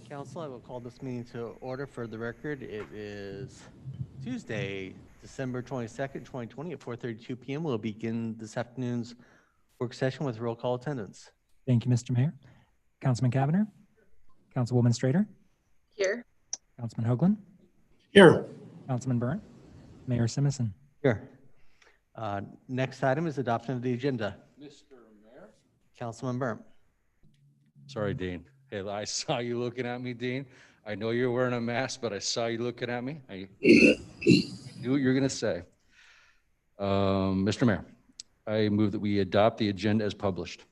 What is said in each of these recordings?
Council, I will call this meeting to order. For the record, it is Tuesday, December 22nd, 2020 at 4:32 p.m. We'll begin this afternoon's work session with roll call attendance. Thank you, Mr. Mayor. Councilman Cavanagh, Councilwoman Strader, Here. Councilman Hoagland, Here. Councilman Byrne, Mayor Simison. Here. Next item is adoption of the agenda. Mr. Mayor? Councilman Byrne. Sorry, Dean. Hey, I saw you looking at me, Dean. I know you're wearing a mask, but I saw you looking at me. I knew what you're going to say. Mr. Mayor, I move that we adopt the agenda as published.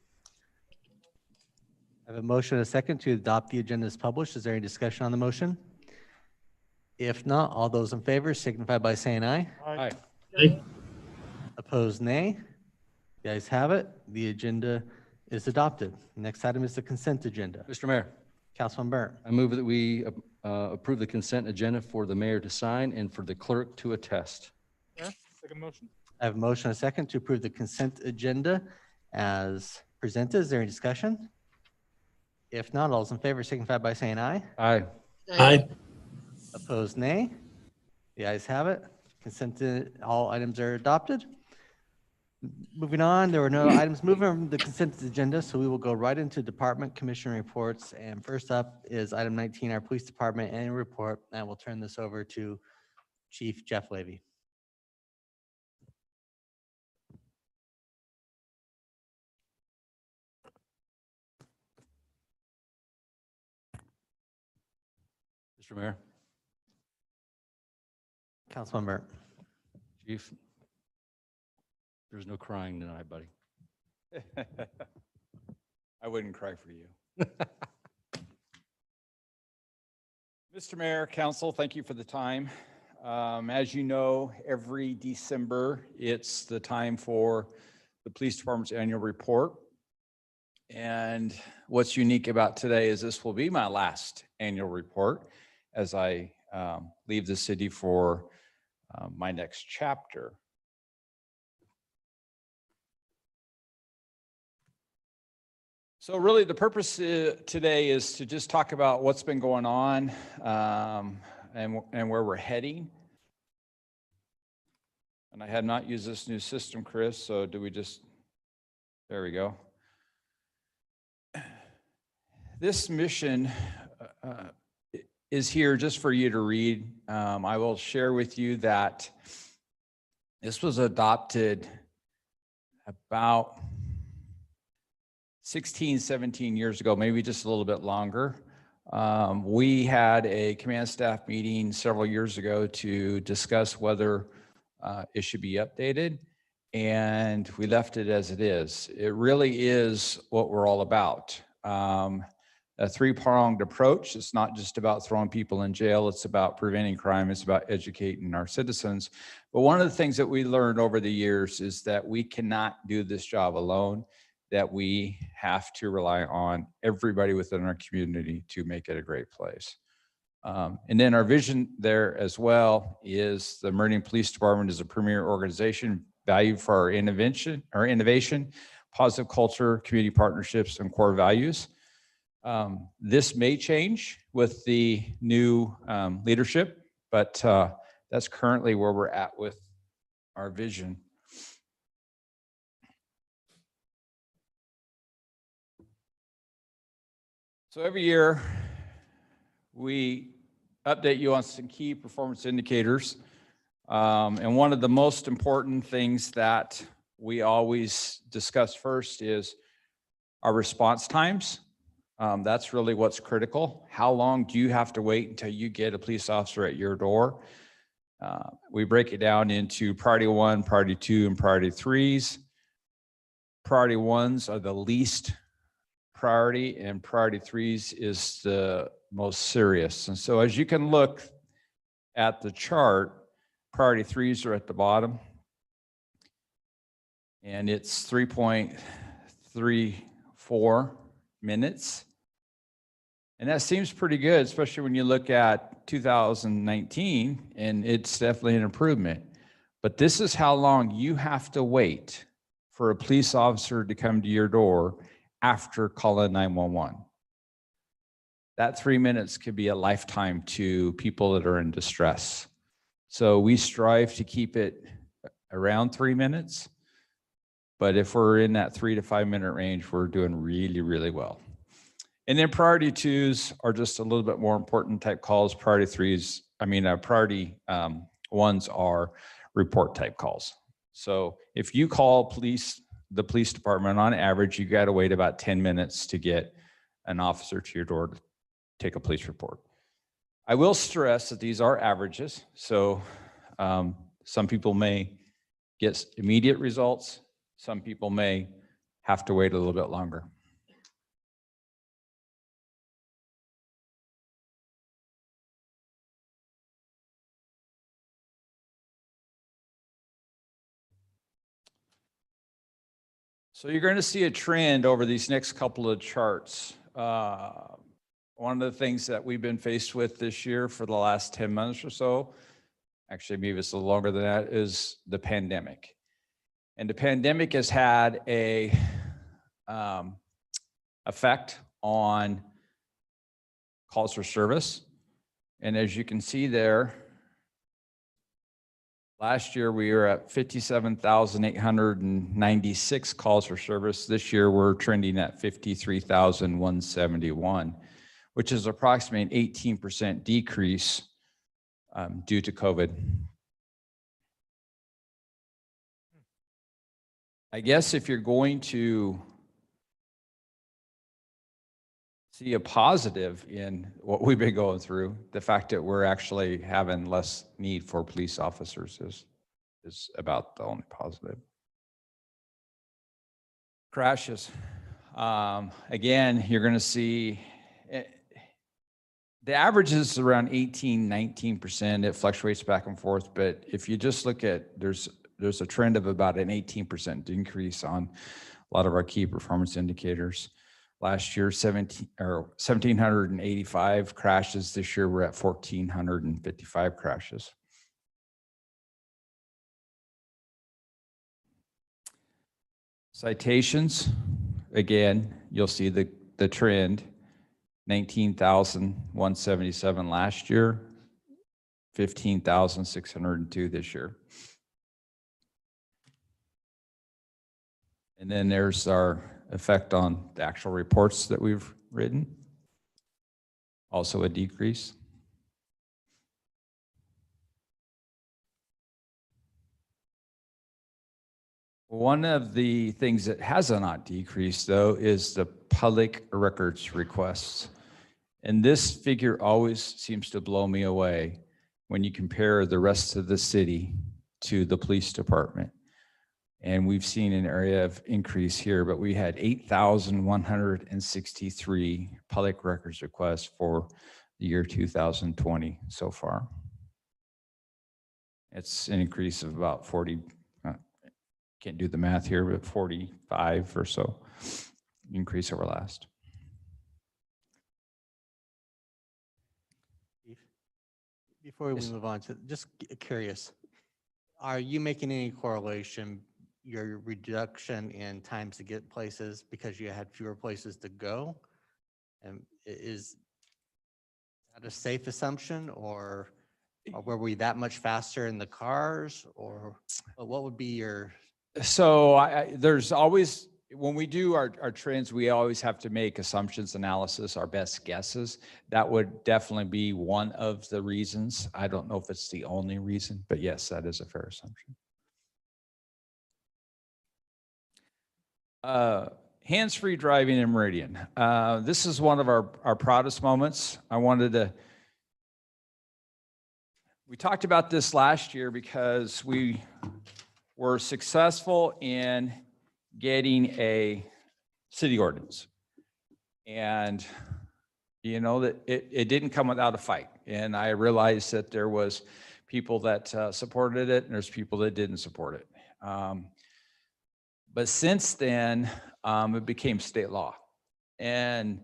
I have a motion and a second to adopt the agenda as published. Is there any discussion on the motion? If not, all those in favor signify by saying aye. Aye. Aye. Opposed, nay. The ayes have it. The agenda is adopted. Next item is the consent agenda. Mr. Mayor, Councilman Byrne. I move that we approve the consent agenda for the mayor to sign and for the clerk to attest. Yeah, second motion. I have a motion and a second to approve the consent agenda as presented. Is there any discussion? If not, all those in favor signify by saying aye. Aye. Aye. Opposed, nay. The ayes have it. All items are adopted. Moving on, there were no items moving from the consent agenda, so we will go right into department commission reports. And first up is item 19, our police department annual report. And we'll turn this over to Chief Jeff Levy. Mr. Mayor, Councilman Byrne. Chief, there's no crying tonight, buddy. I wouldn't cry for you. Mr. Mayor, Council, thank you for the time. As you know, every December, it's the time for the police department's annual report. And what's unique about today is this will be my last annual report as I leave the city for my next chapter. So really the purpose today is to just talk about what's been going on and where we're heading. And I had not used this new system, Chris, so do we just, there we go. This mission is here just for you to read. I will share with you that this was adopted about 16, 17 years ago, maybe just a little bit longer. We had a command staff meeting several years ago to discuss whether it should be updated, and we left it as it is. It really is what we're all about. A three-pronged approach. It's not just about throwing people in jail. It's about preventing crime. It's about educating our citizens. But one of the things that we learned over the years is that we cannot do this job alone, that we have to rely on everybody within our community to make it a great place. And then our vision there as well is the Meridian Police Department is a premier organization valued for our innovation, positive culture, community partnerships, and core values. This may change with the new leadership, but that's currently where we're at with our vision. So every year, we update you on some key performance indicators. And one of the most important things that we always discuss first is our response times. That's really what's critical. How long do you have to wait until you get a police officer at your door? We break it down into priority 1, priority 2, and priority 3s. Priority 1s are the least priority, and priority 3s is the most serious. And so as you can look at the chart, priority threes are at the bottom. And it's 3.34 minutes. And that seems pretty good, especially when you look at 2019, and it's definitely an improvement. But this is how long you have to wait for a police officer to come to your door after calling 911. That 3 minutes could be a lifetime to people that are in distress. So we strive to keep it around 3 minutes. But if we're in that 3 to 5 minute range, we're doing really, really well. And then priority twos are just a little bit more important type calls. Priority threes, priority ones are report type calls. So if you call the police department, on average, you got to wait about 10 minutes to get an officer to your door to take a police report. I will stress that these are averages. So some people may get immediate results. Some people may have to wait a little bit longer. So you're going to see a trend over these next couple of charts. One of the things that we've been faced with this year for the last 10 months or so, actually maybe it's a little longer than that, is the pandemic. And the pandemic has had a effect on calls for service. And as you can see there, last year we were at 57,896 calls for service. This year we're trending at 53,171, which is approximately an 18% decrease due to COVID. I guess if you're going to see a positive in what we've been going through, the fact that we're actually having less need for police officers is about the only positive. Crashes. Again, you're going to see the average is around 19%. It fluctuates back and forth, but if you just look at, there's a trend of about an 18% increase on a lot of our key performance indicators. Last year, 1,785 crashes. This year, we're at 1,455 crashes. Citations, again, you'll see the trend, 19,177 last year, 15,602 this year. And then there's our effect on the actual reports that we've written. Also a decrease. One of the things that has not decreased, though, is the public records requests. And this figure always seems to blow me away when you compare the rest of the city to the police department. And we've seen an area of increase here, but we had 8,163 public records requests for the year 2020 so far. It's an increase of about 40, can't do the math here, but 45 or so increase over last. Before we Yes. move on, to just curious, are you making any correlation, your reduction in times to get places because you had fewer places to go? And is that a safe assumption, or were we that much faster in the cars, or what would be your? So there's always, when we do our trends, we always have to make assumptions, analysis, our best guesses. That would definitely be one of the reasons. I don't know if it's the only reason, but yes, that is a fair assumption. Hands-free driving in Meridian. This is one of our proudest moments. We talked about this last year because we were successful in getting a city ordinance. And you know, that it didn't come without a fight. And I realized that there was people that supported it and there's people that didn't support it. But since then, it became state law. And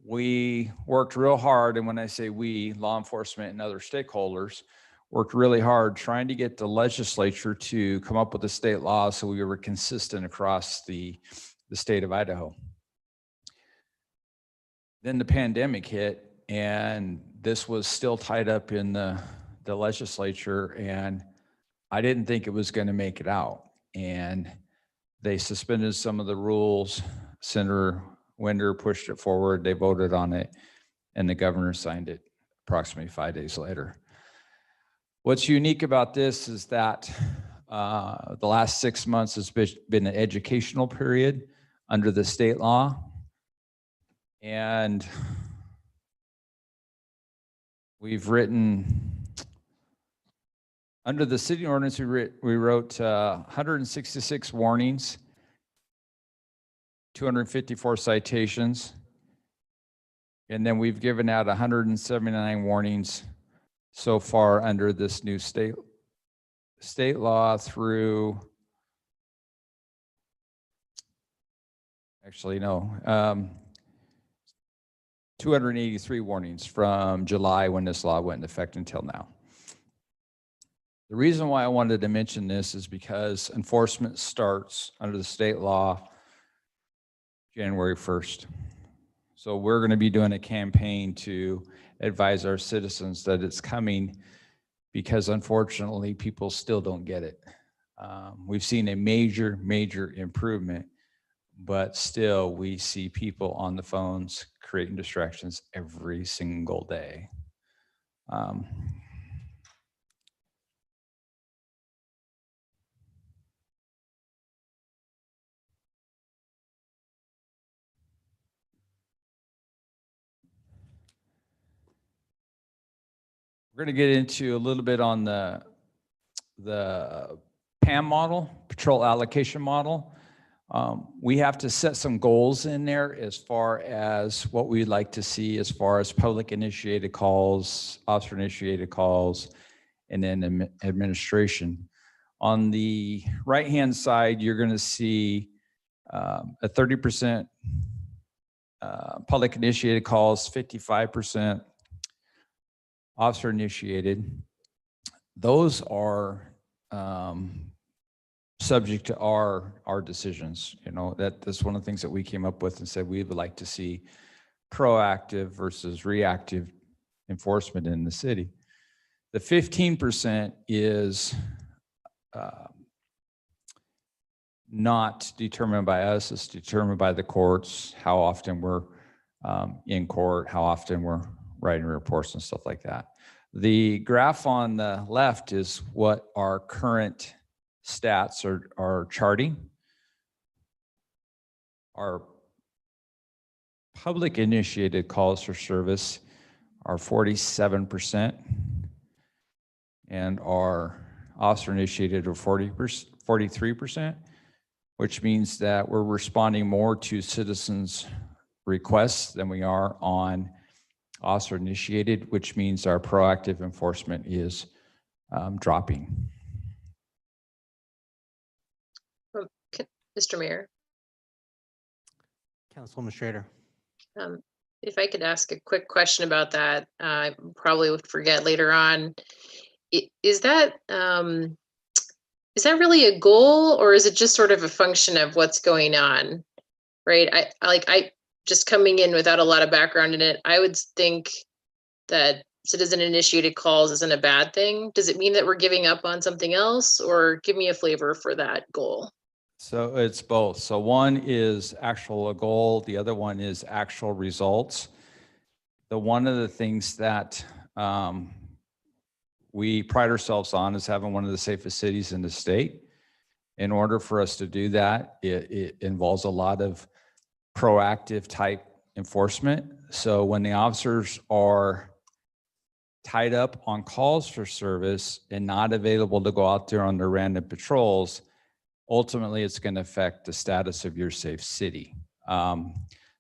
we worked real hard. And when I say we, law enforcement and other stakeholders worked really hard trying to get the legislature to come up with a state law so we were consistent across the state of Idaho. Then the pandemic hit and this was still tied up in the legislature, and I didn't think it was going to make it out. And they suspended some of the rules. Senator Winder pushed it forward. They voted on it and the governor signed it approximately 5 days later. What's unique about this is that the last 6 months has been an educational period under the state law. And we've written, under the city ordinance, we wrote 166 warnings, 254 citations, and then we've given out 179 warnings so far under this new state law through, actually no, 283 warnings from July when this law went into effect until now. The reason why I wanted to mention this is because enforcement starts under the state law January 1st. So we're going to be doing a campaign to advise our citizens that it's coming, because unfortunately people still don't get it. We've seen a major improvement, but still we see people on the phones creating distractions every single day. We're going to get into a little bit on the PAM model, patrol allocation model. We have to set some goals in there as far as what we'd like to see as far as public initiated calls, officer initiated calls, and then administration. On the right-hand side, you're going to see a 30% public initiated calls, 55% officer initiated. Those are subject to our decisions. You know, that's one of the things that we came up with and said we would like to see proactive versus reactive enforcement in the city. The 15% is not determined by us, it's determined by the courts, how often we're in court, how often we're writing reports and stuff like that. The graph on the left is what our current stats are charting. Our public initiated calls for service are 47%, and our officer initiated are 43%, which means that we're responding more to citizens' requests than we are on officer initiated, which means our proactive enforcement is dropping. Mr. Mayor, Councilwoman Schrader. if I could ask a quick question about that, I probably would forget later on. Is that really a goal, or is it just sort of a function of what's going on? Right? I just coming in without a lot of background in it, I would think that citizen initiated calls isn't a bad thing. Does it mean that we're giving up on something else, or give me a flavor for that goal? So it's both. So one is actual a goal, the other one is actual results. One of the things that we pride ourselves on is having one of the safest cities in the state. In order for us to do that, it involves a lot of proactive type enforcement. So when the officers are tied up on calls for service and not available to go out there on their random patrols, ultimately it's going to affect the status of your safe city.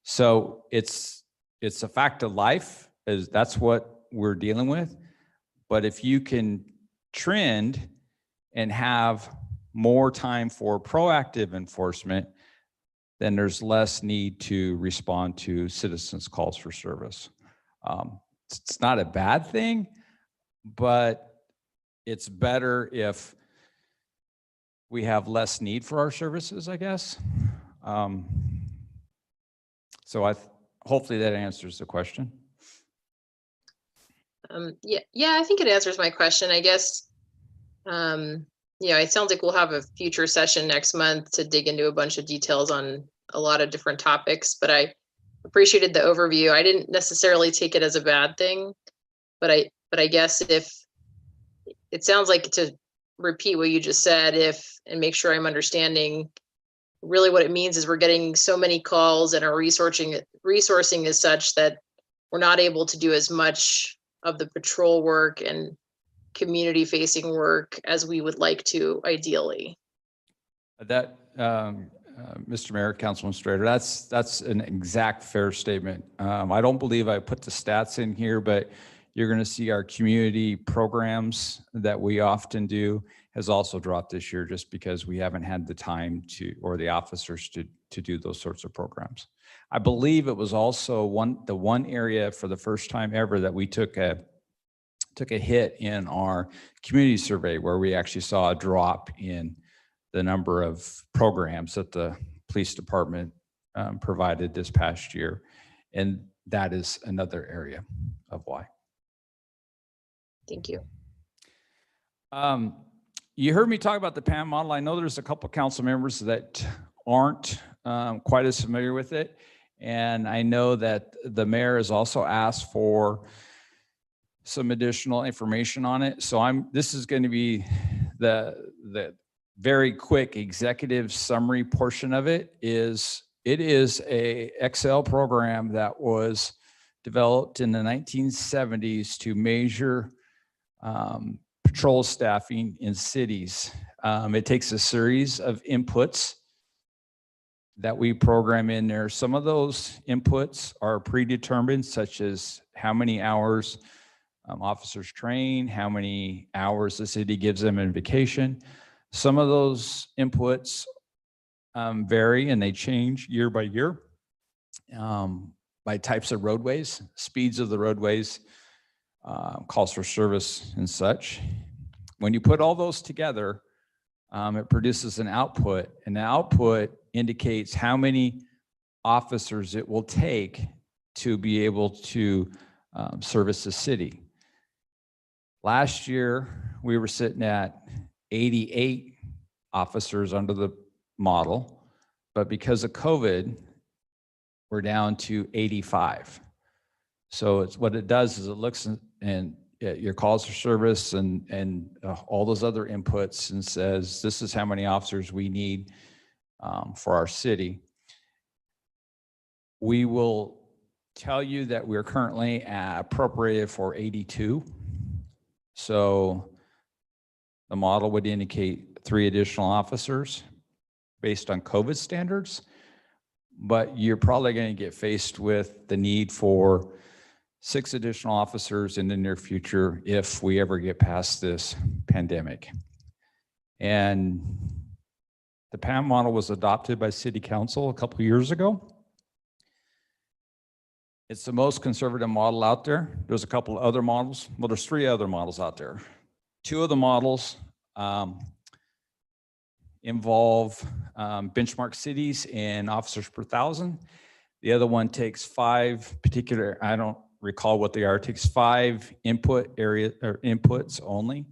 So it's it's a fact of life, is that's what we're dealing with. But if you can trend and have more time for proactive enforcement, then there's less need to respond to citizens' calls for service. It's not a bad thing, but it's better if we have less need for our services, I guess. So hopefully that answers the question. Yeah, I think it answers my question. I guess, yeah, it sounds like we'll have a future session next month to dig into a bunch of details on a lot of different topics, but I appreciated the overview. I didn't necessarily take it as a bad thing, but I guess if it sounds like, to repeat what you just said, and make sure I'm understanding, really what it means is we're getting so many calls and our resourcing is such that we're not able to do as much of the patrol work and community facing work as we would like to ideally. That, Mr. Mayor, Councilman Strader, that's an exact fair statement. I don't believe I put the stats in here, but you're going to see our community programs that we often do has also dropped this year just because we haven't had the time to, or the officers to do those sorts of programs. I believe it was also the one area for the first time ever that we took a hit in our community survey where we actually saw a drop in the number of programs that the police department provided this past year. And that is another area of why. Thank you. You heard me talk about the PAM model. I know there's a couple council members that aren't quite as familiar with it. And I know that the mayor has also asked for some additional information on it. So this is going to be the very quick executive summary portion of it. It is a Excel program that was developed in the 1970s to measure patrol staffing in cities. It takes a series of inputs that we program in there. Some of those inputs are predetermined, such as how many hours officers train, how many hours the city gives them in vacation. Some of those inputs vary and they change year by year by types of roadways, speeds of the roadways, calls for service and such. When you put all those together, it produces an output, and the output indicates how many officers it will take to be able to service the city. Last year, we were sitting at 88 officers under the model, but because of COVID, we're down to 85. So what it does is it looks and your calls for service and all those other inputs and says, this is how many officers we need for our city. We will tell you that we're currently appropriated for 82. So the model would indicate 3 additional officers based on COVID standards, but you're probably going to get faced with the need for 6 additional officers in the near future if we ever get past this pandemic. And the PAM model was adopted by City Council a couple of years ago. It's the most conservative model out there. There's a couple of other models. Well, there's 3 other models out there. 2 of the models involve benchmark cities and officers per 1,000. The other one takes 5 particular, I don't recall what they are, it takes 5 inputs only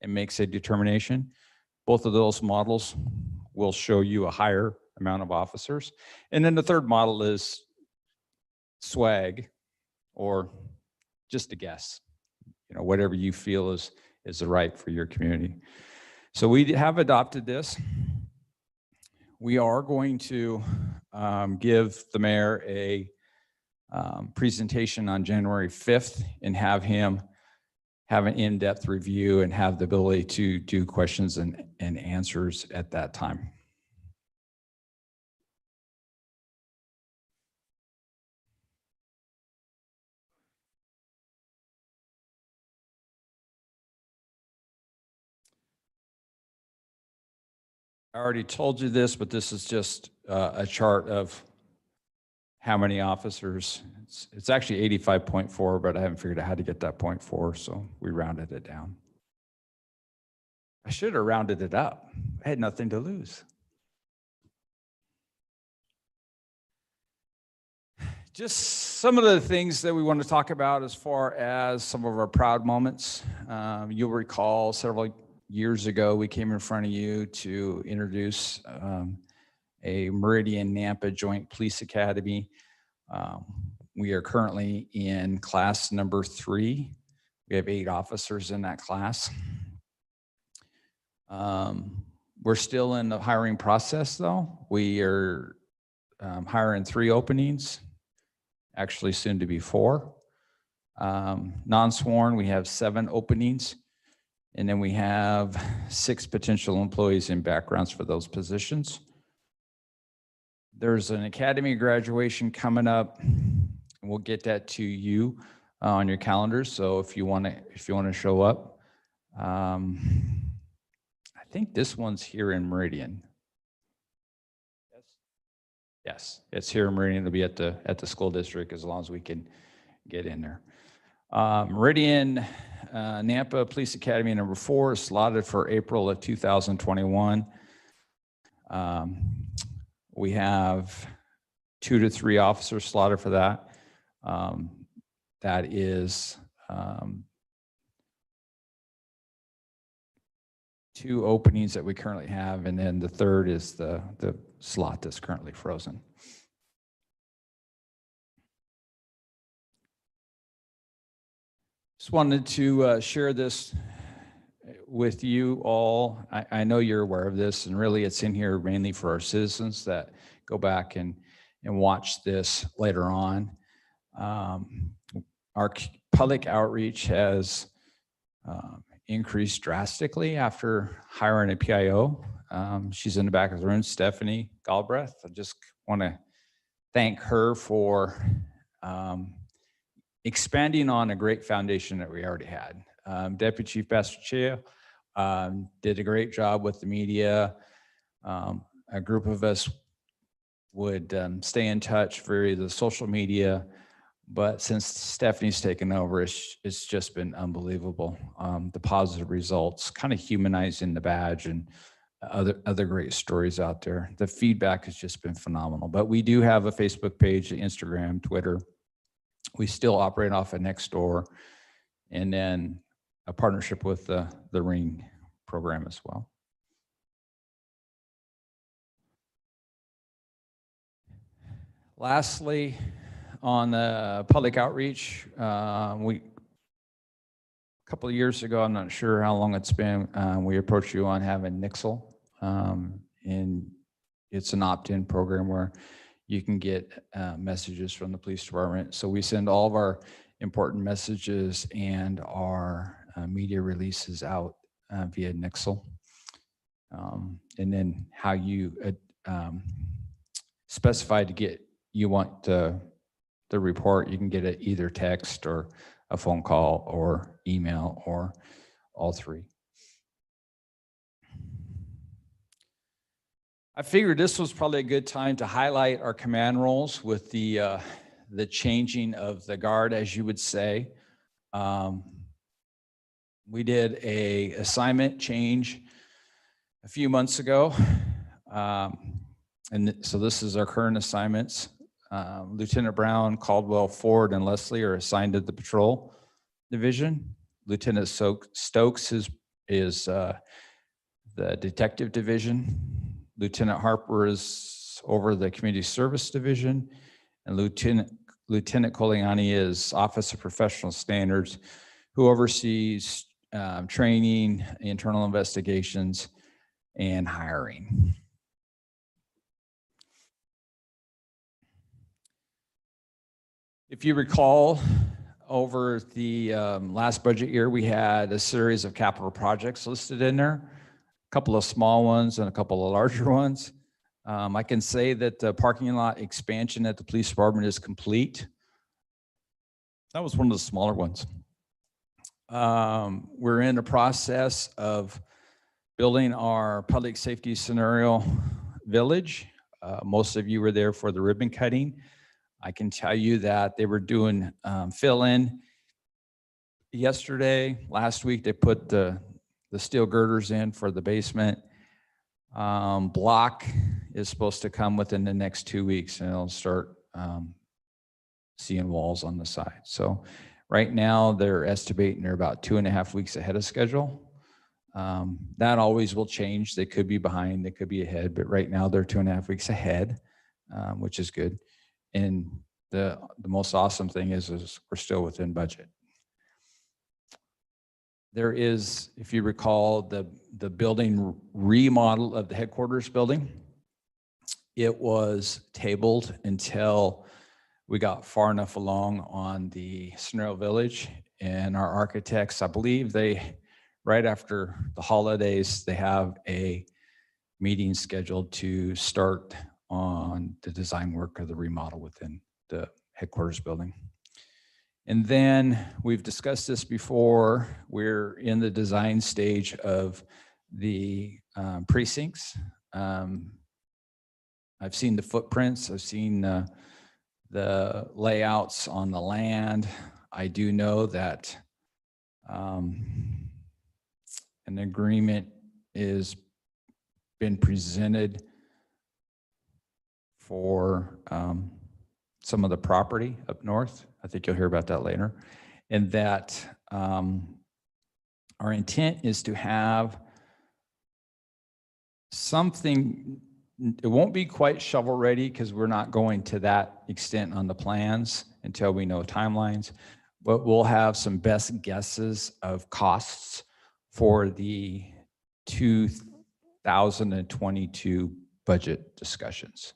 and makes a determination. Both of those models will show you a higher amount of officers. And then the third model is swag, or just a guess, whatever you feel is the right for your community. So we have adopted this. We are going to give the mayor a presentation on January 5th and have him have an in-depth review and have the ability to do questions and answers at that time. already told you this, but this is just a chart of how many officers. It's actually 85.4, but I haven't figured out how to get that 0.4, so we rounded it down. I should have rounded it up. I had nothing to lose. Just some of the things that we want to talk about as far as some of our proud moments. You'll recall several years ago, we came in front of you to introduce a Meridian Nampa Joint Police Academy. We are currently in class number 3. We have 8 officers in that class. We're still in the hiring process though. We are hiring 3 openings, actually soon to be 4. Non-sworn, we have 7 openings. And then we have 6 potential employees in backgrounds for those positions. There's an academy graduation coming up. We'll get that to you on your calendars. So if you want to show up, I think this one's here in Meridian. Yes, it's here in Meridian. It'll be at the school district as long as we can get in there. Meridian Nampa Police Academy number 4 is slotted for April of 2021. We have 2 to 3 officers slotted for that. That is 2 openings that we currently have, and then the third is the slot that's currently frozen. Just wanted to share this with you all. I know you're aware of this, and really it's in here mainly for our citizens that go back and watch this later on. Our public outreach has increased drastically after hiring a PIO. She's in the back of the room, Stephanie Galbraith. I just want to thank her for expanding on a great foundation that we already had. Deputy Chief Bastrachea did a great job with the media. A group of us would stay in touch via the social media, but since Stephanie's taken over, it's just been unbelievable. The positive results, kind of humanizing the badge and other great stories out there. The feedback has just been phenomenal. But we do have a Facebook page, Instagram, Twitter. We still operate off of Nextdoor, and then a partnership with the Ring program as well. Lastly, on the public outreach, a couple of years ago, I'm not sure how long it's been, we approached you on having Nixle, and it's an opt-in program where you can get messages from the police department. So we send all of our important messages and our media releases out via Nixle. And then how you specify to get, you want the report, you can get it either text or a phone call or email or all 3. I figured this was probably a good time to highlight our command roles with the changing of the guard, as you would say. We did a assignment change a few months ago. And so this is our current assignments. Lieutenant Brown, Caldwell, Ford, and Leslie are assigned to the patrol division. Lieutenant Stokes is the detective division. Lieutenant Harper is over the community service division, and Lieutenant Coliani is Office of Professional Standards, who oversees training, internal investigations, and hiring. If you recall, over the last budget year, we had a series of capital projects listed in there, a couple of small ones and a couple of larger ones. I can say that the parking lot expansion at the police department is complete. That was one of the smaller ones. We're in the process of building our public safety scenario village. Most of you were there for the ribbon cutting. I can tell you that they were doing fill-in yesterday. Last week, they put the steel girders in for the basement. Block is supposed to come within the next 2 weeks, and it'll start seeing walls on the side. So right now, they're estimating they're about 2.5 weeks ahead of schedule. That always will change. They could be behind, they could be ahead, but right now they're 2.5 weeks ahead, which is good. And the most awesome thing is we're still within budget. There is, if you recall, the building remodel of the headquarters building. It was tabled until we got far enough along on the scenario village, and our architects, I believe right after the holidays, they have a meeting scheduled to start on the design work of the remodel within the headquarters building. And then we've discussed this before, we're in the design stage of the precincts. I've seen the footprints, I've seen the layouts on the land. I do know that an agreement is been presented for some of the property up north. I think you'll hear about that later. And that our intent is to have something, it won't be quite shovel ready because we're not going to that extent on the plans until we know timelines, but we'll have some best guesses of costs for the 2022 budget discussions.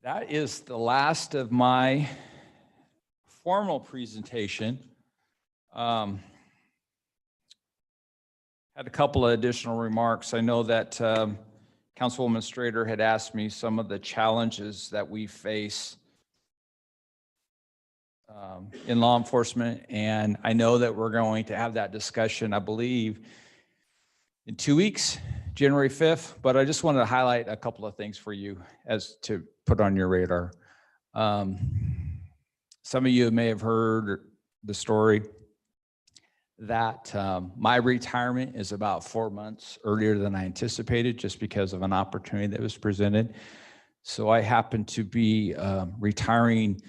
That is the last of my formal presentation. Had a couple of additional remarks. I know that Councilwoman Strader had asked me some of the challenges that we face in law enforcement, and I know that we're going to have that discussion, I believe, in 2 weeks, January 5th, but I just wanted to highlight a couple of things for you as to put on your radar. Some of you may have heard the story that my retirement is about 4 months earlier than I anticipated just because of an opportunity that was presented. So I happen to be retiring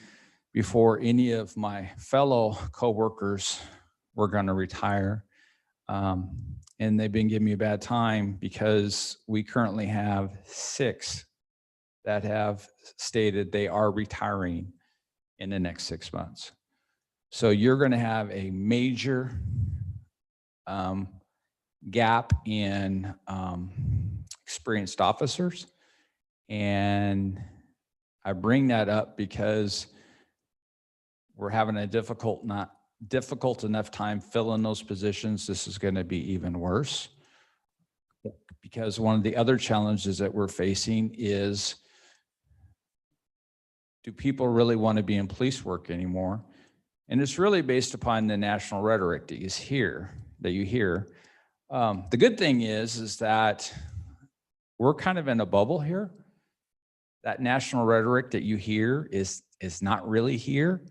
before any of my fellow coworkers were going to retire. And they've been giving me a bad time because we currently have 6 that have stated they are retiring in the next 6 months. So you're going to have a major gap in experienced officers. And I bring that up because we're having a difficult enough time filling those positions. This is going to be even worse because one of the other challenges that we're facing is, do people really want to be in police work anymore? And it's really based upon the national rhetoric that you hear. The good thing is that we're kind of in a bubble here. That national rhetoric that you hear is not really here.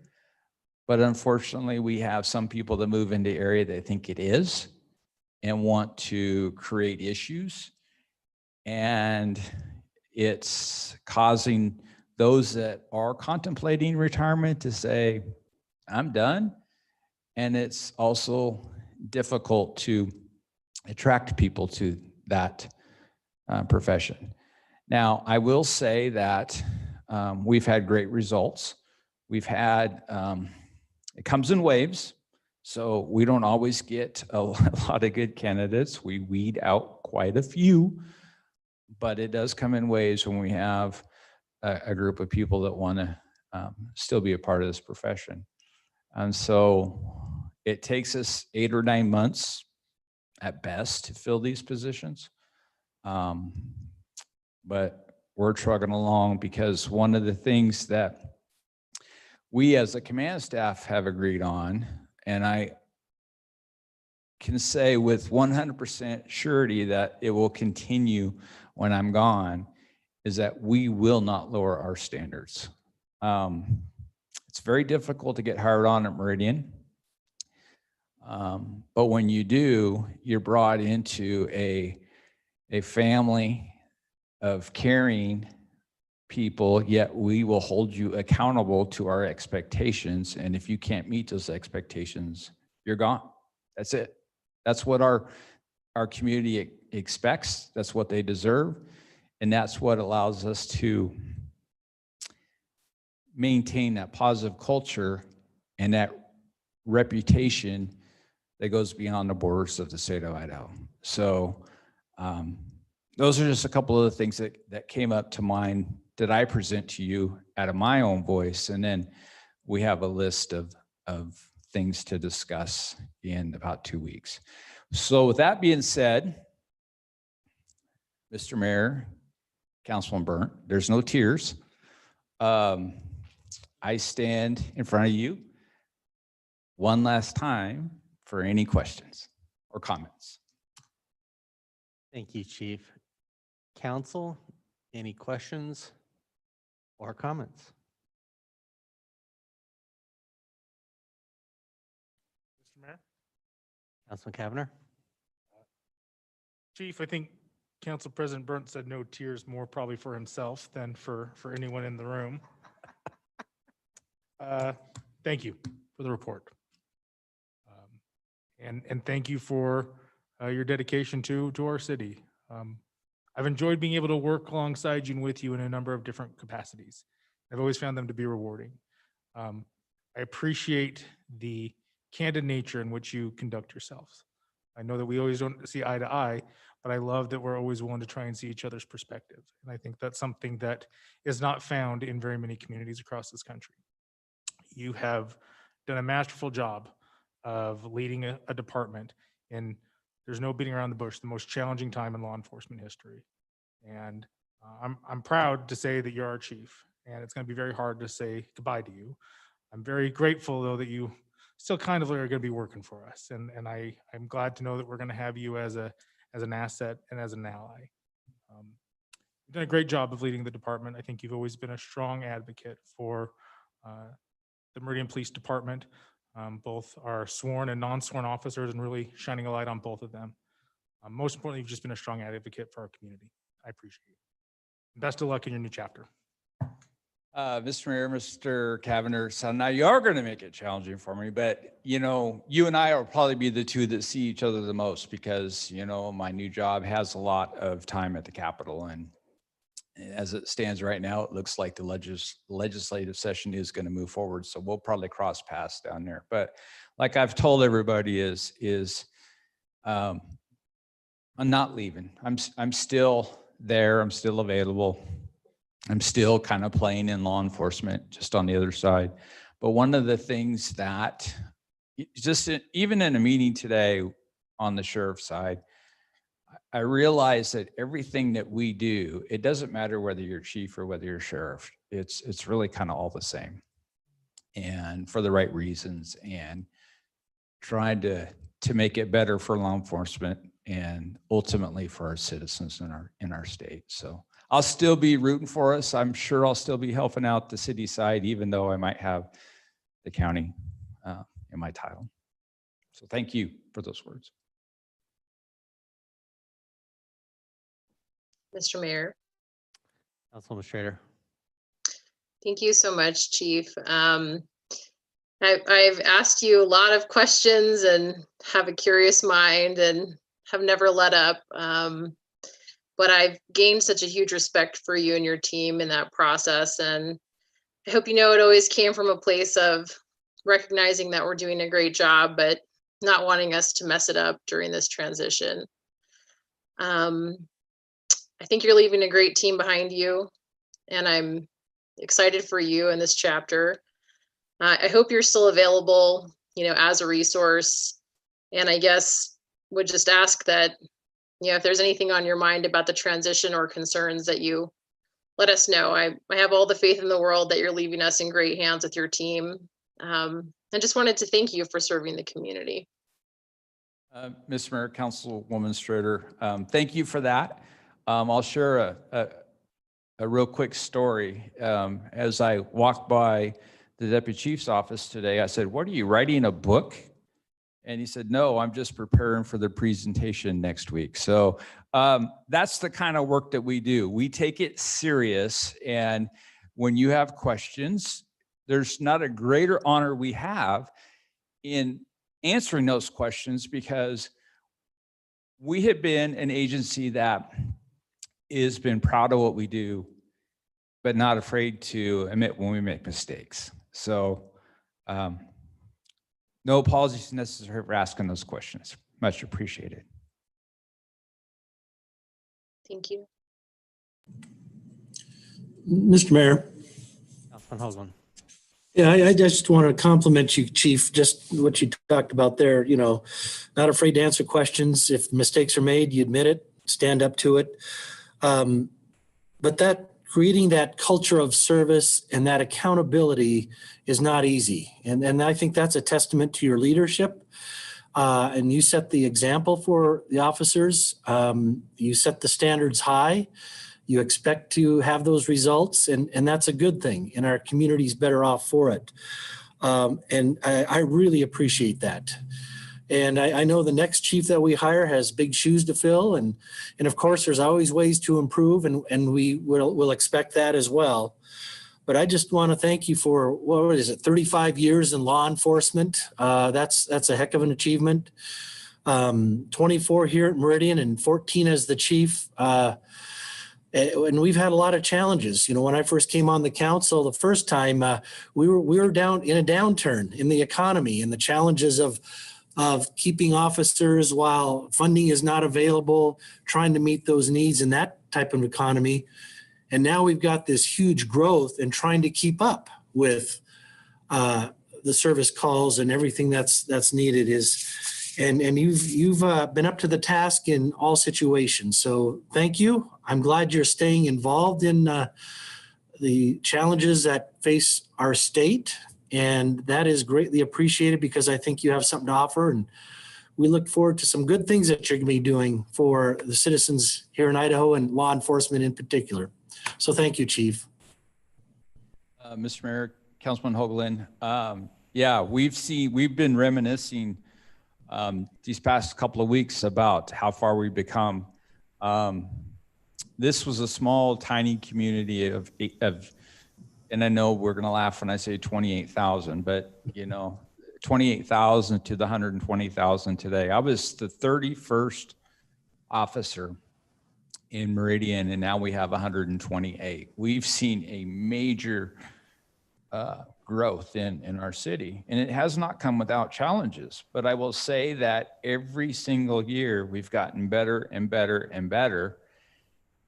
But unfortunately, we have some people that move into the area that think it is and want to create issues. And it's causing those that are contemplating retirement to say, I'm done. And it's also difficult to attract people to that profession. Now, I will say that we've had great results. We've had, it comes in waves, so we don't always get a lot of good candidates. We weed out quite a few, but it does come in waves when we have a group of people that want to still be a part of this profession. And so it takes us 8 or 9 months at best to fill these positions. But we're trucking along because one of the things that we as a command staff have agreed on, and I can say with 100% surety that it will continue when I'm gone is that we will not lower our standards. It's very difficult to get hired on at Meridian. But when you do, you're brought into a family of caring people, yet we will hold you accountable to our expectations. And if you can't meet those expectations, you're gone. That's it. That's what our community expects. That's what they deserve. And that's what allows us to maintain that positive culture and that reputation that goes beyond the borders of the state of Idaho. So those are just a couple of the things that came up to mind that I present to you out of my own voice. And then we have a list of things to discuss in about 2 weeks. So with that being said, Mr. Mayor, Councilman Burnt, there's no tears. I stand in front of you one last time for any questions or comments. Thank you, Chief. Council, any questions or comments? Mr. Mayor? Councilman Cavanagh? Chief, I think Council President Burnt said no tears more probably for himself than for anyone in the room. Thank you for the report. And thank you for your dedication to our city. I've enjoyed being able to work alongside you and with you in a number of different capacities. I've always found them to be rewarding. I appreciate the candid nature in which you conduct yourselves. I know that we always don't see eye to eye, but I love that we're always willing to try and see each other's perspective. And I think that's something that is not found in very many communities across this country. You have done a masterful job of leading a department, and there's no beating around the bush, the most challenging time in law enforcement history. And I'm proud to say that you're our chief, and it's going to be very hard to say goodbye to you. I'm very grateful, though, that you still kind of are going to be working for us. And I'm glad to know that we're going to have you as an asset and as an ally. You've done a great job of leading the department. I think you've always been a strong advocate for the Meridian Police Department, both our sworn and non-sworn officers, and really shining a light on both of them. Most importantly, you've just been a strong advocate for our community. I appreciate it. Best of luck in your new chapter. Mr. Mayor, Mr. Cavanagh, so now you are going to make it challenging for me, but you know, you and I will probably be the two that see each other the most because, you know, my new job has a lot of time at the Capitol, and as it stands right now, it looks like the legislative session is going to move forward. So we'll probably cross paths down there. But like I've told everybody I'm not leaving. I'm still there. I'm still available. I'm still kind of playing in law enforcement, just on the other side. But one of the things that even in a meeting today on the sheriff's side, I realize that everything that we do, it doesn't matter whether you're chief or whether you're sheriff. It's really kind of all the same, and for the right reasons, and trying to make it better for law enforcement and ultimately for our citizens in our state. So I'll still be rooting for us. I'm sure I'll still be helping out the city side, even though I might have the county in my title. So thank you for those words. Mr. Mayor. Councilwoman Schrader? Thank you so much, Chief. I've asked you a lot of questions and have a curious mind and have never let up. But I've gained such a huge respect for you and your team in that process. And I hope you know it always came from a place of recognizing that we're doing a great job, but not wanting us to mess it up during this transition. I think you're leaving a great team behind you, and I'm excited for you in this chapter. I hope you're still available, you know, as a resource. And I guess would just ask that, you know, if there's anything on your mind about the transition or concerns, that you let us know. I have all the faith in the world that you're leaving us in great hands with your team. I just wanted to thank you for serving the community. Mr. Mayor, Councilwoman Strader, thank you for that. I'll share a real quick story. As I walked by the deputy chief's office today, I said, "What are you writing, a book?" And he said, "No, I'm just preparing for the presentation next week." So that's the kind of work that we do. We take it serious. And when you have questions, there's not a greater honor we have in answering those questions, because we have been an agency that has been proud of what we do, but not afraid to admit when we make mistakes. So no apologies necessary for asking those questions. Much appreciated. Thank you. Mr. Mayor, Councilman Hoagland. yeah, I just want to compliment you, Chief, just what you talked about there, not afraid to answer questions. If mistakes are made, you admit it, stand up to it. But that creating that culture of service and that accountability is not easy. And I think that's a testament to your leadership. And you set the example for the officers. You set the standards high. You expect to have those results, and that's a good thing, and our community's better off for it. And I really appreciate that. And I know the next chief that we hire has big shoes to fill, and of course, there's always ways to improve, and we'll expect that as well. But I just want to thank you for, what is it, 35 years in law enforcement. That's a heck of an achievement. 24 here at Meridian and 14 as the chief. And we've had a lot of challenges. When I first came on the council the first time, we were down in a downturn in the economy, and the challenges of keeping officers while funding is not available, trying to meet those needs in that type of economy. And now we've got this huge growth and trying to keep up with the service calls and everything that's needed and you've been up to the task in all situations. So thank you. I'm glad you're staying involved in the challenges that face our state. And that is greatly appreciated, because I think you have something to offer. And we look forward to some good things that you're going to be doing for the citizens here in Idaho and law enforcement in particular. So thank you, Chief. Mr. Mayor, Councilman Hoagland. Yeah, we've been reminiscing these past couple of weeks about how far we've become. This was a small, tiny community of, and I know we're going to laugh when I say 28,000, but 28,000 to the 120,000 today. I was the 31st officer in Meridian, and now we have 128. We've seen a major growth in our city, and it has not come without challenges. But I will say that every single year we've gotten better and better and better.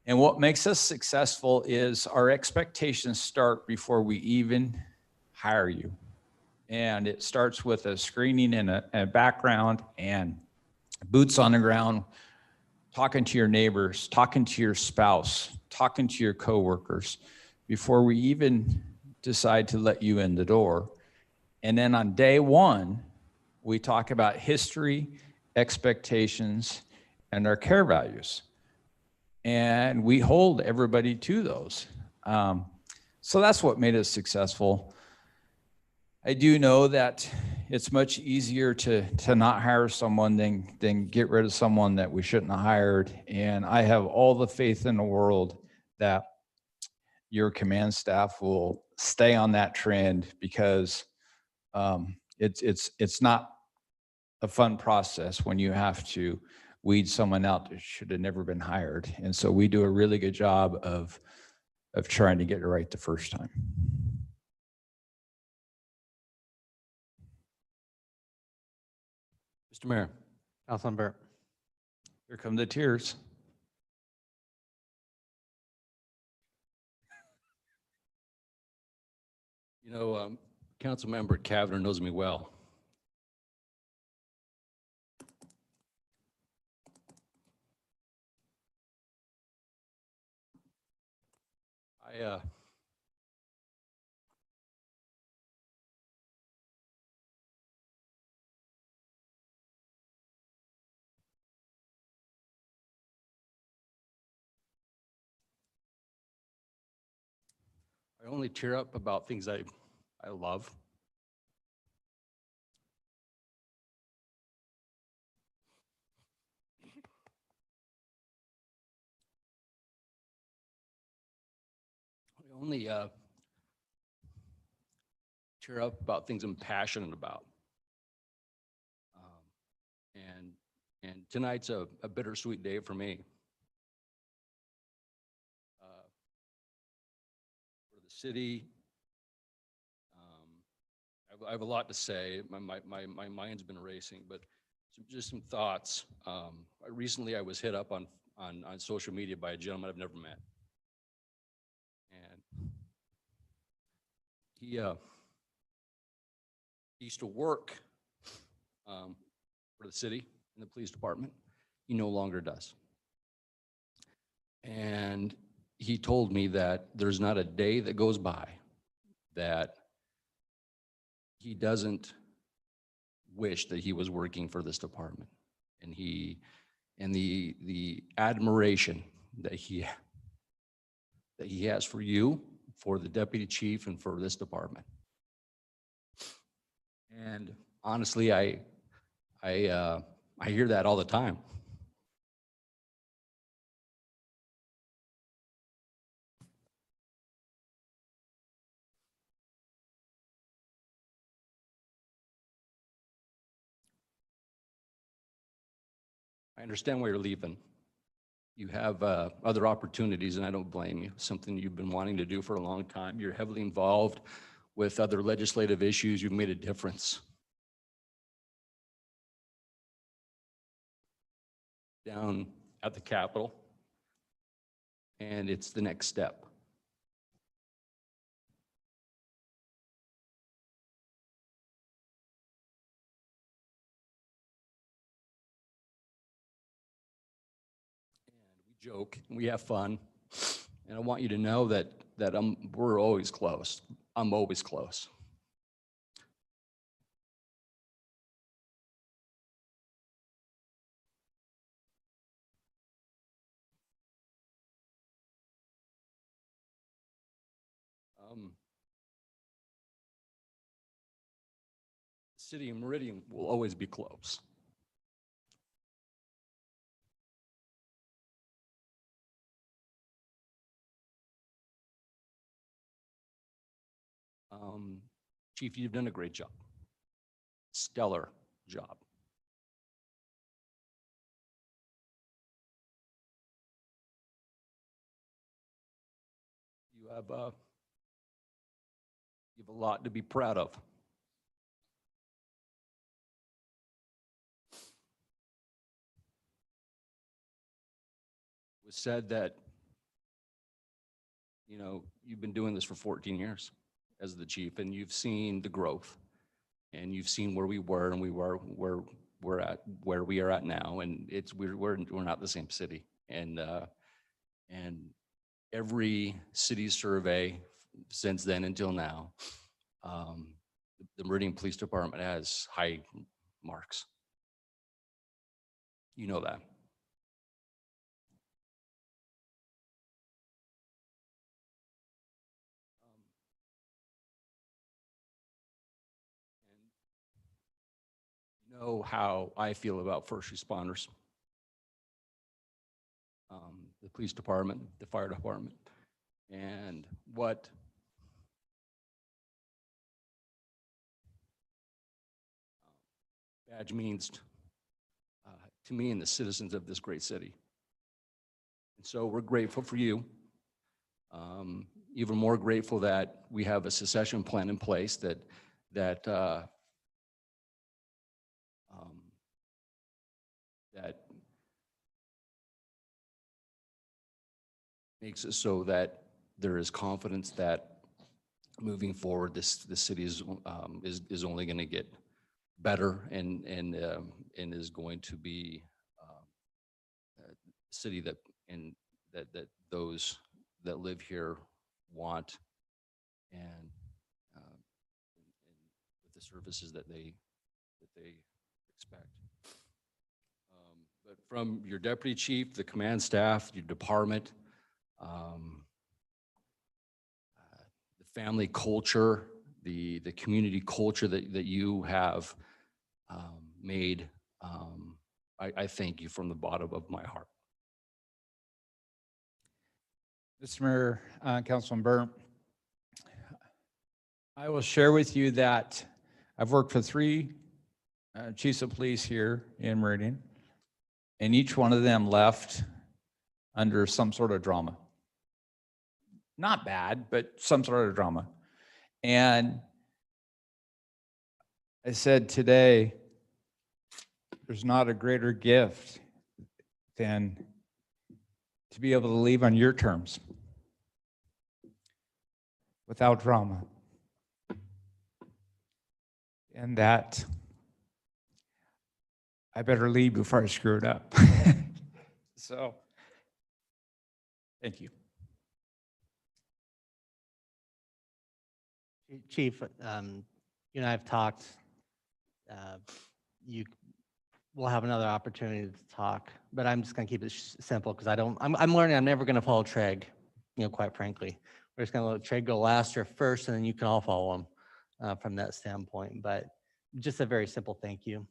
And what makes us successful is our expectations start before we even hire you. And it starts with a screening and a background and boots on the ground, talking to your neighbors, talking to your spouse, talking to your coworkers before we even decide to let you in the door. And then on day one, we talk about history, expectations, and our care values. And we hold everybody to those. So that's what made us successful. I do know that it's much easier to not hire someone than get rid of someone that we shouldn't have hired. And I have all the faith in the world that your command staff will stay on that trend, because it's not a fun process when you have to weed someone out that should have never been hired. And so we do a really good job of trying to get it right the first time. Mr. Mayor. Councilman Burt. Here come the tears. Councilmember Kavner knows me well. I only tear up about things I love. I only tear up about things I'm passionate about. And tonight's a bittersweet day for me. For the city, I have a lot to say. My mind's been racing, but just some thoughts. Recently, I was hit up on social media by a gentleman I've never met. And he used to work for the city in the police department. He no longer does. And he told me that there's not a day that goes by that he doesn't wish that he was working for this department. And the admiration that he has for you, for the deputy chief, and for this department. And honestly, I hear that all the time. I understand why you're leaving. You have other opportunities, and I don't blame you. Something you've been wanting to do for a long time. You're heavily involved with other legislative issues. You've made a difference. Down at the Capitol, and it's the next step. Joke, we have fun, and I want you to know that we're always close. I'm always close. The city of Meridian will always be close. Chief, you've done a great job. Stellar job. You have a lot to be proud of. It was said that, you know, you've been doing this for 14 years as the chief, and you've seen the growth, and you've seen where we were, and where we are at now, and we're not the same city, and every city survey since then until now, the Meridian Police Department has high marks. You know that. Know how I feel about first responders, the police department, the fire department, and what badge means to me and the citizens of this great city. And so we're grateful for you. Even more grateful that we have a succession plan in place that makes it so that there is confidence that moving forward, the city is only going to get better and is going to be a city that those that live here want, and with the services that they expect. But from your deputy chief, the command staff, your department, family culture, the community culture that you have made. I thank you from the bottom of my heart. Mr. Mayor, Councilman Burr, I will share with you that I've worked for 3 chiefs of police here in Meridian, and each one of them left under some sort of drama. Not bad, but some sort of drama. And I said today, there's not a greater gift than to be able to leave on your terms without drama. And that I better leave before I screw it up. So, thank you. Chief, you and I have talked. You will have another opportunity to talk, but I'm just going to keep it simple because I'm learning I'm never going to follow Treg, quite frankly. We're just going to let Treg go last or first, and then you can all follow him from that standpoint. But just a very simple thank you.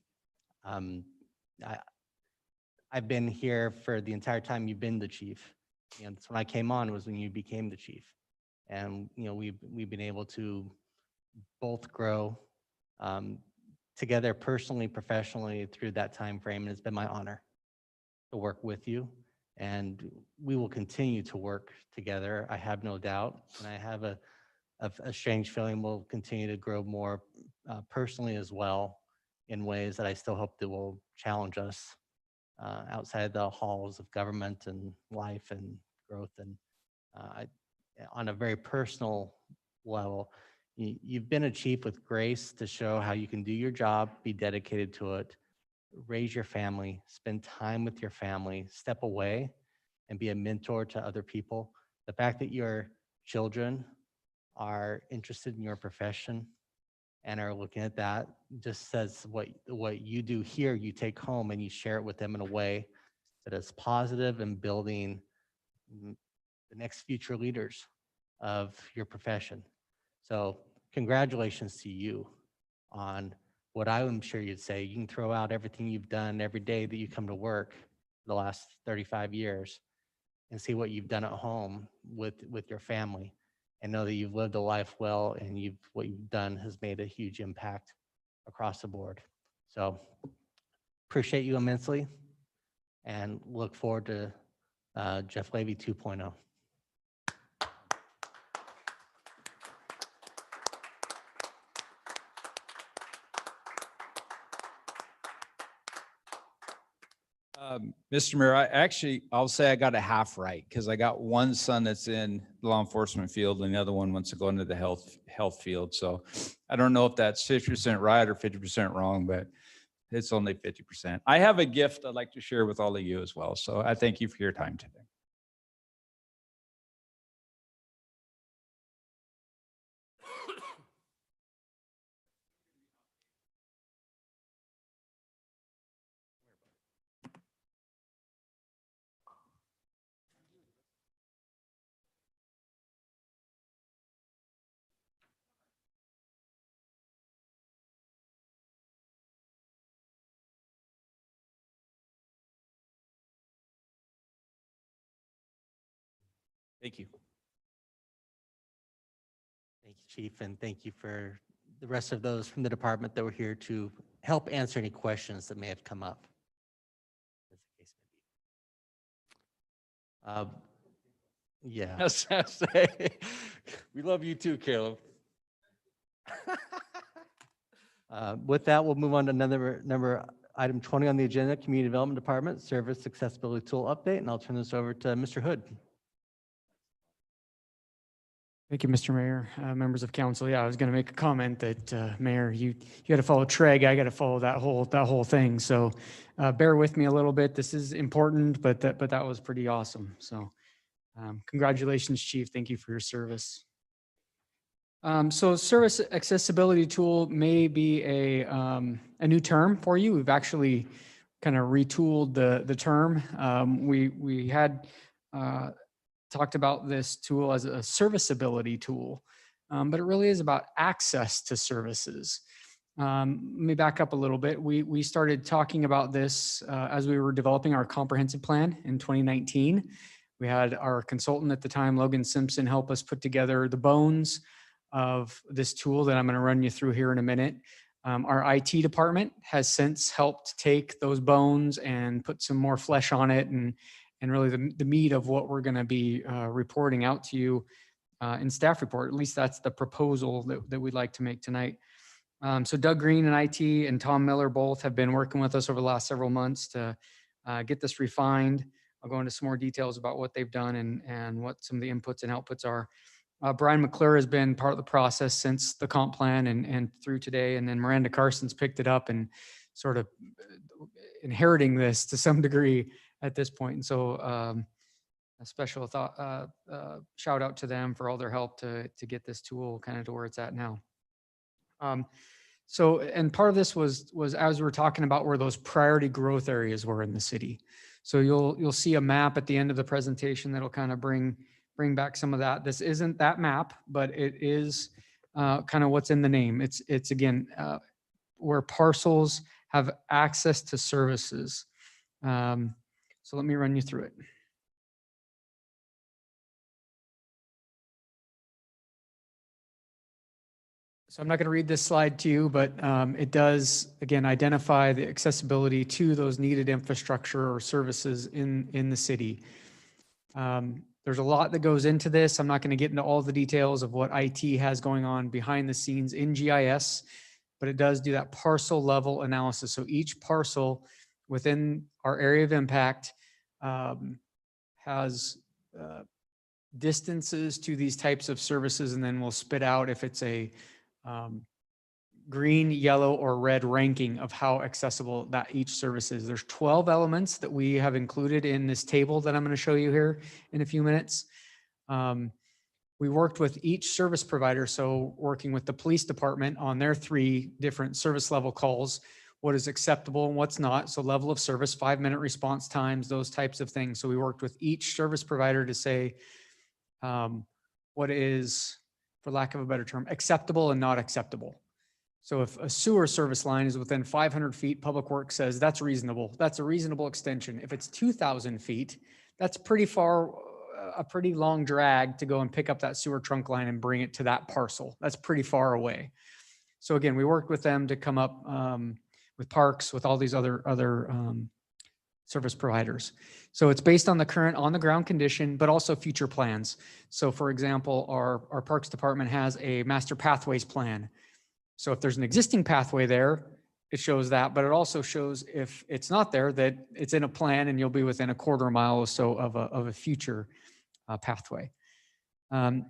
I've been here for the entire time you've been the chief. That's when I came on was when you became the chief. And, we've been able to both grow together personally, professionally through that time frame. And it's been my honor to work with you. And we will continue to work together. I have no doubt. And I have a strange feeling we'll continue to grow more personally as well in ways that I still hope that will challenge us outside the halls of government and life and growth. And on a very personal level, you've been a chief with grace to show how you can do your job, be dedicated to it, raise your family, spend time with your family, step away and be a mentor to other people. The fact that your children are interested in your profession and are looking at that just says what you do here, you take home and you share it with them in a way that is positive and building the next future leaders of your profession. So congratulations to you on what I'm sure you'd say. You can throw out everything you've done every day that you come to work the last 35 years and see what you've done at home with your family and know that you've lived a life well and what you've done has made a huge impact across the board. So appreciate you immensely and look forward to Jeff Levy 2.0. Mr. Mayor, I'll say I got a half right because I got one son that's in the law enforcement field and the other one wants to go into the health field. So I don't know if that's 50% right or 50% wrong, but it's only 50%. I have a gift I'd like to share with all of you as well. So I thank you for your time today. Thank you. Thank you, Chief, and thank you for the rest of those from the department that were here to help answer any questions that may have come up. As the case may be. Yeah. Yes, I say. We love you too, Caleb. With that, we'll move on to number item 20 on the agenda, Community Development Department Service Accessibility Tool Update, and I'll turn this over to Mr. Hood. Thank you, Mr. Mayor, members of council. Yeah, I was going to make a comment that Mayor, you got to follow Treg. I got to follow that whole thing. So bear with me a little bit. This is important, but that was pretty awesome. So congratulations, Chief. Thank you for your service. So service accessibility tool may be a new term for you. We've actually kind of retooled the term. We had talked about this tool as a serviceability tool. but it really is about access to services. Let me back up a little bit. We started talking about this as we were developing our comprehensive plan in 2019. We had our consultant at the time, Logan Simpson, help us put together the bones of this tool that I'm going to run you through here in a minute. Our IT department has since helped take those bones and put some more flesh on it, and really the meat of what we're going to be reporting out to you in staff report. At least that's the proposal that we'd like to make tonight. So Doug Green in IT and Tom Miller both have been working with us over the last several months to get this refined. I'll go into some more details about what they've done and what some of the inputs and outputs are. Brian McClure has been part of the process since the comp plan and through today. And then Miranda Carson's picked it up and sort of inheriting this to some degree at this point. And so a special shout out to them for all their help to get this tool kind of to where it's at now. And part of this was as we were talking about where those priority growth areas were in the city. So you'll see a map at the end of the presentation that'll kind of bring back some of that. This isn't that map, but it is kind of what's in the name. It's again, where parcels have access to services. So let me run you through it. So I'm not going to read this slide to you, but it does, again, identify the accessibility to those needed infrastructure or services in the city. There's a lot that goes into this. I'm not going to get into all the details of what IT has going on behind the scenes in GIS, but it does do that parcel level analysis. So each parcel within our area of impact has distances to these types of services, and then we'll spit out if it's a green, yellow, or red ranking of how accessible that each service is. There's 12 elements that we have included in this table that I'm going to show you here in a few minutes. We worked with each service provider, so working with the police department on their 3 different service level calls, what is acceptable and what's not. So level of service, 5-minute response times, those types of things. So we worked with each service provider to say what is, for lack of a better term, acceptable and not acceptable. So if a sewer service line is within 500 feet, Public Works says that's reasonable. That's a reasonable extension. If it's 2,000 feet, that's pretty far, a pretty long drag to go and pick up that sewer trunk line and bring it to that parcel. That's pretty far away. So again, we worked with them to come up with Parks, with all these other service providers. So it's based on the current on the ground condition, but also future plans. So for example, our Parks Department has a master pathways plan. So if there's an existing pathway there, it shows that, but it also shows if it's not there, that it's in a plan and you'll be within a quarter mile or so of a future pathway. The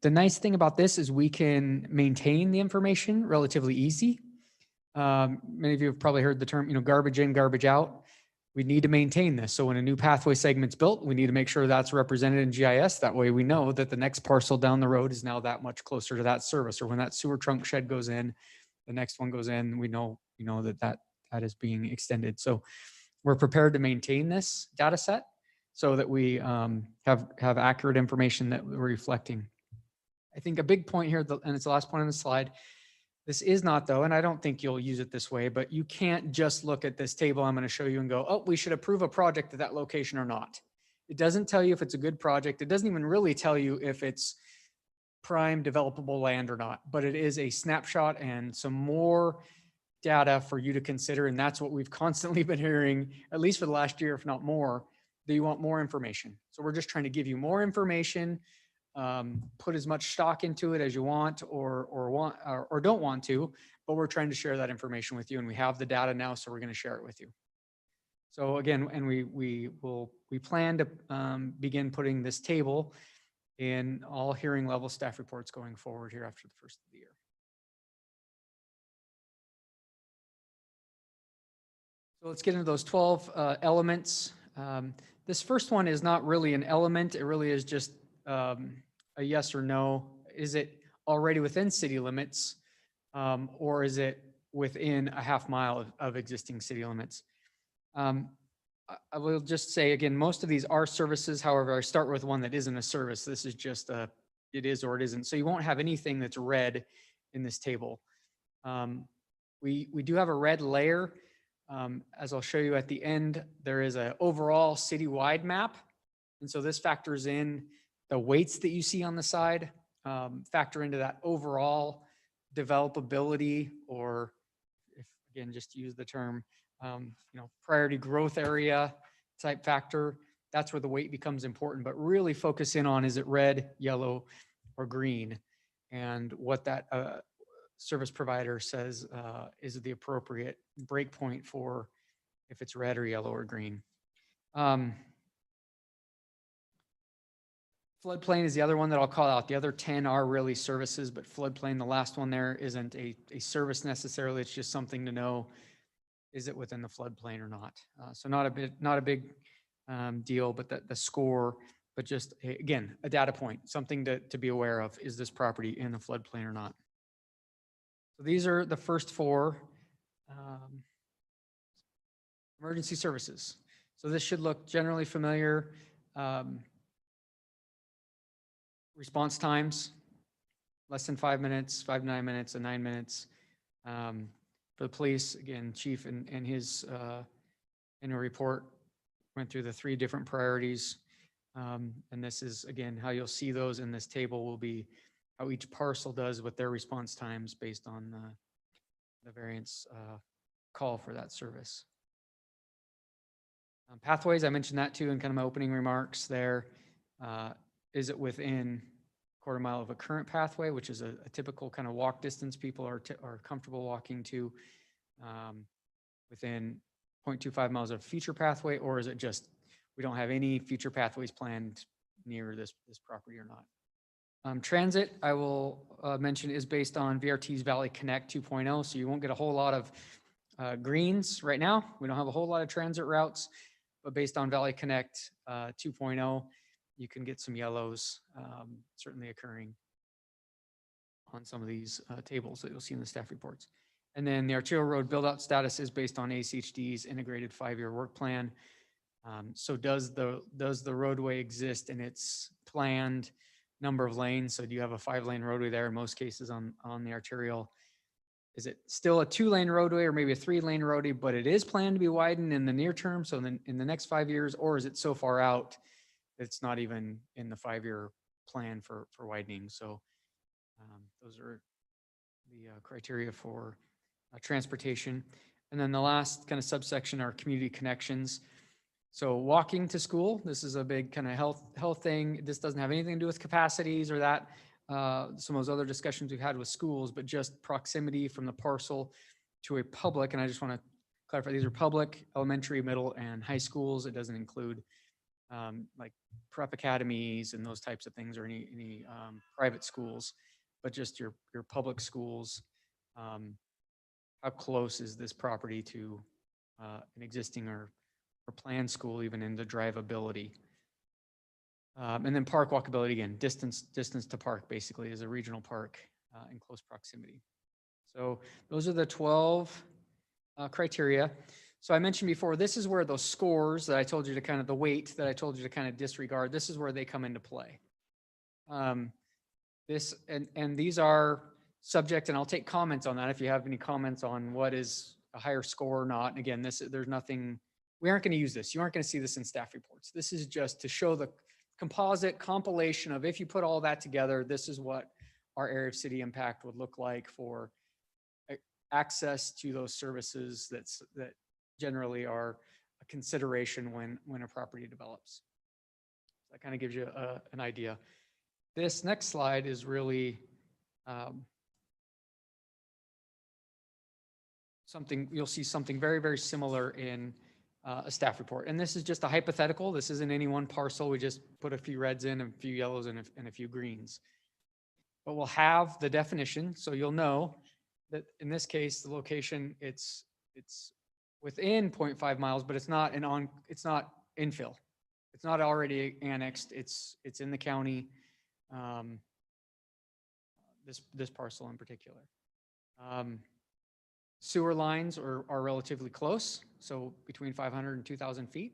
nice thing about this is we can maintain the information relatively easy. Many of you have probably heard the term, garbage in, garbage out. We need to maintain this. So when a new pathway segment's built, we need to make sure that's represented in GIS. That way we know that the next parcel down the road is now that much closer to that service. Or when that sewer trunk shed goes in, the next one goes in, we know that is being extended. So we're prepared to maintain this data set so that we have accurate information that we're reflecting. I think a big point here, and it's the last point on the slide, this is not though, and I don't think you'll use it this way, but you can't just look at this table I'm going to show you and go, oh, we should approve a project at that location or not. It doesn't tell you if it's a good project. It doesn't even really tell you if it's prime developable land or not, but it is a snapshot and some more data for you to consider. And that's what we've constantly been hearing, at least for the last year, if not more, that you want more information. So we're just trying to give you more information. Put as much stock into it as you want or don't want to, but we're trying to share that information with you, and we have the data now, so we're going to share it with you. So again, and we plan to begin putting this table in all hearing level staff reports going forward here after the first of the year. So let's get into those 12 elements. This first one is not really an element. It really is just a yes or no. Is it already within city limits, or is it within a half mile of existing city limits? I will just say again, most of these are services. However, I start with one that isn't a service. This is just a it is or it isn't. So you won't have anything that's red in this table. We do have a red layer. As I'll show you at the end, there is an overall citywide map. And so this factors in the weights that you see on the side, factor into that overall developability, or if, again, just use the term, priority growth area type factor. That's where the weight becomes important, but really focus in on, is it red, yellow, or green? And what that service provider says is the appropriate breakpoint for if it's red or yellow or green. Floodplain is the other one that I'll call out. The other 10 are really services, but floodplain, the last one there, isn't a service necessarily. It's just something to know, is it within the floodplain or not? So not a big deal, but the score, but just, again, a data point, something to be aware of. Is this property in the floodplain or not? So these are the first four. Emergency services. So this should look generally familiar. Response times, less than 5 minutes, 5 to 9 minutes, and 9 minutes. For the police, again, chief and his annual report went through the 3 different priorities. And this is, again, how you'll see those in this table will be how each parcel does with their response times based on the variance call for that service. Pathways, I mentioned that too in kind of my opening remarks there. Is it within a quarter mile of a current pathway, which is a typical kind of walk distance people are comfortable walking to, within 0.25 miles of future pathway, or is it just we don't have any future pathways planned near this property or not? Transit, I will mention, is based on VRT's Valley Connect 2.0, so you won't get a whole lot of greens right now. We don't have a whole lot of transit routes, but based on Valley Connect 2.0, you can get some yellows certainly occurring on some of these tables that you'll see in the staff reports. And then the arterial road build-out status is based on ACHD's integrated 5-year work plan. So does the roadway exist in its planned number of lanes? So do you have a 5-lane roadway there in most cases on the arterial? Is it still a 2-lane roadway or maybe a 3-lane roadway, but it is planned to be widened in the near term, so then in the next 5 years, or is it so far out that it's not even in the 5-year plan for widening? So those are the criteria for transportation. And then the last kind of subsection are community connections. So walking to school, this is a big kind of health thing. This doesn't have anything to do with capacities or that, some of those other discussions we've had with schools, but just proximity from the parcel to a public. And I just want to clarify, these are public, elementary, middle, and high schools. It doesn't include like prep academies and those types of things, or any private schools, but just your public schools. How close is this property to an existing or planned school, even in the drivability? And then park walkability, again, distance to park basically is a regional park in close proximity. So those are the 12 criteria. So I mentioned before, this is where those scores that I told you to kind of, the weight that I told you to kind of disregard, this is where they come into play. These are subject, and I'll take comments on that if you have any comments on what is a higher score or not. And again, there's nothing, we aren't going to use this. You aren't going to see this in staff reports. This is just to show the composite compilation of, if you put all that together, this is what our area of city impact would look like for access to those services that generally are a consideration when a property develops. That kind of gives you an idea. This next slide is really something, you'll see something very, very similar in a staff report. And this is just a hypothetical. This isn't any one parcel. We just put a few reds in, a few yellows, and a few greens. But we'll have the definition, so you'll know that in this case, the location, it's within 0.5 miles, but it's not it's not infill. It's not already annexed. It's in the county. This parcel in particular. Sewer lines are relatively close, so between 500 and 2,000 feet.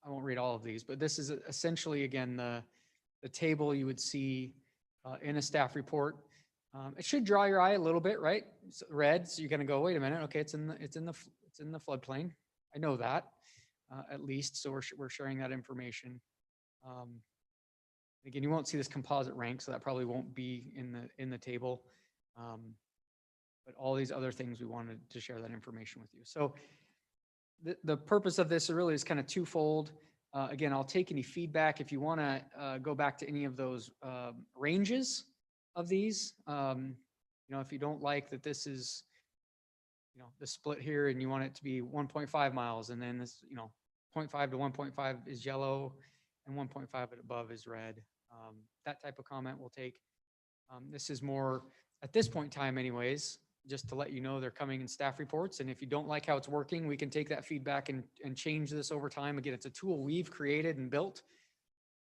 I won't read all of these, but this is essentially, again, the table you would see in a staff report. It should draw your eye a little bit, right? It's red, so you're gonna go, wait a minute, okay, it's in the floodplain. I know that, at least, so we're sharing that information. Again, you won't see this composite rank, so that probably won't be in the table. But all these other things, we wanted to share that information with you. So the purpose of this really is kind of twofold. Again, I'll take any feedback if you want to go back to any of those ranges of these. If you don't like that this is, the split here and you want it to be 1.5 miles and then this, 0.5 to 1.5 is yellow and 1.5 and above is red. That type of comment we'll take. This is more, at this point in time anyways, just to let you know they're coming in staff reports. And if you don't like how it's working, we can take that feedback and change this over time. Again, it's a tool we've created and built.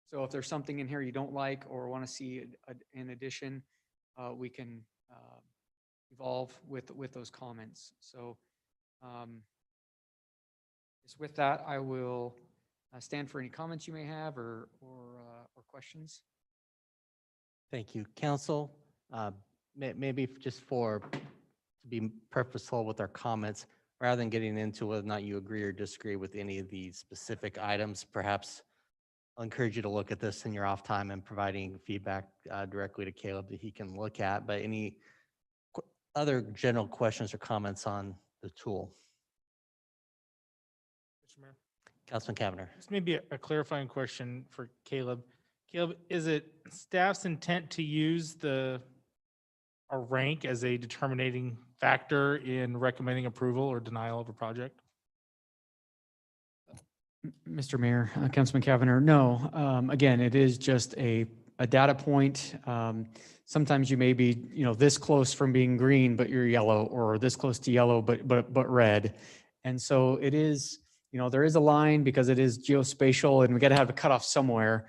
So if there's something in here you don't like or want to see in addition, we can evolve with those comments. So with that, I will stand for any comments you may have or questions. Thank you. Council, maybe just to be purposeful with our comments, rather than getting into whether or not you agree or disagree with any of these specific items, perhaps I'll encourage you to look at this in your off time and providing feedback directly to Caleb that he can look at. But any other general questions or comments on the tool? Mr. Mayor, Councilman Cavanagh. this may be a clarifying question for Caleb. Caleb, is it staff's intent to use a rank as a determining factor in recommending approval or denial of a project? Mr. Mayor, Councilman Cavanagh, no. Again, it is just a data point. Sometimes you may be, this close from being green, but you're yellow, or this close to yellow, but red. And so it is, there is a line because it is geospatial and we got to have a cutoff somewhere.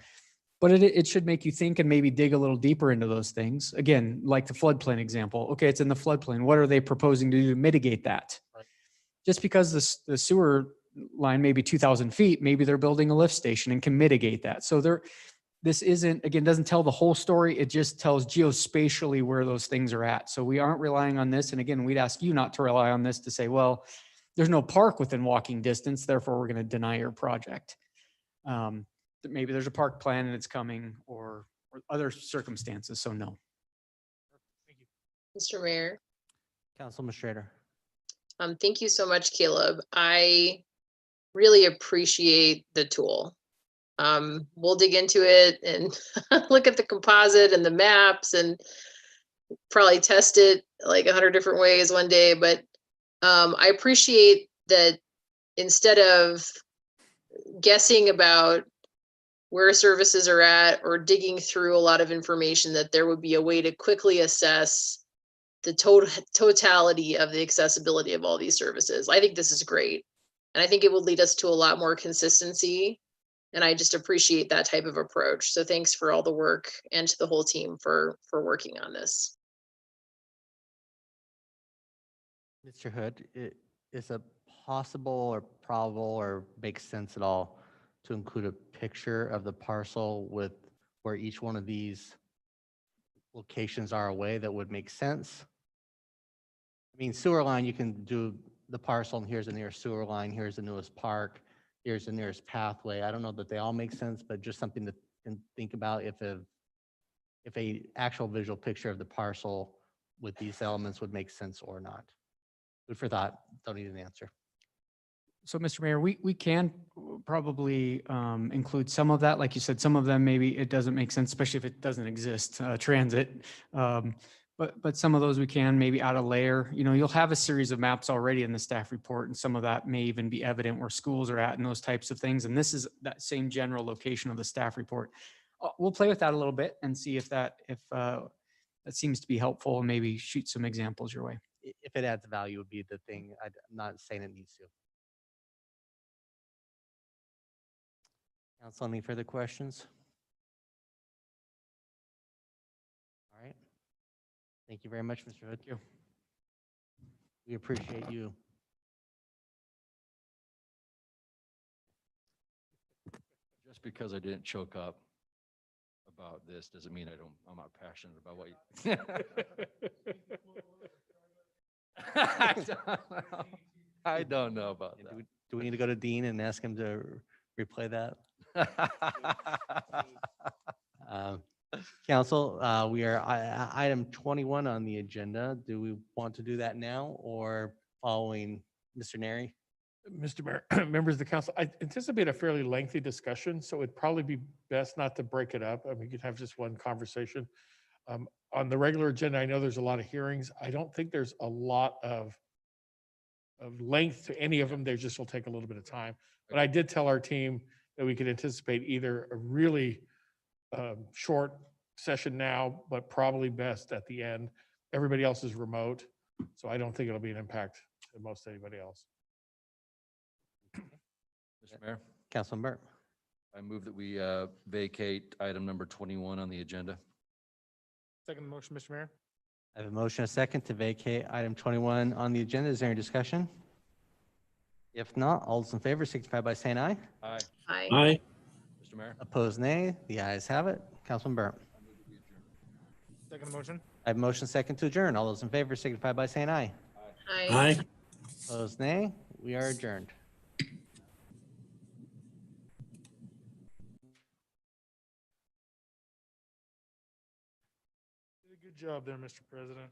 But it should make you think and maybe dig a little deeper into those things. Again, like the floodplain example. Okay, it's in the floodplain. What are they proposing to do to mitigate that? Right. Just because the sewer line may be 2,000 feet, maybe they're building a lift station and can mitigate that. So this isn't, again, doesn't tell the whole story. It just tells geospatially where those things are at. So we aren't relying on this. And again, we'd ask you not to rely on this to say, well, there's no park within walking distance, therefore we're going to deny your project. Maybe there's a park plan and it's coming or other circumstances. So no. Thank you. Mr. Mayor. Councilman Schrader. Thank you so much, Caleb. I really appreciate the tool. We'll dig into it and look at the composite and the maps and probably test it like 100 different ways one day. But I appreciate that instead of guessing about where services are at or digging through a lot of information, that there would be a way to quickly assess the totality of the accessibility of all these services. I think this is great. And I think it will lead us to a lot more consistency. And I just appreciate that type of approach. So thanks for all the work and to the whole team for working on this. Mr. Hood, is it possible or probable or makes sense at all to include a picture of the parcel with where each one of these locations are away that would make sense? I mean, sewer line, you can do the parcel and here's the nearest sewer line, here's the newest park, here's the nearest pathway. I don't know that they all make sense, but just something to think about if a actual visual picture of the parcel with these elements would make sense or not. Food for thought, don't need an answer. So, Mr. Mayor, we can probably include some of that. Like you said, some of them, maybe it doesn't make sense, especially if it doesn't exist, transit. But some of those we can maybe add a layer. You'll have a series of maps already in the staff report, and some of that may even be evident where schools are at and those types of things. And this is that same general location of the staff report. We'll play with that a little bit and see if that seems to be helpful, and maybe shoot some examples your way. If it adds value would be the thing. I'm not saying it needs to. Council, any further questions? All right. Thank you very much, Mr. Hood. Thank you. We appreciate you. Just because I didn't choke up about this doesn't mean I'm not passionate about what you. I don't know about Do we need to go to Dean and ask him to replay that? that. Um, Council, we are item 21 on the agenda. Do we want to do that now or following Mr. Neri? Mr. Mayor, members of the council, I anticipate a fairly lengthy discussion, so it'd probably be best not to break it up. I mean, you could have just one conversation. On the regular agenda, I know there's a lot of hearings. I don't think there's a lot of length to any of them. They just will take a little bit of time. But I did tell our team that we could anticipate either a really short session now, but probably best at the end. Everybody else is remote, so I don't think it'll be an impact to most anybody else. Mr. Mayor, Councilman Burke. I move that we vacate item number 21 on the agenda. Second motion, Mr. Mayor. I have a motion, a second to vacate item 21 on the agenda. Is there any discussion? If not, all those in favor signify by saying aye. Aye. Hi. Aye. Mr. Mayor. Opposed, nay. The ayes have it. Councilman Burke. Second motion. I have a motion, second to adjourn. All those in favor signify by saying aye. Hi. Aye. Opposed, nay. We are adjourned. Did a good job there, Mr. President.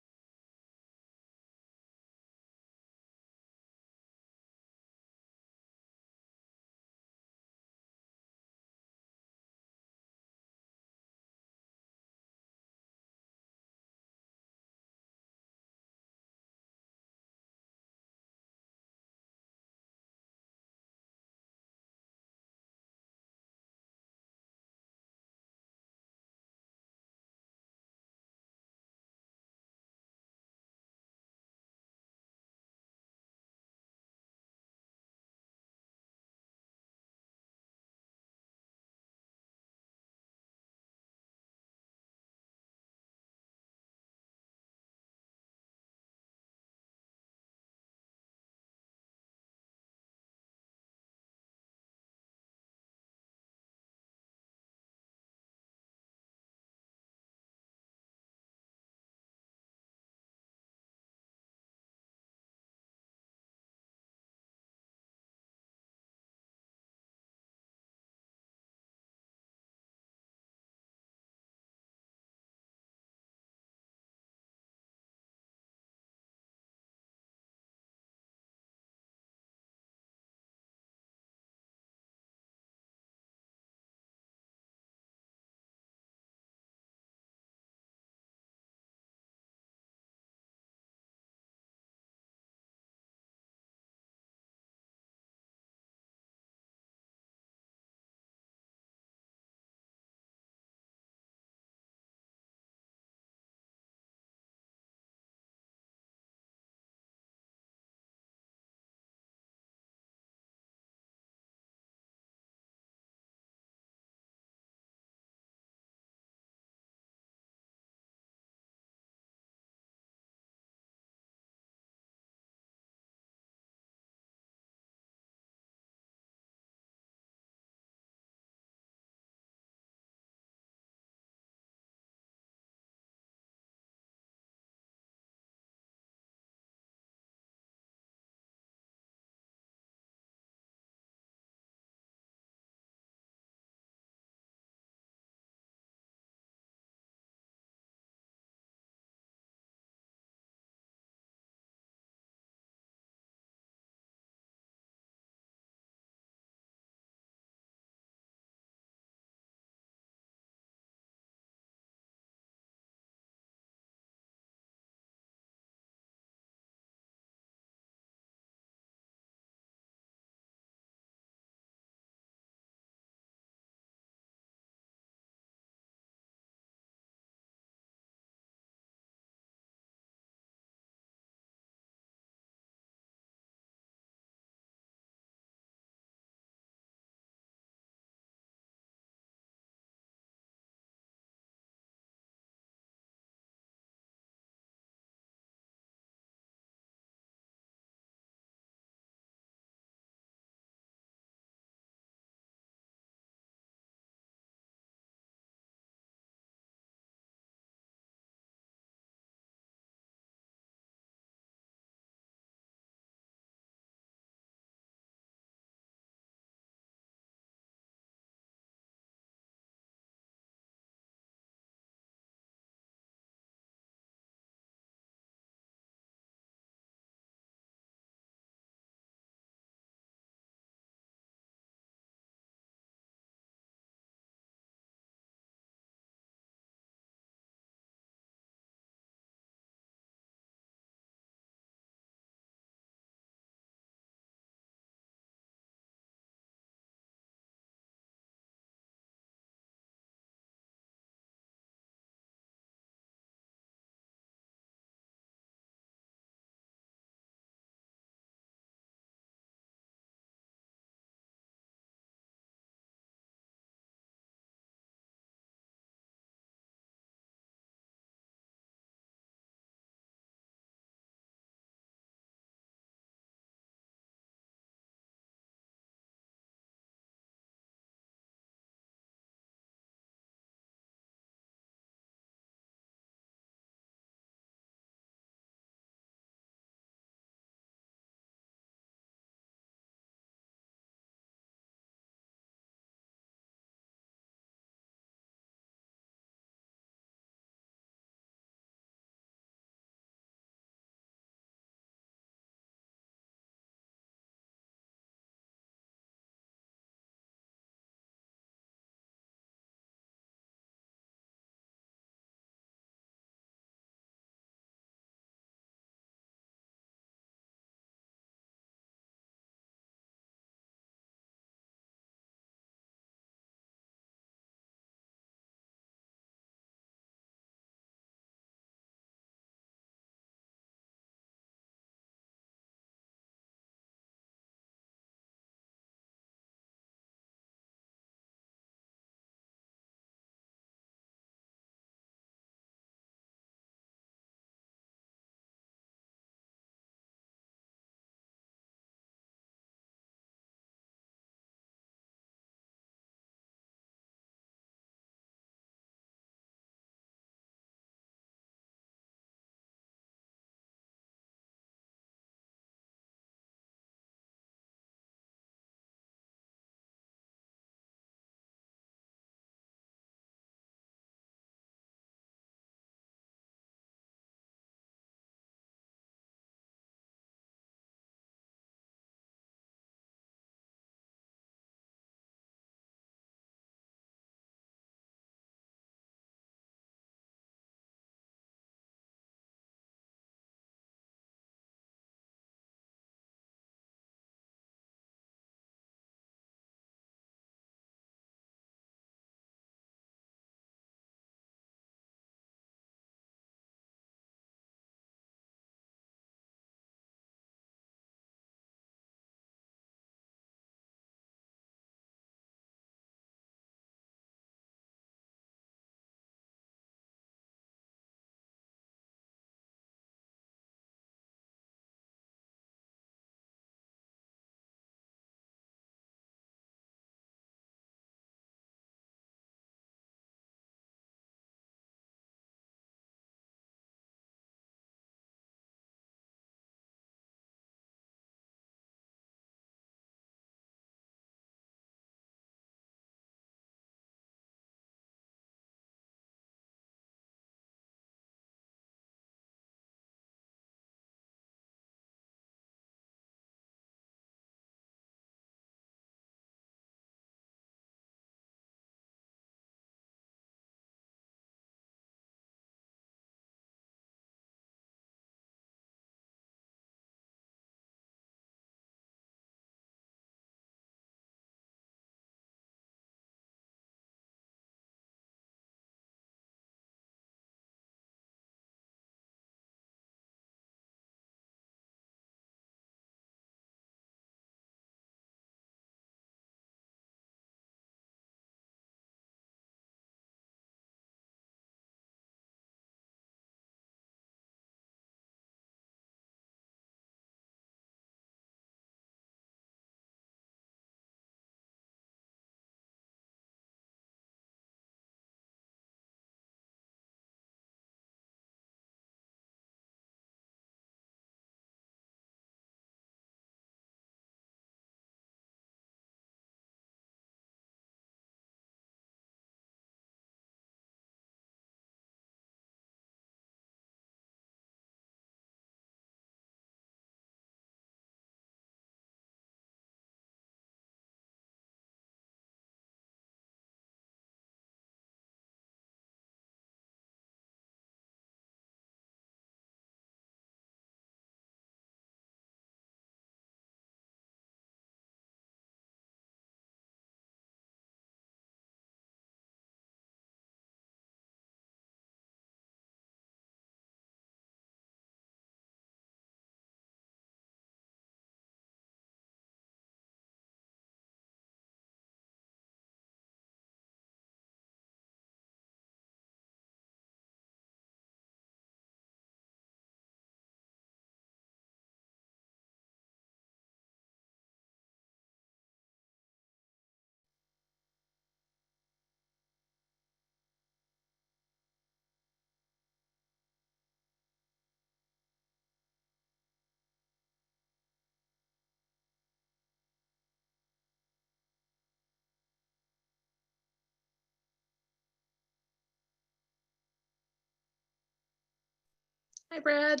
Hi, Brad.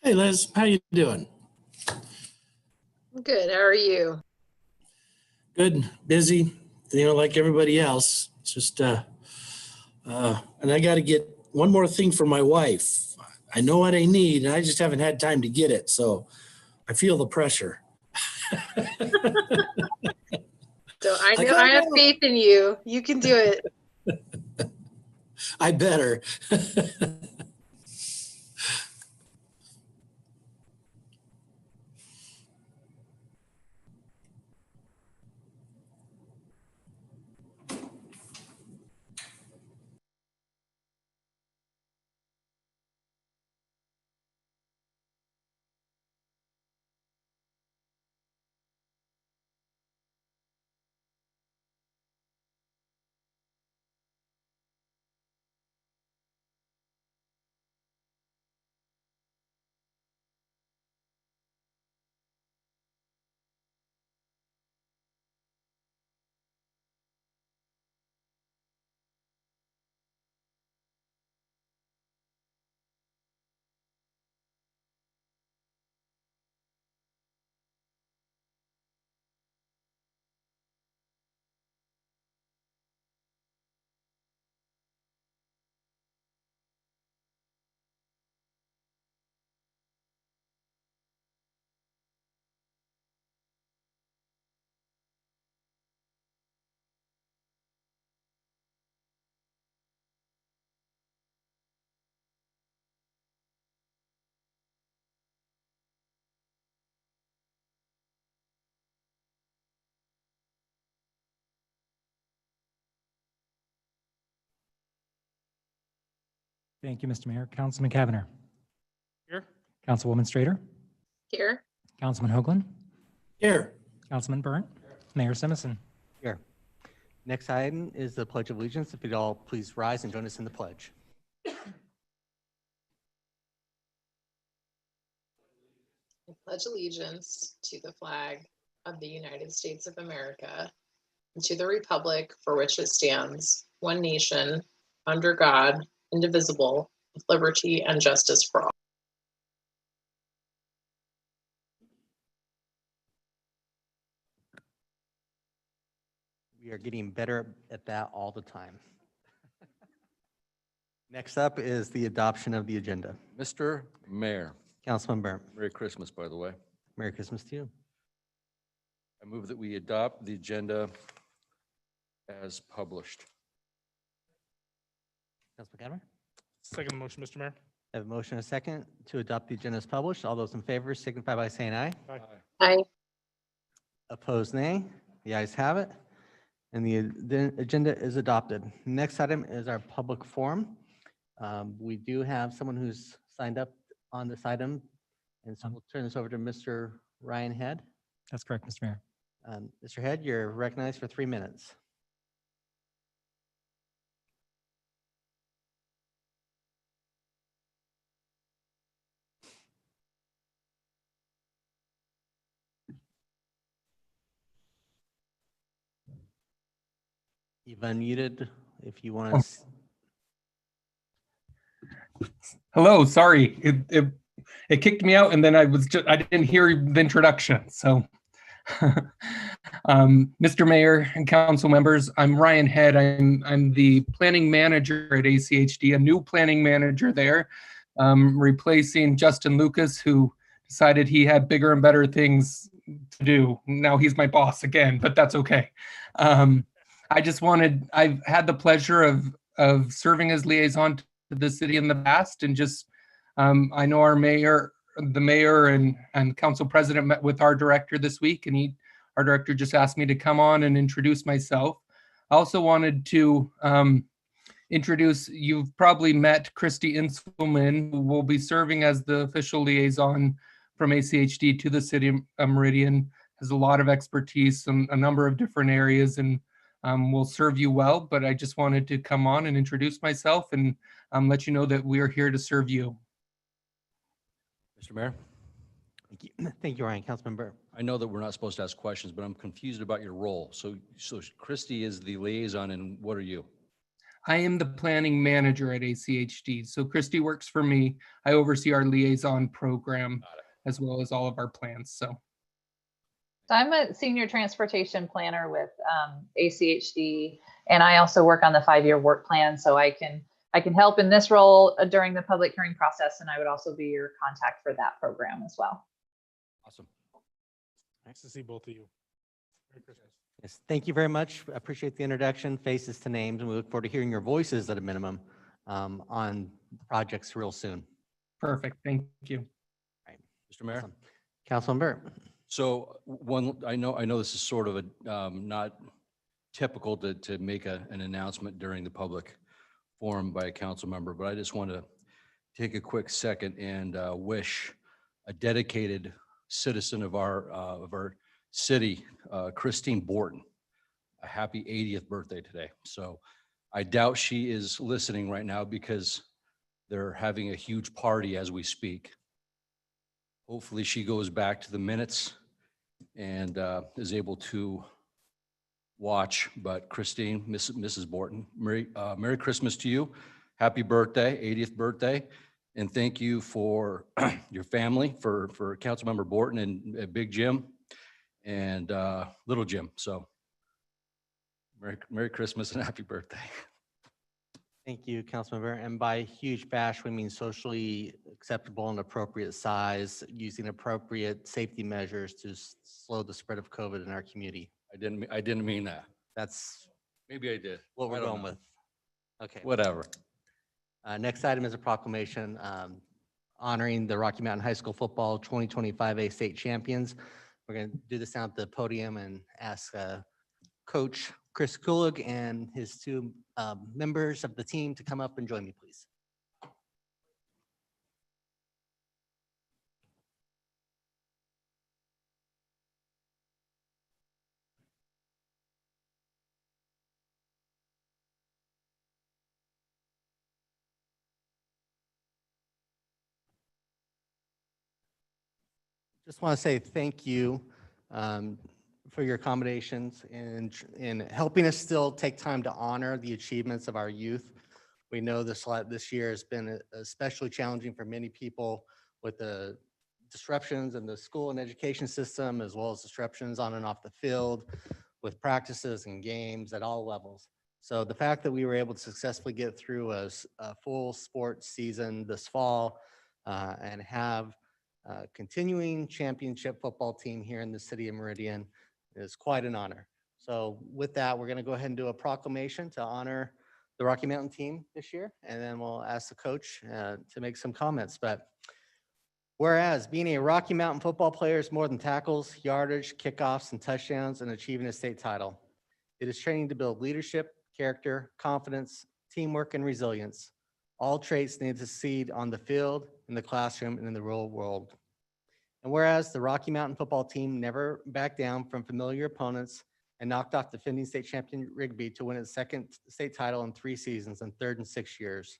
Hey, Liz, how you doing? I'm good. How are you? Good, busy, like everybody else. It's just, and I got to get one more thing for my wife. I know what I need, and I just haven't had time to get it. So I feel the pressure. So I Like, know oh, I have no. faith in you. You can do it. I better. Thank you, Mr. Mayor. Councilman Cavanagh. Here? Councilwoman Strader. Here. Councilman Hoagland. Here. Councilman Burnt. Mayor Simison. Here. Next item is the Pledge of Allegiance. If you'd all please rise and join us in the pledge. I pledge allegiance to the flag of the United States of America and to the republic for which it stands, one nation, under God, indivisible, with liberty and justice for all. We are getting better at that all the time. Next up is the adoption of the agenda. Mr. Mayor, Councilman Burnt, Merry Christmas, by the way. Merry Christmas to you. I move that we adopt the agenda as published. Councilman Cavanagh? Second motion, Mr. Mayor. I have a motion and a second to adopt the agenda as published. All those in favor signify by saying aye. Aye. Opposed, nay. The ayes have it. And the agenda is adopted. Next item is our public forum. We do have someone who's signed up on this item. And so we'll turn this over to Mr. Ryan Head. That's correct, Mr. Mayor. Mr. Head, you're recognized for 3 minutes. You've unmuted if you want to. Hello, sorry. It kicked me out and then I didn't hear the introduction. So Mr. Mayor and council members, I'm Ryan Head. I'm the planning manager at ACHD, a new planning manager there, replacing Justin Lucas, who decided he had bigger and better things to do. Now he's my boss again, but that's okay. I've had the pleasure of serving as liaison to the city in the past, and just I know the mayor and council president met with our director this week, and our director just asked me to come on and introduce myself. I also wanted to introduce, you've probably met Christy Inselman, who will be serving as the official liaison from ACHD to the city of Meridian, has a lot of expertise in a number of different areas, and will serve you well. But I just wanted to come on and introduce myself and let you know that we are here to serve you. Mr. Mayor, Thank you. Thank you, Ryan. Councilman Burr. I know that we're not supposed to ask questions, but I'm confused about your role. So Christy is the liaison, and what are you? I am the planning manager at ACHD. So Christy works for me. I oversee our liaison program as well as all of our plans. So So I'm a senior transportation planner with ACHD, and I also work on the 5-year work plan. So I can help in this role during the public hearing process, and I would also be your contact for that program as well. Awesome. Nice to see both of you. Merry Christmas. Yes, thank you very much. I appreciate the introduction, faces to names, and we look forward to hearing your voices at a minimum on projects real soon. perfect. Thank you. Mr. Mayor. Awesome. Councilman Burt. So I know this is sort of a, not typical to make an announcement during the public forum by a council member, but I just want to take a quick second and wish a dedicated citizen of our city, Christine Borton, a happy 80th birthday today. So I doubt she is listening right now because they're having a huge party as we speak. Hopefully she goes back to the minutes and is able to watch. But Christine, Mrs. Borton, Merry Christmas to you. Happy birthday, 80th birthday. And thank you for your family, for Councilmember Borton and Big Jim and Little Jim. So Merry Christmas and happy birthday. Thank you, Councilmember. And by huge bash, we mean socially acceptable and appropriate size, using appropriate safety measures to slow the spread of COVID in our community. I didn't mean that. That's Maybe I did. what I we're don't going know. with. Okay. Whatever. Next item is a proclamation honoring the Rocky Mountain High School Football 2025A state champions. We're going to do this down at the podium and ask Coach Chris Kulig and his two members of the team to come up and join me, please. Just want to say thank you for your accommodations and in helping us still take time to honor the achievements of our youth. We know this year has been especially challenging for many people with the disruptions in the school and education system, as well as disruptions on and off the field with practices and games at all levels. So the fact that we were able to successfully get through a full sports season this fall and have continuing championship football team here in the city of Meridian is quite an honor. So with that, we're going to go ahead and do a proclamation to honor the Rocky Mountain team this year, and then we'll ask the coach to make some comments. But whereas being a Rocky Mountain football player is more than tackles, yardage, kickoffs, and touchdowns, and achieving a state title. It is training to build leadership, character, confidence, teamwork, and resilience. All traits needed to succeed on the field, in the classroom, and in the real world. And whereas the Rocky Mountain football team never backed down from familiar opponents and knocked off defending state champion Rigby to win its second state title in 3 seasons and third in 6 years.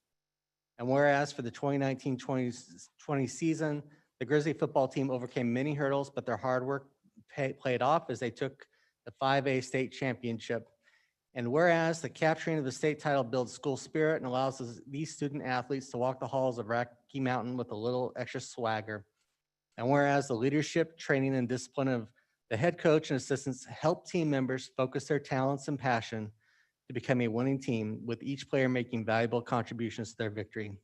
And whereas for the 2019-20 season, the Grizzly football team overcame many hurdles, but their hard work played off as they took the 5A state championship. And whereas the capturing of the state title builds school spirit and allows these student athletes to walk the halls of Rocky Mountain with a little extra swagger. And whereas the leadership, training, and discipline of the head coach and assistants help team members focus their talents and passion to become a winning team, with each player making valuable contributions to their victory.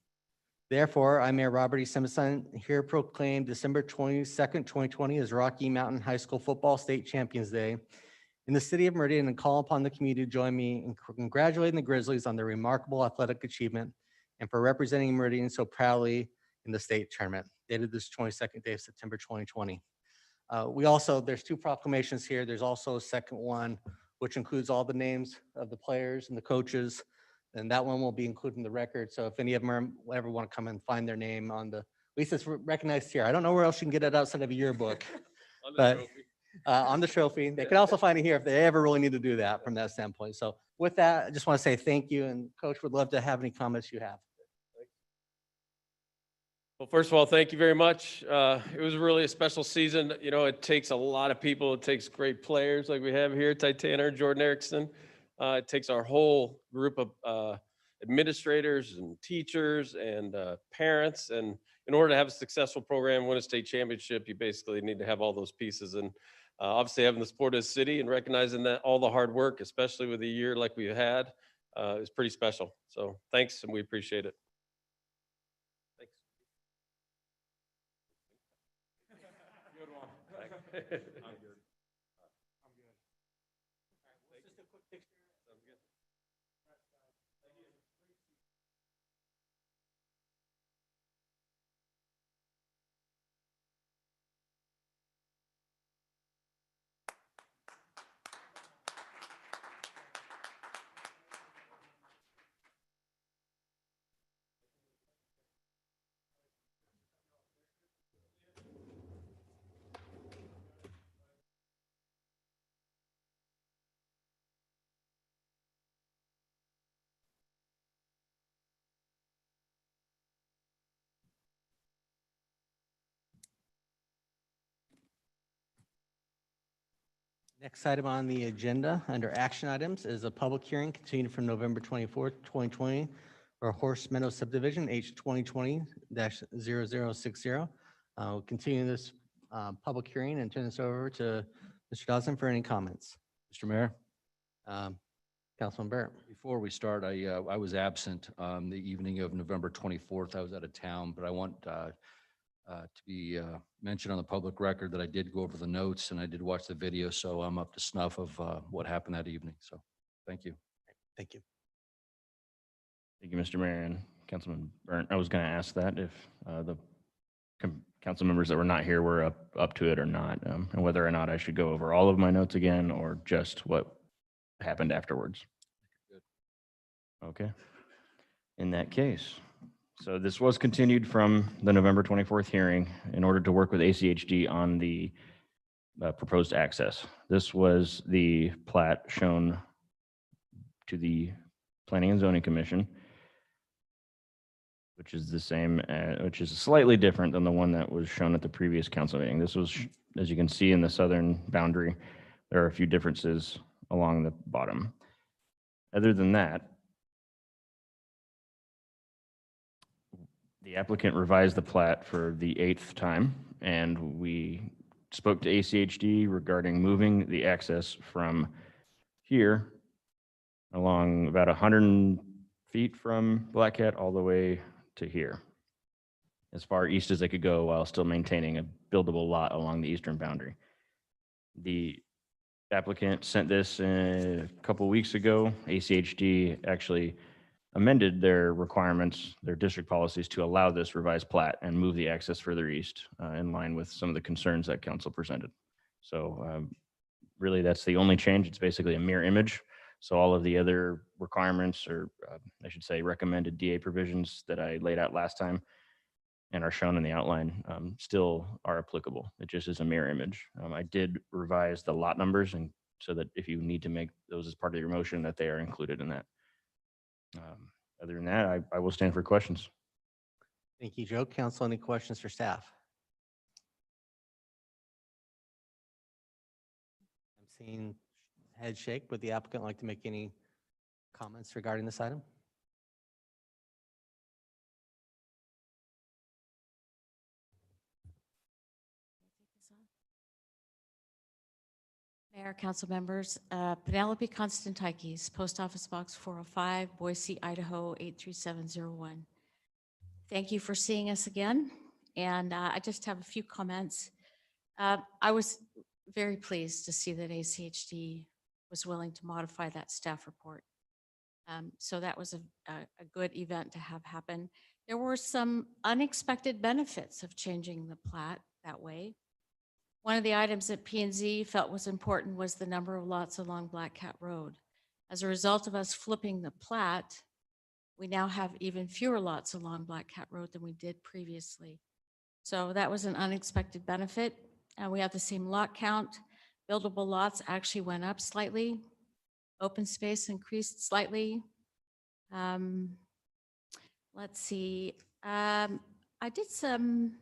Therefore, I, Mayor Robert E. Simpson, here proclaim December 22nd, 2020 as Rocky Mountain High School Football State Champions Day in the city of Meridian, and call upon the community to join me in congratulating the Grizzlies on their remarkable athletic achievement and for representing Meridian so proudly in the state tournament, dated this 22nd day of September 2020. There's 2 proclamations here. There's also a second one, which includes all the names of the players and the coaches, and that one will be included in the record. So if any of them ever want to come and find their name on the, at least it's recognized here. I don't know where else you can get it outside of a yearbook. On the trophy. They can also find it here if they ever really need to do that from that standpoint. So with that, I just want to say thank you, and Coach would love to have any comments you have. Well, first of all, thank you very much. It was really a special season. You know, it takes a lot of people. It takes great players like we have here, Ty Tanner, Jordan Erickson. It takes our whole group of administrators and teachers and parents. And in order to have a successful program, win a state championship, you basically need to have all those pieces. And obviously having the support of the city and recognizing that all the hard work, especially with a year like we've had, is pretty special. So thanks, and we appreciate it. Thanks. Good one. I'm good. Just a quick picture. Sounds good. Next item on the agenda under action items is a public hearing continued from November 24th, 2020 for Horse Meadow subdivision H 2020-0060. We'll continue this public hearing and turn this over to Mr. Dawson for any comments. Mr. Mayor, Councilman Barrett. before we start, I was absent the evening of November 24th. I was out of town, but I want to be mentioned on the public record that I did go over the notes and I did watch the video, so I'm up to snuff of what happened that evening. So thank you. Thank you. Thank you, Mr. Mayor and Councilman Burnt. I was going to ask that if the council members that were not here were up to it or not, and whether or not I should go over all of my notes again or just what happened afterwards. Good. Okay. In that case, so this was continued from the November 24th hearing in order to work with ACHD on the proposed access. This was the plat shown to the Planning and Zoning Commission, which is the same, which is slightly different than the one that was shown at the previous council meeting. This was, as you can see in the southern boundary, there are a few differences along the bottom. Other than that, the applicant revised the plat for the 8th time, and we spoke to ACHD regarding moving the access from here along about 100 feet from Black Cat all the way to here, as far east as they could go while still maintaining a buildable lot along the eastern boundary. The applicant sent this a couple weeks ago. ACHD actually amended their requirements, their district policies to allow this revised plat and move the access further east in line with some of the concerns that council presented. So really that's the only change. It's basically a mirror image. So all of the other requirements, or I should say recommended DA provisions that I laid out last time and are shown in the outline still are applicable. It just is a mirror image. I did revise the lot numbers, and so that if you need to make those as part of your motion, that they are included in that. Other than that, I will stand for questions. Thank you, Joe. Council, any questions for staff? I'm seeing head shake. Would the applicant like to make any comments regarding this item? Mayor, council members, Penelope Constantikis, Post Office Box 405, Boise, Idaho 83701. Thank you for seeing us again. And I just have a few comments. I was very pleased to see that ACHD was willing to modify that staff report. So that was a good event to have happen. There were some unexpected benefits of changing the plat that way. One of the items that P&Z felt was important was the number of lots along Black Cat Road. As a result of us flipping the plat, we now have even fewer lots along Black Cat Road than we did previously. So that was an unexpected benefit. We have the same lot count. Buildable lots actually went up slightly. Open space increased slightly. Let's see. I did some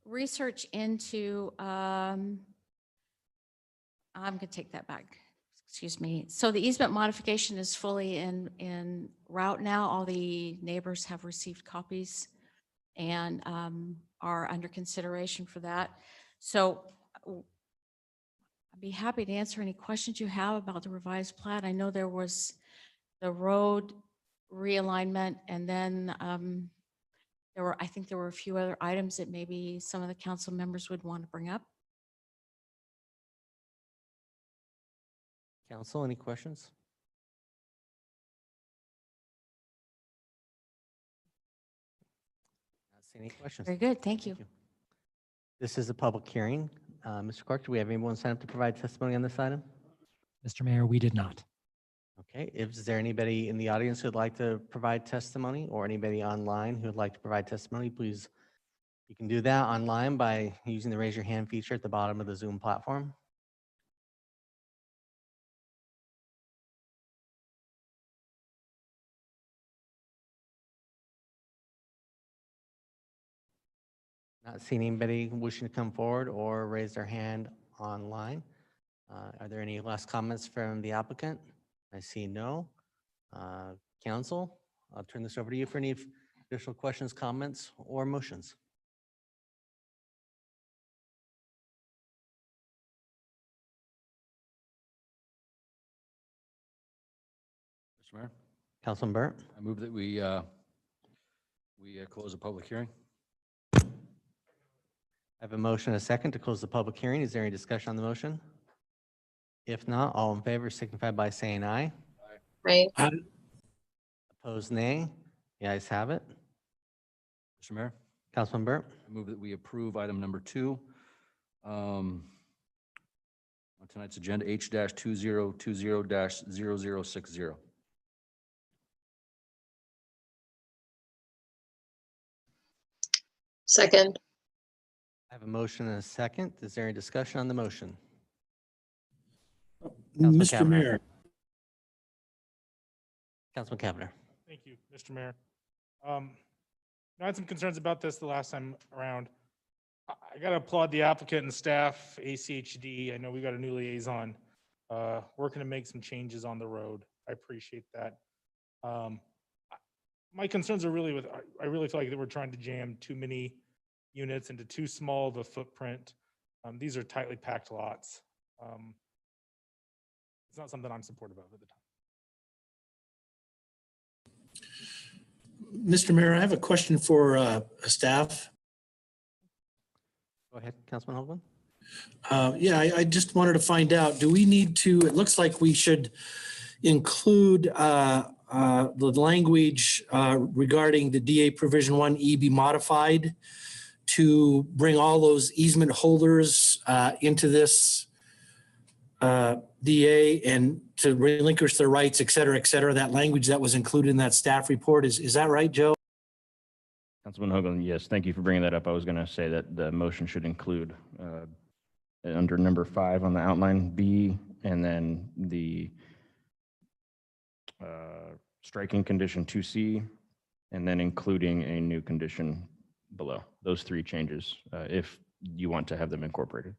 research into, I'm going to take that back. excuse me. So the easement modification is fully in route now. All the neighbors have received copies and are under consideration for that. So I'd be happy to answer any questions you have about the revised plat. I know there was the road realignment, and then I think there were a few other items that maybe some of the council members would want to bring up. Council, any questions? Not seeing any questions. Very good, thank you. This is a public hearing. Mr. Clark, do we have anyone sign up to provide testimony on this item? Mr. Mayor, we did not. Okay, is there anybody in the audience who'd like to provide testimony, or anybody online who would like to provide testimony? Please, you can do that online by using the raise your hand feature at the bottom of the Zoom platform. Not seeing anybody wishing to come forward or raise their hand online. Are there any last comments from the applicant? I see no. Council, I'll turn this over to you for any additional questions, comments, or motions. Mr. Mayor, Councilman Burt, I move that we close the public hearing. I have a motion and a second to close the public hearing. Is there any discussion on the motion? If not, all in favor signify by saying aye. Right? Opposed, nay. The ayes have it. Mr. Mayor, Councilman Burt, I move that we approve item number 2 on tonight's agenda, H-2020-0060. Second. I have a motion and a second. Is there any discussion on the motion? Councilman Mr. Cavanagh. Mayor, Councilman Cavanagh. Thank you, Mr. Mayor. I had some concerns about this the last time around. I got to applaud the applicant and staff, ACHD. I know we got a new liaison working to make some changes on the road. I appreciate that. My concerns are really I really feel like that we're trying to jam too many units into too small of a footprint. These are tightly packed lots. It's not something I'm supportive of at the time. Mr. Mayor, I have a question for staff. Go ahead, Councilman Hoagland. Yeah, I just wanted to find out, do we need to, it looks like we should include the language regarding the DA Provision 1E be modified to bring all those easement holders into this DA and to relinquish their rights, et cetera, that language that was included in that staff report. Is that right, Joe? Councilman Hoagland, yes, thank you for bringing that up. I was going to say that the motion should include under number 5 on the outline B, and then the striking condition 2C, and then including a new condition below. Those 3 changes, if you want to have them incorporated.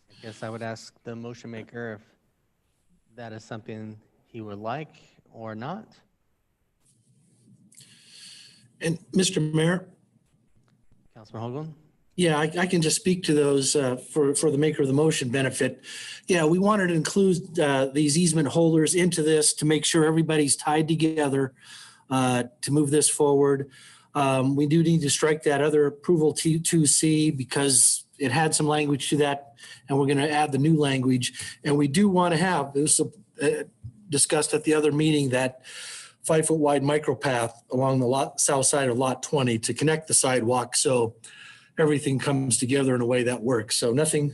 I guess I would ask the motion maker if that is something he would like or not. And Mr. Mayor? Councilman Hoagland. Yeah, I can just speak to those for the maker of the motion benefit. Yeah, we wanted to include these easement holders into this to make sure everybody's tied together to move this forward. We do need to strike that other approval T2C because it had some language to that, and we're going to add the new language. And we do want to have this discussed at the other meeting, that 5-foot wide micropath along the south side of lot 20 to connect the sidewalk, so everything comes together in a way that works. So nothing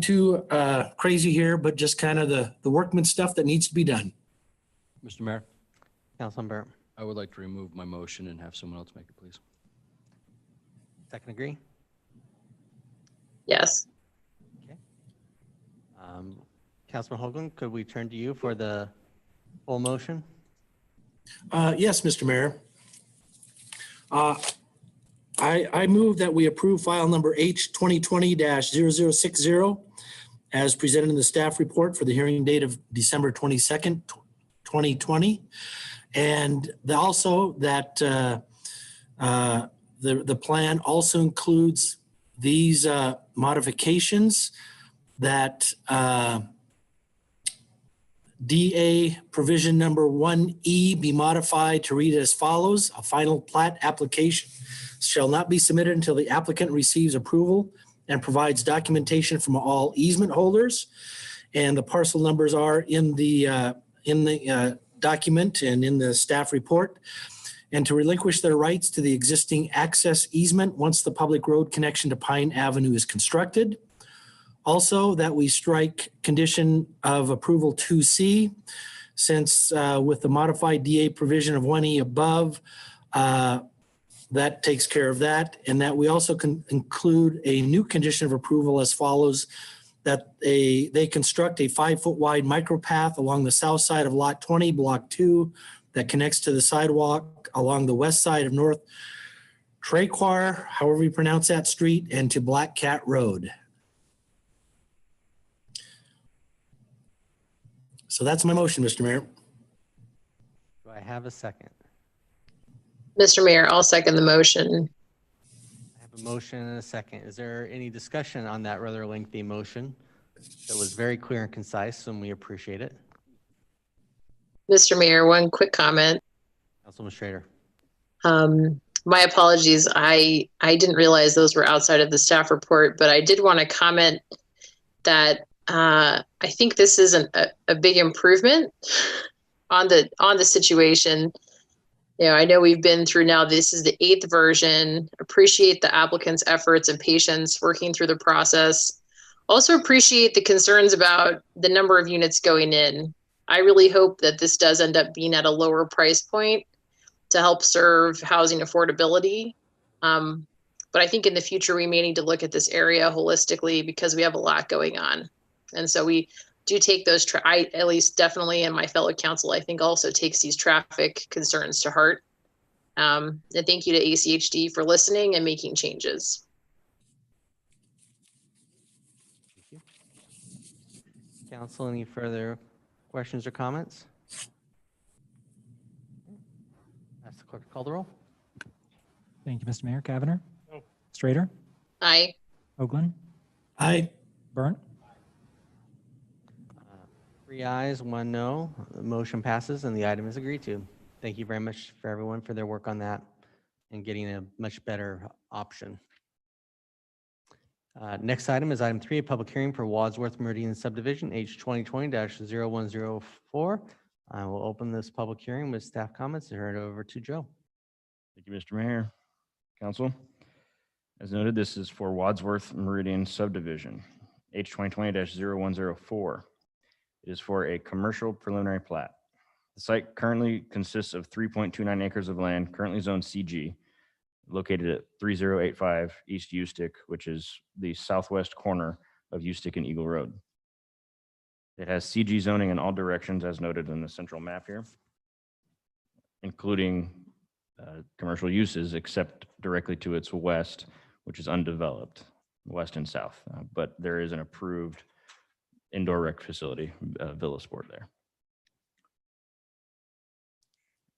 too crazy here, but just kind of the workman stuff that needs to be done. Mr. Mayor, Councilman Burt. I would like to remove my motion and have someone else make it, please. Second agree? Yes. Okay. Councilman Hoagland, could we turn to you for the full motion? Yes, Mr. Mayor. I move that we approve file number H 2020-0060 as presented in the staff report for the hearing date of December 22nd, 2020. And also that the plan also includes these modifications, that DA provision number 1E be modified to read as follows: a final plat application shall not be submitted until the applicant receives approval and provides documentation from all easement holders. And the parcel numbers are in the document and in the staff report. And to relinquish their rights to the existing access easement once the public road connection to Pine Avenue is constructed. Also, that we strike condition of approval 2C, since with the modified DA provision of 1E above, that takes care of that. And that we also can include a new condition of approval as follows: that they construct a 5-foot wide micropath along the south side of Lot 20, Block 2, that connects to the sidewalk along the west side of North Trequar, however you pronounce that street, and to Black Cat Road. So that's my motion, Mr. Mayor. Do I have a second? Mr. Mayor, I'll second the motion. I have a motion and a second. Is there any discussion on that rather lengthy motion? That was very clear and concise, and we appreciate it. Mr. Mayor, one quick comment. Councilman Schrader. My apologies. I didn't realize those were outside of the staff report, but I did want to comment that I think this is a big improvement on the situation. You know, I know we've been through now, this is the 8th version. Appreciate the applicant's efforts and patience working through the process. Also appreciate the concerns about the number of units going in. I really hope that this does end up being at a lower price point to help serve housing affordability. But I think in the future, we may need to look at this area holistically because we have a lot going on. And so we do take those, I at least definitely, and my fellow council, I think also takes these traffic concerns to heart. And thank you to ACHD for listening and making changes. Thank you. Council, any further questions or comments? Ask the clerk to call the roll. Thank you, Mr. Mayor. Cavanagh? No. Strader? Aye. Hoagland? Aye. Burnt? 3 ayes, 1 no. The motion passes and the item is agreed to. Thank you very much for everyone for their work on that and getting a much better option. Next item is item 3, a public hearing for Wadsworth Meridian subdivision, H 2020-0104. I will open this public hearing with staff comments and turn it over to Joe. Thank you, Mr. Mayor. Council, as noted, this is for Wadsworth Meridian subdivision, H 2020-0104. It is for a commercial preliminary plat. The site currently consists of 3.29 acres of land, currently zoned CG, located at 3085 East Ustick, which is the southwest corner of Ustick and Eagle Road. It has CG zoning in all directions as noted in the central map here, including commercial uses except directly to its west, which is undeveloped, west and south. But there is an approved indoor rec facility, Villa Sport there.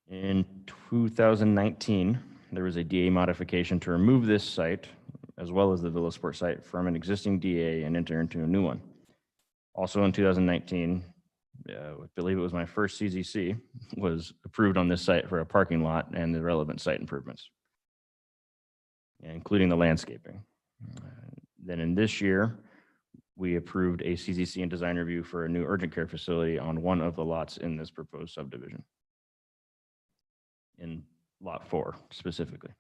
In 2019, there was a DA modification to remove this site, as well as the Villa Sport site, from an existing DA and enter into a new one. Also in 2019, I believe it was my first CZC, was approved on this site for a parking lot and the relevant site improvements, including the landscaping. Then in this year, we approved a CZC and design review for a new urgent care facility on one of the lots in this proposed subdivision, in lot 4 specifically.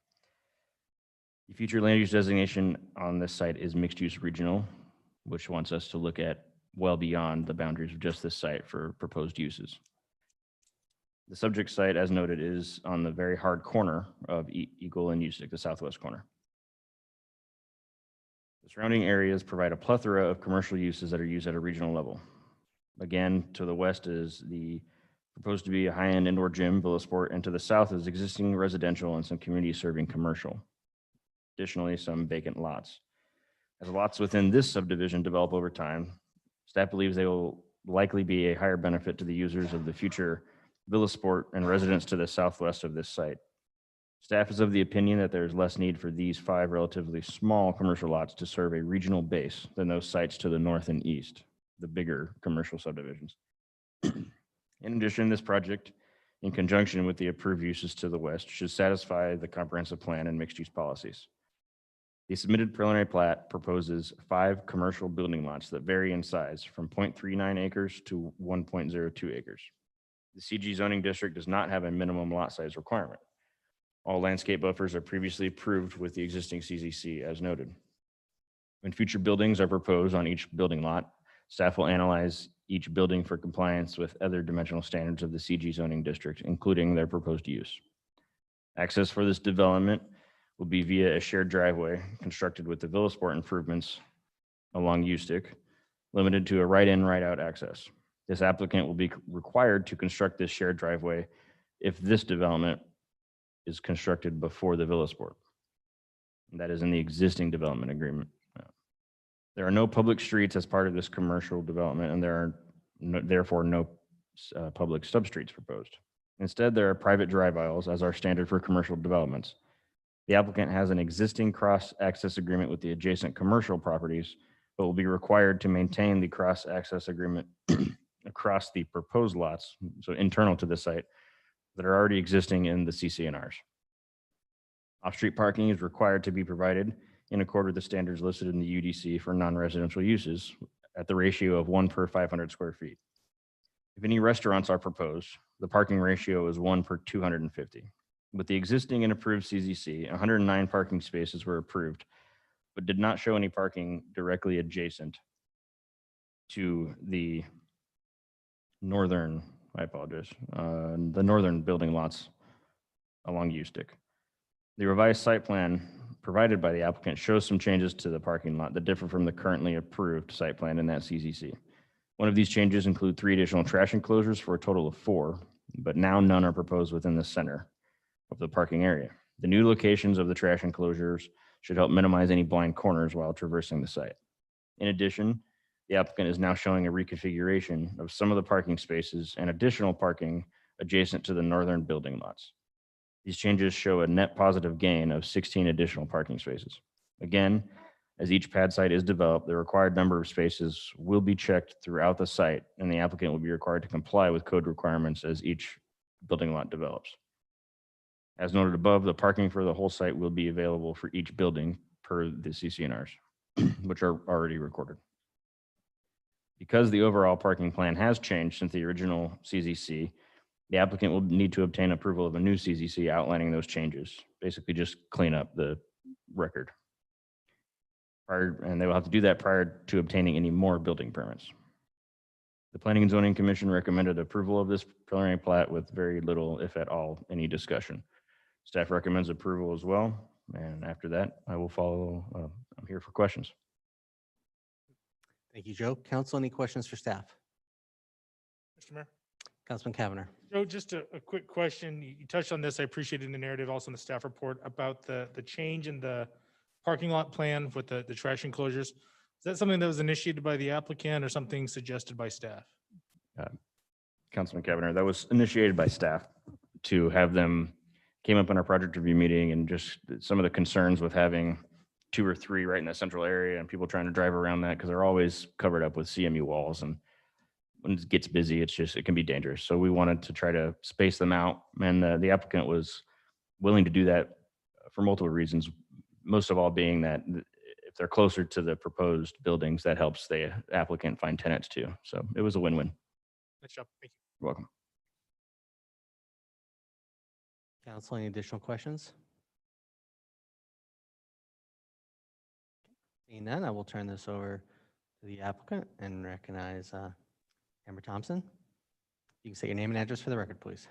The future land use designation on this site is mixed use regional, which wants us to look at well beyond the boundaries of just this site for proposed uses. The subject site, as noted, is on the very hard corner of Eagle and Ustick, the southwest corner. The surrounding areas provide a plethora of commercial uses that are used at a regional level. Again, to the west is the proposed to be a high-end indoor gym, Villa Sport, and to the south is existing residential and some community serving commercial. Additionally, some vacant lots. As lots within this subdivision develop over time, staff believes they will likely be a higher benefit to the users of the future Villa Sport and residents to the southwest of this site. Staff is of the opinion that there is less need for these 5 relatively small commercial lots to serve a regional base than those sites to the north and east, the bigger commercial subdivisions. In addition, this project, in conjunction with the approved uses to the west, should satisfy the comprehensive plan and mixed-use policies. The submitted preliminary plat proposes 5 commercial building lots that vary in size from 0.39 acres to 1.02 acres. The CG zoning district does not have a minimum lot size requirement. All landscape buffers are previously approved with the existing CZC as noted. When future buildings are proposed on each building lot, staff will analyze each building for compliance with other dimensional standards of the CG zoning district, including their proposed use. Access for this development will be via a shared driveway constructed with the Villa Sport improvements along Ustick, limited to a right-in, right-out access. This applicant will be required to construct this shared driveway if this development is constructed before the Villa Sport. And that is in the existing development agreement. There are no public streets as part of this commercial development, and there are therefore no public substreets proposed. Instead, there are private drive aisles as our standard for commercial developments. The applicant has an existing cross-access agreement with the adjacent commercial properties, but will be required to maintain the cross-access agreement across the proposed lots, so internal to the site, that are already existing in the CCNRs. Off-street parking is required to be provided in accord with the standards listed in the UDC for non-residential uses at the ratio of 1 per 500 square feet. If any restaurants are proposed, the parking ratio is 1 per 250. With the existing and approved CZC, 109 parking spaces were approved, but did not show any parking directly adjacent to the northern, the northern building lots along Ustick. The revised site plan provided by the applicant shows some changes to the parking lot that differ from the currently approved site plan in that CZC. One of these changes include 3 additional trash enclosures for a total of 4, but now none are proposed within the center of the parking area. The new locations of the trash enclosures should help minimize any blind corners while traversing the site. In addition, the applicant is now showing a reconfiguration of some of the parking spaces and additional parking adjacent to the northern building lots. These changes show a net positive gain of 16 additional parking spaces. Again, as each pad site is developed, the required number of spaces will be checked throughout the site, and the applicant will be required to comply with code requirements as each building lot develops. As noted above, the parking for the whole site will be available for each building per the CCNRs, which are already recorded. Because the overall parking plan has changed since the original CZC, the applicant will need to obtain approval of a new CZC outlining those changes, basically just clean up the record. And they will have to do that prior to obtaining any more building permits. The Planning and Zoning Commission recommended approval of this preliminary plat with very little, if at all, any discussion. Staff recommends approval as well. And after that, I will follow. I'm here for questions. Thank you, Joe. Council, any questions for staff? Mr. Mayor. Councilman Cavanagh. Joe, just a quick question. You touched on this. I appreciated in the narrative, also in the staff report, about the change in the parking lot plan with the trash enclosures. Is that something that was initiated by the applicant or something suggested by staff? Councilman Cavanagh, that was initiated by staff to have them, came up in our project review meeting, and just some of the concerns with having 2 or 3 right in that central area and people trying to drive around that because they're always covered up with CMU walls, and when it gets busy, it can be dangerous. So we wanted to try to space them out, and the applicant was willing to do that for multiple reasons. Most of all being that if they're closer to the proposed buildings, that helps the applicant find tenants too. So it was a win-win. Nice job. Thank you. You're welcome. Council, any additional questions? Seeing none, I will turn this over to the applicant and recognize Amber Thompson. You can say your name and address for the record, please.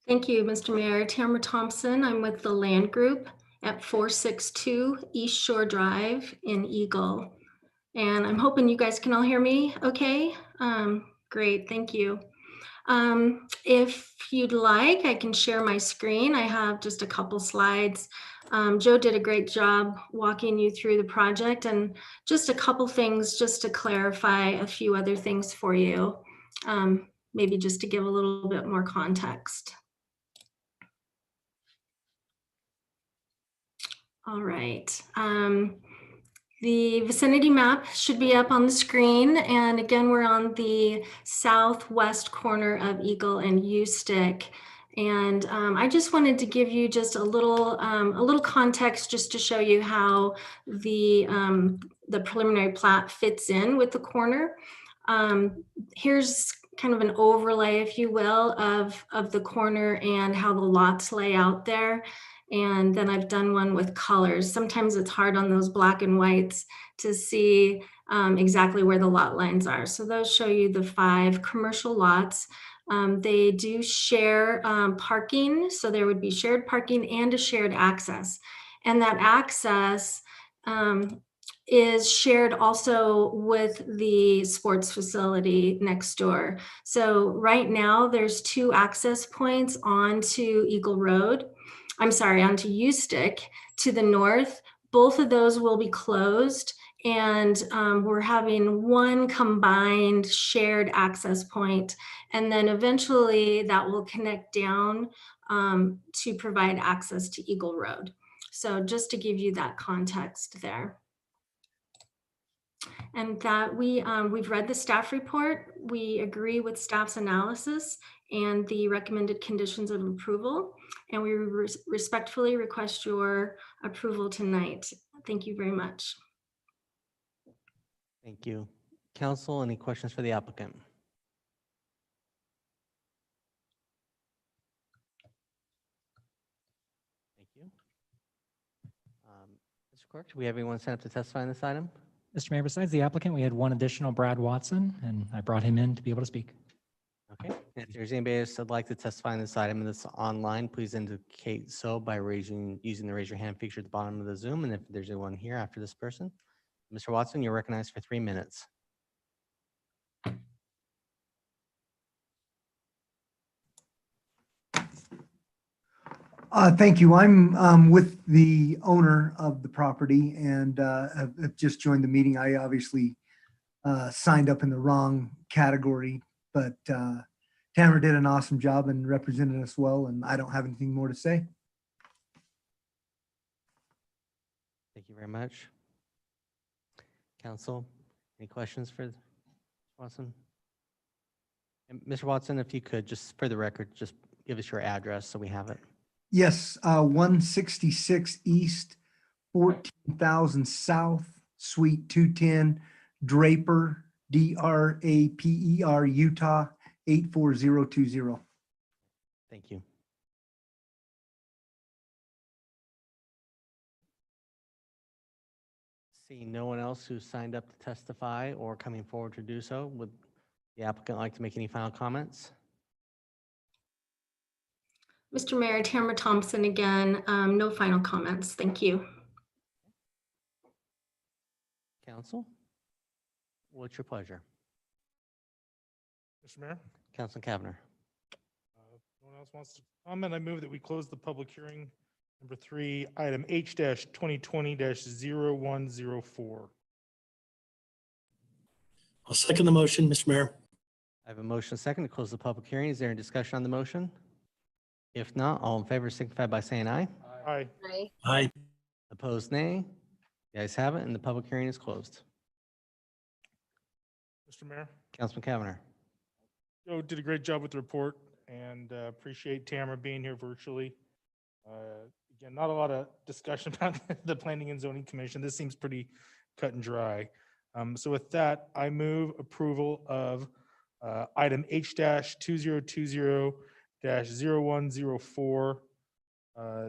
Thank you, Mr. Mayor. Tamara Thompson. I'm with the Land Group at 462 East Shore Drive in Eagle. And I'm hoping you guys can all hear me okay. Great, thank you. If you'd like, I can share my screen. I have just a couple slides. Joe did a great job walking you through the project, and just a couple things just to clarify a few other things for you, maybe just to give a little bit more context. All right. The vicinity map should be up on the screen. And again, we're on the southwest corner of Eagle and Ustick. And I just wanted to give you just a little context just to show you how the preliminary plat fits in with the corner. Here's kind of an overlay, if you will, of the corner and how the lots lay out there. And then I've done one with colors. Sometimes it's hard on those black and whites to see exactly where the lot lines are. So those show you the 5 commercial lots. They do share parking. So there would be shared parking and a shared access. And that access is shared also with the sports facility next door. So right now there's 2 access points onto Eagle Road. I'm sorry, onto Ustick to the north. Both of those will be closed, and we're having one combined shared access point, and then eventually that will connect down to provide access to Eagle Road. So just to give you that context there. And that we've read the staff report. We agree with staff's analysis and the recommended conditions of approval. And we respectfully request your approval tonight. Thank you very much. Thank you. Council, any questions for the applicant? Thank you. Mr. Clerk, do we have anyone signed up to testify on this item? Mr. Mayor, besides the applicant, we had one additional Brad Watson, and I brought him in to be able to speak. Okay, if there's anybody else that'd like to testify on this item that's online, please indicate so by using the raise your hand feature at the bottom of the Zoom. And if there's anyone here after this person, Mr. Watson, you're recognized for 3 minutes. Thank you. I'm with the owner of the property and have just joined the meeting. I obviously signed up in the wrong category, but Tamara did an awesome job and represented us well, and I don't have anything more to say. Thank you very much. Council, any questions for Watson? And Mr. Watson, if you could, just for the record, just give us your address so we have it. Yes, 166 East, 14,000 South, Suite 210, Draper, Draper, Utah, 84020. Thank you. Seeing no one else who's signed up to testify or coming forward to do so, would the applicant like to make any final comments? Mr. Mayor, Tamara Thompson again. No final comments. Thank you. Council, what's your pleasure? Mr. Mayor, Councilman Cavanagh. no one else wants to comment. I move that we close the public hearing number 3, item H-2020-0104. I'll second the motion, Mr. Mayor. I have a motion second to close the public hearing. Is there any discussion on the motion? If not, all in favor signify by saying aye. Aye. Aye. Aye. Opposed, nay. The ayes have it, and the public hearing is closed. Mr. Mayor, Councilman Cavanagh. Joe did a great job with the report, and appreciate Tamara being here virtually. Again, not a lot of discussion about the Planning and Zoning Commission. This seems pretty cut and dry. So with that, I move approval of item H-2020-0104,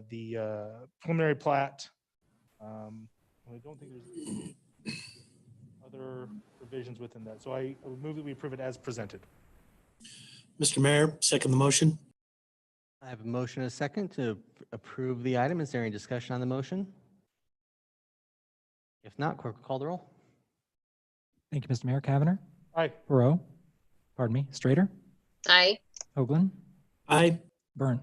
the preliminary plat. I don't think there's other provisions within that. So I would move that we approve it as presented. Mr. Mayor, second the motion. I have a motion and a second to approve the item. Is there any discussion on the motion? If not, clerk will call the roll. Thank you, Mr. Mayor. Cavanagh, Aye. Perot, pardon me, Strader, Aye. Hoagland, Aye. Burnt.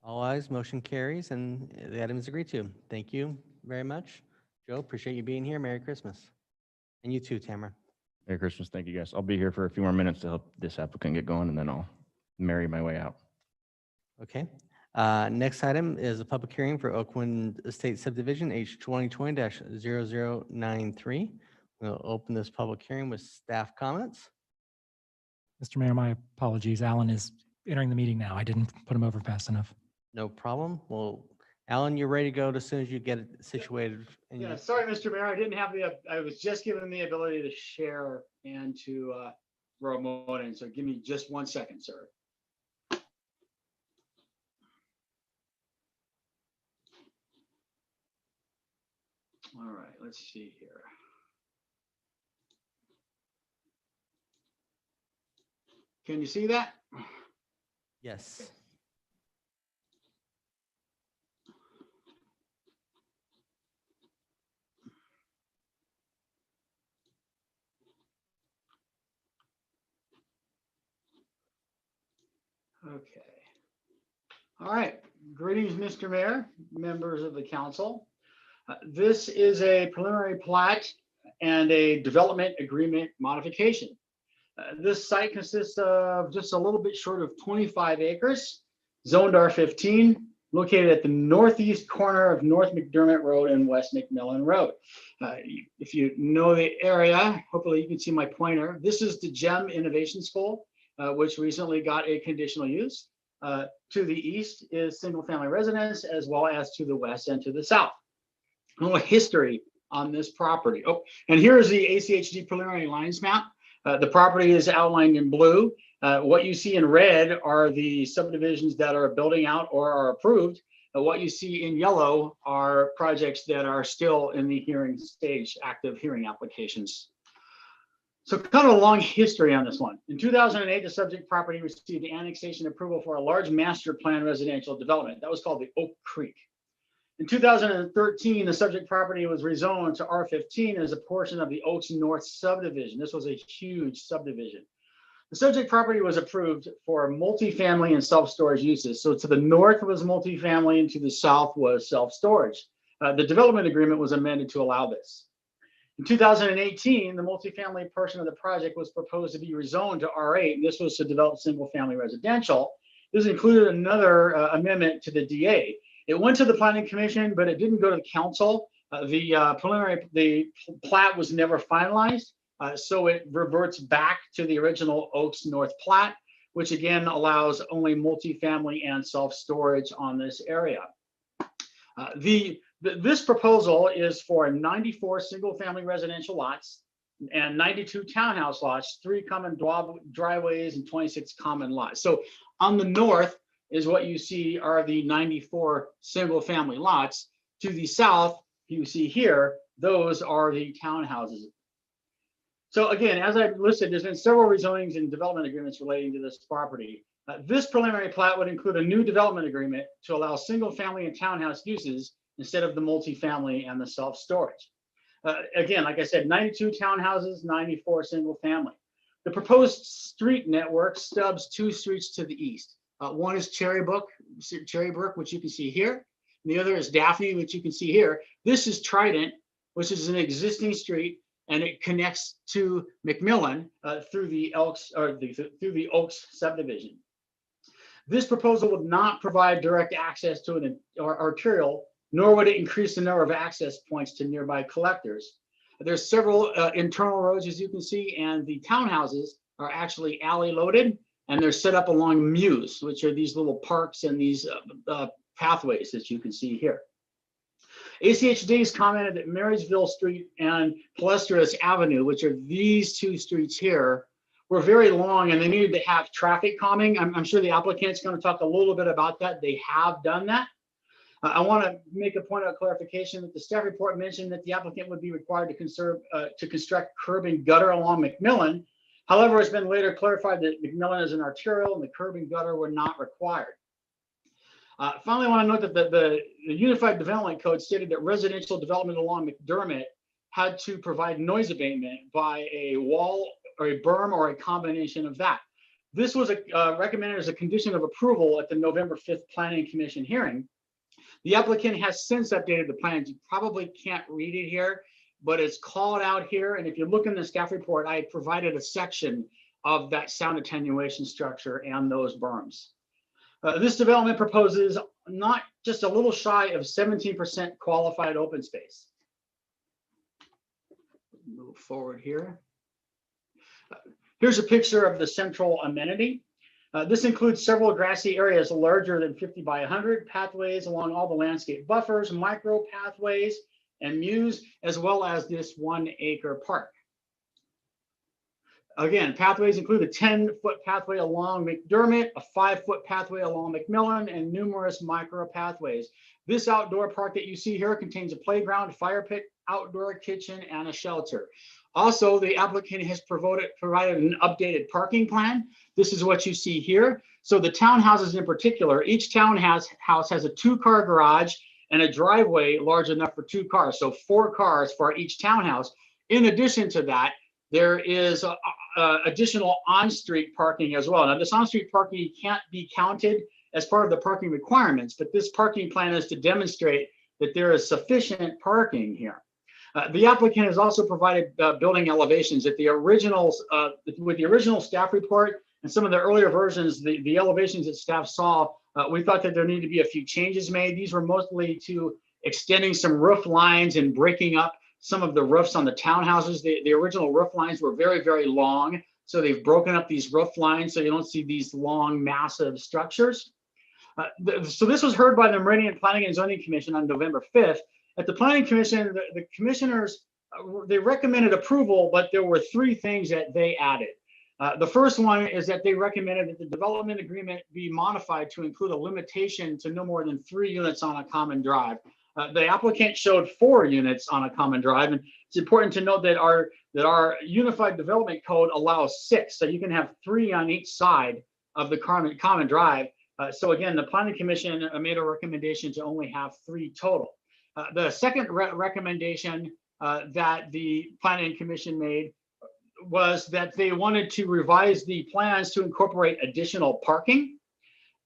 All ayes, motion carries, and the item is agreed to. Thank you very much. Joe, appreciate you being here. Merry Christmas. And you too, Tamara. Merry Christmas. Thank you, guys. I'll be here for a few more minutes to help this applicant get going, and then I'll marry my way out. Okay. Next item is a public hearing for Oakland Estate Subdivision, H 2020-0093. We'll open this public hearing with staff comments. Mr. Mayor, my apologies. Alan is entering the meeting now. I didn't put him over fast enough. No problem. Well, Alan, you're ready to go as soon as you get it situated. And Yeah, sorry, Mr. Mayor, I didn't have I was just given the ability to share and to remote in, so give me just 1 second, sir. All right, let's see here. Can you see that? Yes. Okay. All right. Greetings, Mr. Mayor, members of the council. This is a preliminary plat and a development agreement modification. This site consists of just a little bit short of 25 acres, zoned R15, located at the northeast corner of North McDermott Road and West McMillan Road. If you know the area, hopefully you can see my pointer. This is the GEM Innovation School, which recently got a conditional use. To the east is single family residence, as well as to the west and to the south. A little history on this property. Oh, and here is the ACHD preliminary lines map. The property is outlined in blue. What you see in red are the subdivisions that are building out or are approved. What you see in yellow are projects that are still in the hearing stage, active hearing applications. So kind of a long history on this one. In 2008, the subject property received annexation approval for a large master plan residential development. That was called the Oak Creek. In 2013, the subject property was rezoned to R15 as a portion of the Oaks North subdivision. This was a huge subdivision. The subject property was approved for multifamily and self-storage uses. So to the north was multifamily and to the south was self-storage. The development agreement was amended to allow this. In 2018, the multifamily portion of the project was proposed to be rezoned to R8. This was to develop single-family residential. This included another amendment to the DA. It went to the planning commission, but it didn't go to the council. The plat was never finalized. So it reverts back to the original Oaks North plat, which again allows only multifamily and self-storage on this area. This proposal is for 94 single-family residential lots and 92 townhouse lots, 3 common driveways and 26 common lots. So on the north is what you see are the 94 single-family lots. To the south, you see here, those are the townhouses. So again, as I listed, there's been several rezonings and development agreements relating to this property. This preliminary plat would include a new development agreement to allow single-family and townhouse uses instead of the multifamily and the self-storage. Again, like I said, 92 townhouses, 94 single-family. The proposed street network stubs 2 streets to the east. One is Cherrybrook, which you can see here. And the other is Daphne, which you can see here. This is Trident, which is an existing street, and it connects to McMillan through the Oaks subdivision. This proposal would not provide direct access to an arterial, nor would it increase the number of access points to nearby collectors. There's several internal roads, as you can see, and the townhouses are actually alley loaded, and they're set up along mews, which are these little parks and these pathways that you can see here. ACHD has commented that Marysville Street and Palestras Avenue, which are these 2 streets here, were very long and they needed to have traffic calming. I'm sure the applicant's going to talk a little bit about that. They have done that. I want to make a point of clarification that the staff report mentioned that the applicant would be required to construct curb and gutter along McMillan. However, it's been later clarified that McMillan is an arterial and the curb and gutter were not required. Finally, I want to note that the Unified Development Code stated that residential development along McDermott had to provide noise abatement by a wall or a berm or a combination of that. This was recommended as a condition of approval at the November 5th Planning Commission hearing. The applicant has since updated the plans. You probably can't read it here, but it's called out here. And if you look in the staff report, I provided a section of that sound attenuation structure and those berms. This development proposes not just a little shy of 17% qualified open space. Move forward here. Here's a picture of the central amenity. This includes several grassy areas larger than 50 by 100, pathways along all the landscape buffers, micro pathways, and mews, as well as this 1 acre park. Again, pathways include a 10-foot pathway along McDermott, a 5-foot pathway along McMillan, and numerous micro pathways. This outdoor park that you see here contains a playground, fire pit, outdoor kitchen, and a shelter. Also, the applicant has provided an updated parking plan. This is what you see here. So the townhouses in particular, each townhouse has a 2-car garage and a driveway large enough for 2 cars. So 4 cars for each townhouse. In addition to that, there is additional on-street parking as well. Now, this on-street parking can't be counted as part of the parking requirements, but this parking plan is to demonstrate that there is sufficient parking here. The applicant has also provided building elevations at the originals, with the original staff report and some of the earlier versions, the elevations that staff saw, we thought that there needed to be a few changes made. These were mostly to extending some roof lines and breaking up some of the roofs on the townhouses. The original roof lines were very, very long. So they've broken up these roof lines so you don't see these long, massive structures. So this was heard by the Meridian Planning and Zoning Commission on November 5th. At the Planning Commission, the commissioners, they recommended approval, but there were 3 things that they added. The first one is that they recommended that the development agreement be modified to include a limitation to no more than 3 units on a common drive. The applicant showed 4 units on a common drive, and it's important to note that our Unified Development Code allows 6, so you can have 3 on each side of the common drive. So again, the Planning Commission made a recommendation to only have 3 total. The second recommendation that the Planning Commission made was that they wanted to revise the plans to incorporate additional parking.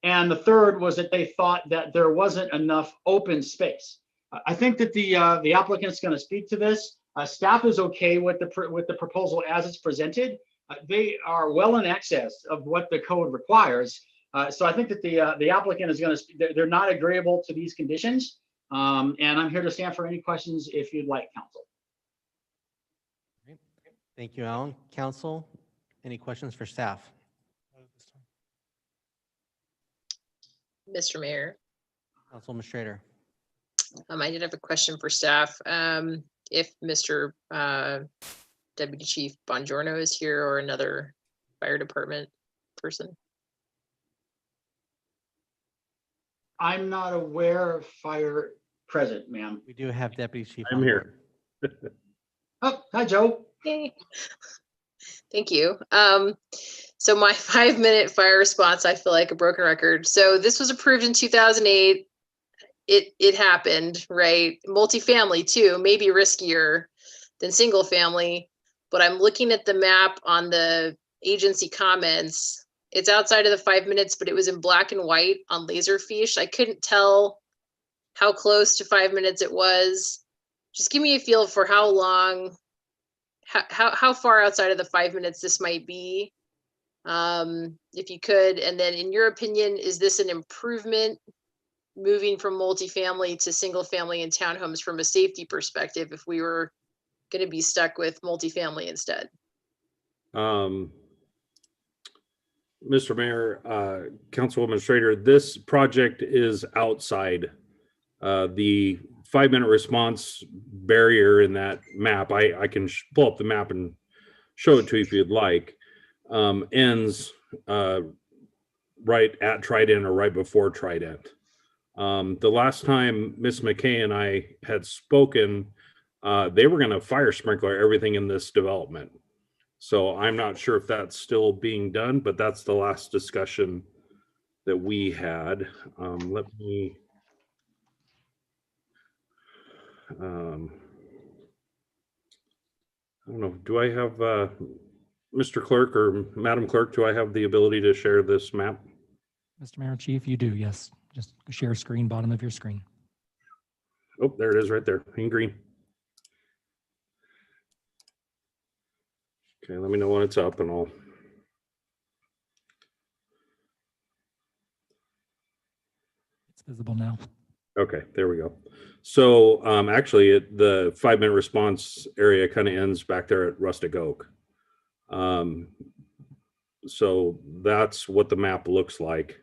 And the third was that they thought that there wasn't enough open space. I think that the applicant's going to speak to this. Staff is okay with the proposal as it's presented. They are well in excess of what the code requires. So I think that the applicant is going to, they're not agreeable to these conditions. And I'm here to stand for any questions if you'd like, counsel. Thank you, Alan. Council, any questions for staff? Mr. Mayor, Councilwoman Schrader. I did have a question for staff. If Mr. Deputy Chief Bongiorno is here or another fire department person. I'm not aware of fire present, ma'am. We do have Deputy Chief. I'm here. Oh, hi, Joe. Hey. Thank you. So my 5-minute fire response, I feel like a broken record. So this was approved in 2008. It happened, right? Multifamily too, maybe riskier than single family. But I'm looking at the map on the agency comments. It's outside of the 5 minutes, but it was in black and white on Laserfish. I couldn't tell how close to 5 minutes it was. Just give me a feel for how long, how far outside of the 5 minutes this might be, if you could. And then in your opinion, is this an improvement moving from multifamily to single family and townhomes from a safety perspective if we were going to be stuck with multifamily instead? Mr. Mayor, Councilwoman Schrader, this project is outside the 5-minute response barrier in that map. I can pull up the map and show it to you if you'd like. Ends right at Trident or right before Trident. The last time Ms. McKay and I had spoken, they were going to fire sprinkler everything in this development. So I'm not sure if that's still being done, but that's the last discussion that we had. Let me, I don't know, do I have Mr. Clerk or Madam Clerk, do I have the ability to share this map? Mr. Mayor and Chief, you do, yes. Just share screen, bottom of your screen. Oh, there it is right there in green. Okay, let me know when it's up and I'll. It's visible now. Okay, there we go. So actually the 5-minute response area kind of ends back there at Rustic Oak. So that's what the map looks like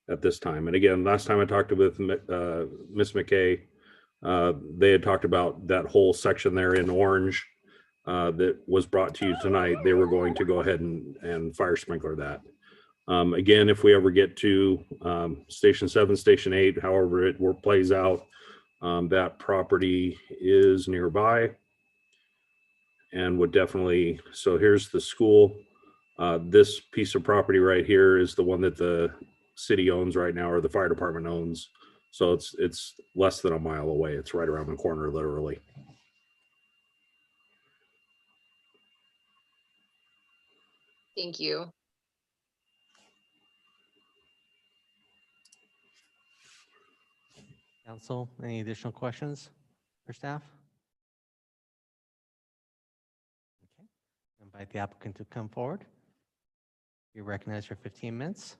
at this time. And again, last time I talked with Ms. McKay, they had talked about that whole section there in orange that was brought to you tonight. They were going to go ahead and fire sprinkler that. Again, if we ever get to Station 7, Station 8, however it plays out, that property is nearby and would definitely, so here's the school. This piece of property right here is the one that the city owns right now, or the fire department owns. So it's less than a mile away. It's right around the corner, literally. Thank you. Council, any additional questions for staff? Okay. Invite the applicant to come forward. You're recognized for 15 minutes.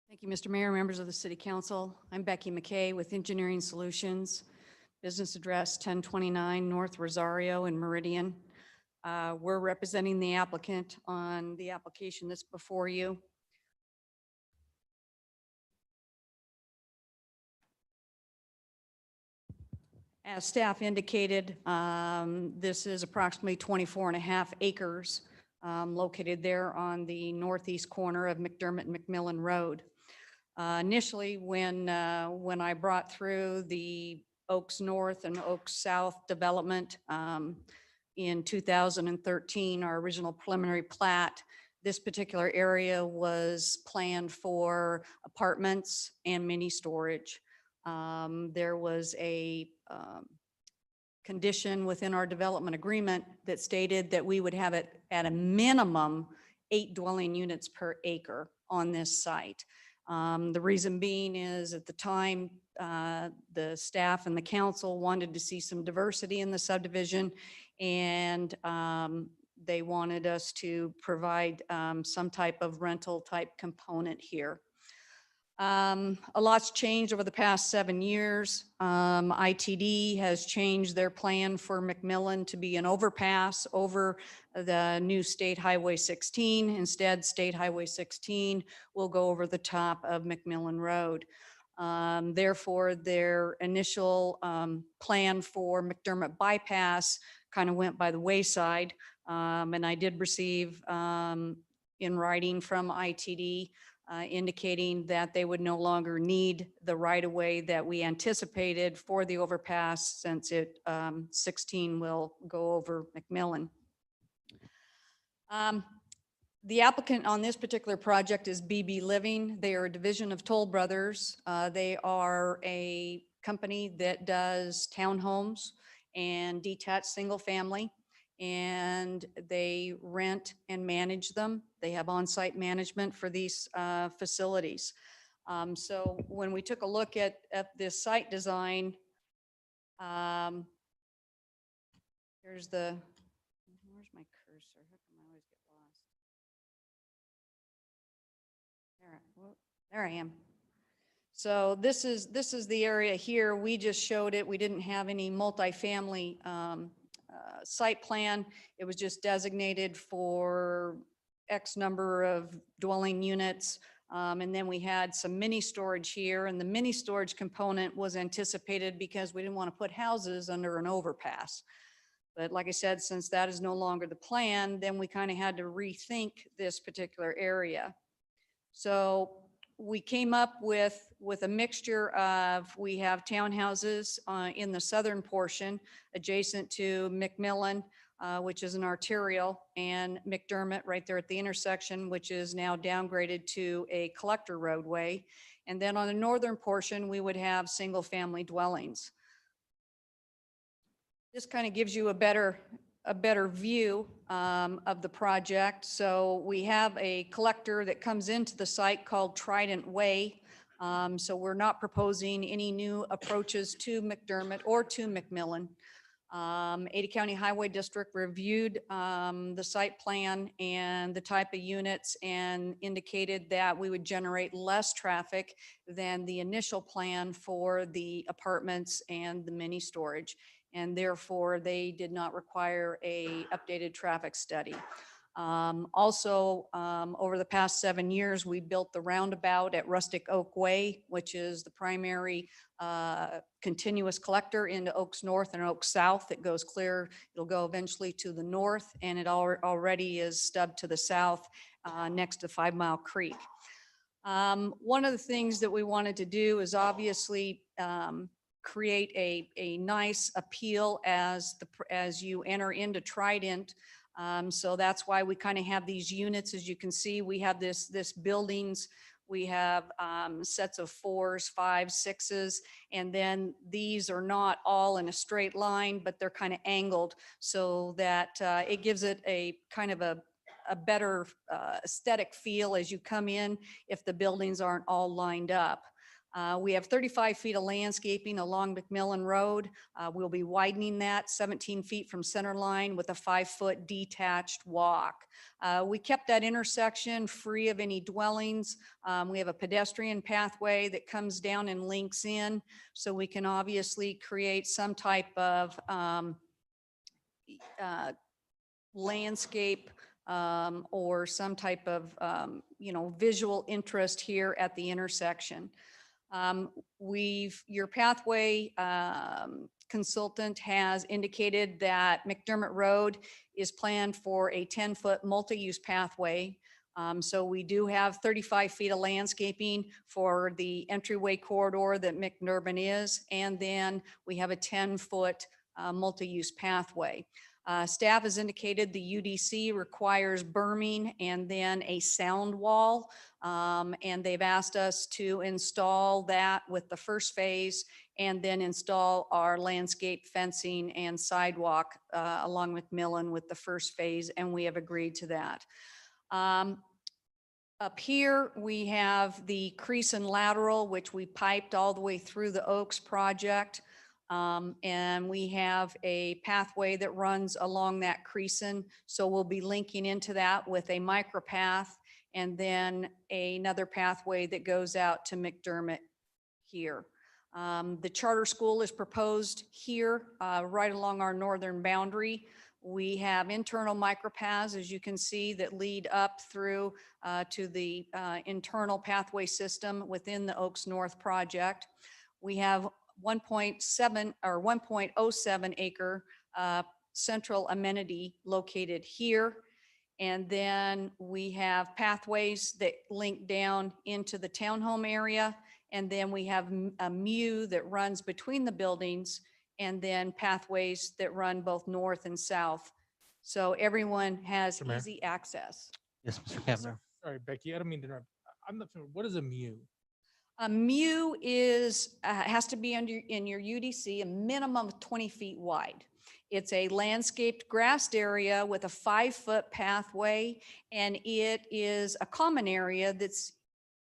Thank you, Mr. Mayor, members of the City Council. I'm Becky McKay with Engineering Solutions, business address 1029 North Rosario in Meridian. We're representing the applicant on the application that's before you. As staff indicated, this is approximately 24.5 acres located there on the northeast corner of McDermott and McMillan Road. Initially, when I brought through the Oaks North and Oaks South development in 2013, our original preliminary plat, this particular area was planned for apartments and mini storage. There was a condition within our development agreement that stated that we would have it at a minimum 8 dwelling units per acre on this site. The reason being is at the time, the staff and the council wanted to see some diversity in the subdivision, and they wanted us to provide some type of rental type component here. A lot's changed over the past 7 years. ITD has changed their plan for McMillan to be an overpass over the new State Highway 16. Instead, State Highway 16 will go over the top of McMillan Road. Therefore, their initial plan for McDermott bypass kind of went by the wayside. And I did receive in writing from ITD indicating that they would no longer need the right-of-way that we anticipated for the overpass, since 16 will go over McMillan. The applicant on this particular project is BB Living. They are a division of Toll Brothers. They are a company that does townhomes and detached single family, and they rent and manage them. They have on-site management for these facilities. So when we took a look at this site design, where's my cursor? How come I always get lost? There I am. So this is the area here. We just showed it. We didn't have any multifamily site plan. It was just designated for X number of dwelling units. And then we had some mini storage here, and the mini storage component was anticipated because we didn't want to put houses under an overpass. But like I said, since that is no longer the plan, then we kind of had to rethink this particular area. So we came up with a mixture of, we have townhouses in the southern portion adjacent to McMillan, which is an arterial, and McDermott right there at the intersection, which is now downgraded to a collector roadway. And then on the northern portion, we would have single-family dwellings. This kind of gives you a better view of the project. So we have a collector that comes into the site called Trident Way. So we're not proposing any new approaches to McDermott or to McMillan. Ada County Highway District reviewed the site plan and the type of units and indicated that we would generate less traffic than the initial plan for the apartments and the mini storage. And therefore, they did not require a updated traffic study. Also, over the past 7 years, we built the roundabout at Rustic Oak Way, which is the primary continuous collector into Oaks North and Oaks South. It goes clear, it'll go eventually to the north, and it already is stubbed to the south next to 5 Mile Creek. One of the things that we wanted to do is obviously create a nice appeal as you enter into Trident. So that's why we kind of have these units. As you can see, we have this buildings, we have sets of 4s, 5s, 6s, and then these are not all in a straight line, but they're kind of angled so that it gives it a kind of a better aesthetic feel as you come in if the buildings aren't all lined up. We have 35 feet of landscaping along McMillan Road. We'll be widening that 17 feet from center line with a 5-foot detached walk. We kept that intersection free of any dwellings. We have a pedestrian pathway that comes down and links in, so we can obviously create some type of landscape or some type of visual interest here at the intersection. Your pathway consultant has indicated that McDermott Road is planned for a 10-foot multi-use pathway. So we do have 35 feet of landscaping for the entryway corridor that McDermott is, and then we have a 10-foot multi-use pathway. Staff has indicated the UDC requires berming and then a sound wall. And they've asked us to install that with the first phase and then install our landscape fencing and sidewalk along McMillan with the first phase, and we have agreed to that. Up here, we have the Creason lateral, which we piped all the way through the Oaks project. And we have a pathway that runs along that Creason. So we'll be linking into that with a micropath and then another pathway that goes out to McDermott here. The charter school is proposed here, right along our northern boundary. We have internal micropaths, as you can see, that lead up through to the internal pathway system within the Oaks North project. We have 1.7 or 1.07 acre central amenity located here. And then we have pathways that link down into the townhome area. And then we have a MU that runs between the buildings, and then pathways that run both north and south. So everyone has Mr. Mayor? easy access. Yes, Mr. Kavner. Sorry, Becky, I don't mean to interrupt. I'm not familiar. What is a MU? A MU is, has to be in your UDC, a minimum of 20 feet wide. It's a landscaped grassed area with a 5-foot pathway, and it is a common area that's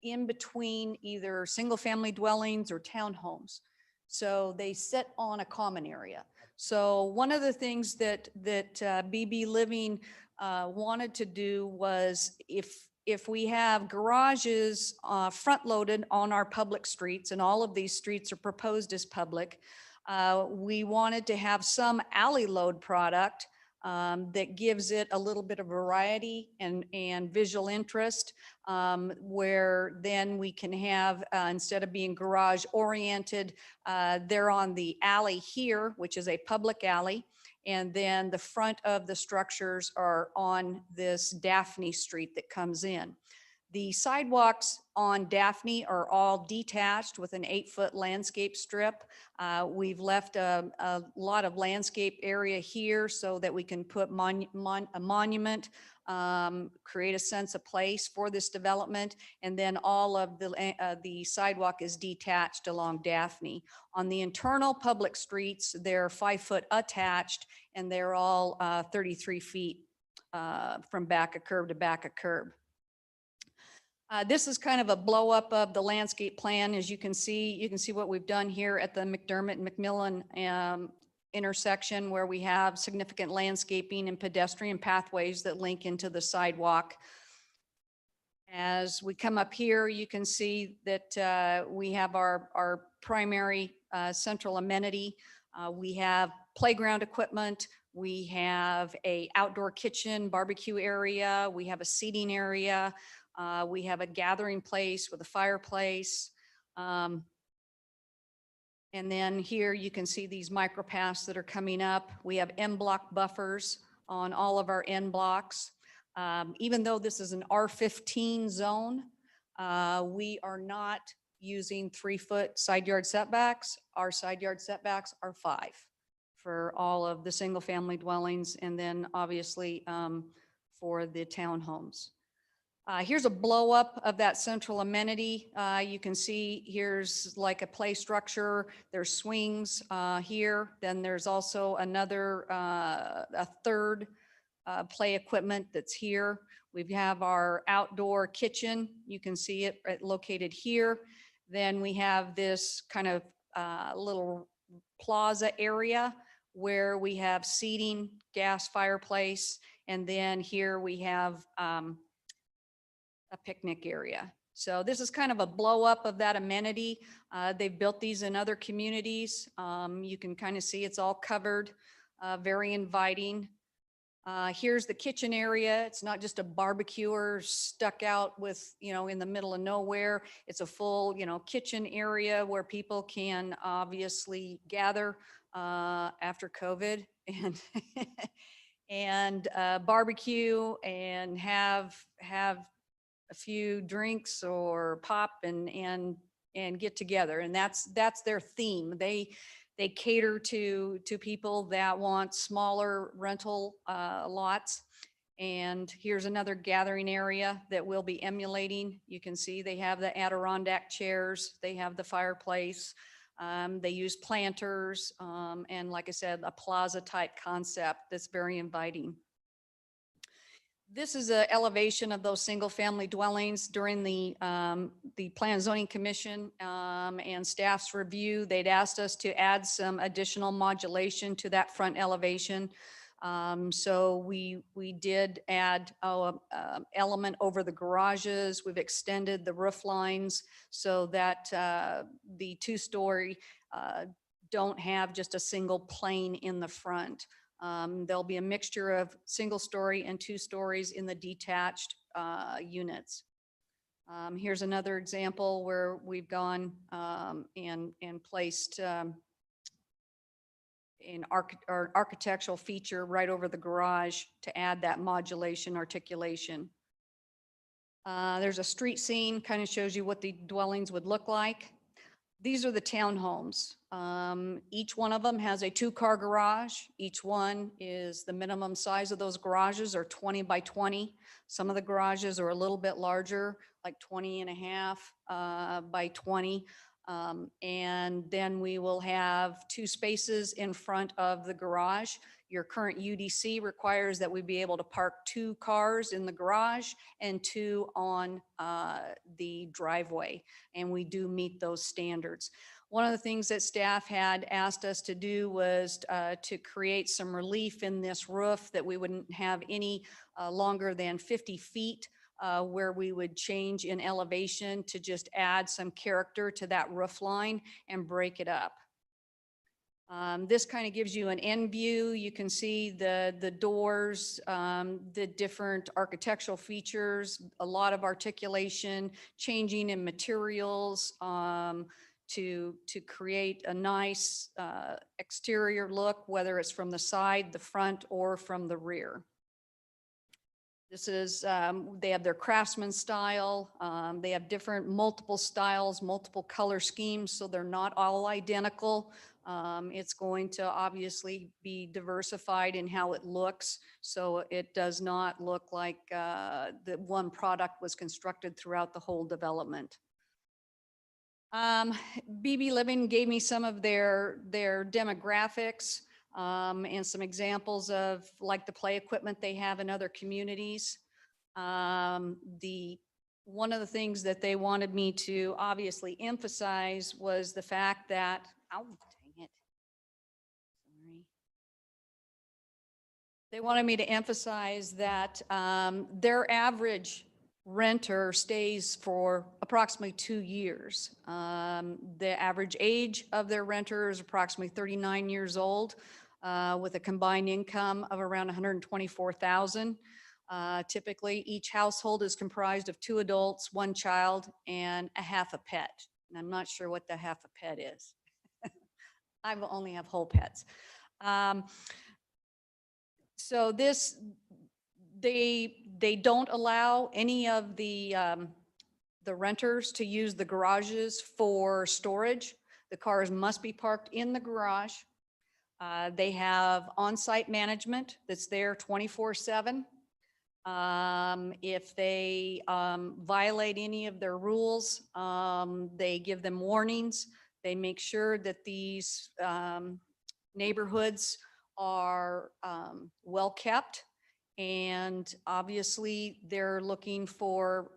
in between either single-family dwellings or townhomes. So they sit on a common area. So one of the things that BB Living wanted to do was if we have garages front-loaded on our public streets, and all of these streets are proposed as public, we wanted to have some alley load product that gives it a little bit of variety and visual interest, where then we can have, instead of being garage oriented, they're on the alley here, which is a public alley. And then the front of the structures are on this Daphne Street that comes in. The sidewalks on Daphne are all detached with an 8-foot landscape strip. We've left a lot of landscape area here so that we can put a monument create a sense of place for this development. And then all of the sidewalk is detached along Daphne. On the internal public streets, they're 5 foot attached, and they're all 33 feet from back of curb to back of curb. This is kind of a blow up of the landscape plan. As you can see what we've done here at the McDermott and McMillan intersection, where we have significant landscaping and pedestrian pathways that link into the sidewalk. As we come up here, you can see that we have our primary central amenity. We have playground equipment. We have a outdoor kitchen, barbecue area. We have a seating area. We have a gathering place with a fireplace. And then here you can see these micropaths that are coming up. We have end block buffers on all of our end blocks. Even though this is an R15 zone, we are not using 3 foot side yard setbacks. Our side yard setbacks are 5 for all of the single family dwellings, and then obviously for the townhomes. Here's a blow up of that central amenity. You can see here's like a play structure. There's swings here. Then there's also another, a third play equipment that's here. We have our outdoor kitchen. You can see it located here. Then we have this kind of little plaza area where we have seating, gas fireplace, and then here we have a picnic area. So this is kind of a blow up of that amenity. They've built these in other communities. You can kind of see it's all covered, very inviting. Here's the kitchen area. It's not just a barbecuer stuck out with, in the middle of nowhere. It's a full, kitchen area where people can obviously gather after COVID and and barbecue and have a few drinks or pop and get together. And that's their theme. They cater to people that want smaller rental lots. And here's another gathering area that we'll be emulating. You can see they have the Adirondack chairs, they have the fireplace, they use planters, and like I said, a plaza type concept that's very inviting. This is an elevation of those single family dwellings during the Plan and Zoning Commission and staff's review. They'd asked us to add some additional modulation to that front elevation. So we did add element over the garages. We've extended the roof lines so that the two-story don't have just a single plane in the front. There'll be a mixture of single story and 2 stories in the detached units. Here's another example where we've gone and placed an architectural feature right over the garage to add that modulation articulation. There's a street scene, kind of shows you what the dwellings would look like. These are the townhomes. Each one of them has a 2-car garage. Each one is the minimum size of those garages are 20 by 20. Some of the garages are a little bit larger, like 20 and a half by 20. And then we will have 2 spaces in front of the garage. Your current UDC requires that we be able to park 2 cars in the garage and 2 on the driveway. And we do meet those standards. One of the things that staff had asked us to do was to create some relief in this roof that we wouldn't have any longer than 50 feet where we would change in elevation to just add some character to that roof line and break it up. This kind of gives you an end view. You can see the doors, the different architectural features, a lot of articulation, changing in materials to create a nice exterior look, whether it's from the side, the front, or from the rear. This is, they have their craftsman style. They have different multiple styles, multiple color schemes, so they're not all identical. It's going to obviously be diversified in how it looks, so it does not look like the one product was constructed throughout the whole development. BB Living gave me some of their demographics and some examples of like the play equipment they have in other communities. One of the things that they wanted me to obviously emphasize was the fact that, oh, dang it. Sorry. They wanted me to emphasize that their average renter stays for approximately 2 years. The average age of their renter is approximately 39 years old, with a combined income of around $124,000. Typically, each household is comprised of 2 adults, 1 child, and a half a pet. And I'm not sure what the half a pet is. I will only have whole pets. So they don't allow any of the renters to use the garages for storage. The cars must be parked in the garage. They have on-site management that's there 24/7. If they violate any of their rules, they give them warnings. They make sure that these neighborhoods are well kept. And obviously they're looking for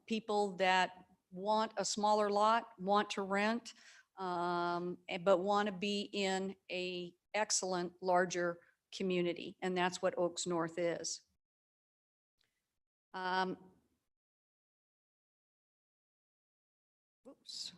people that want a smaller lot, want to rent, but want to be in a excellent larger community. And that's what Oaks North is. Oops.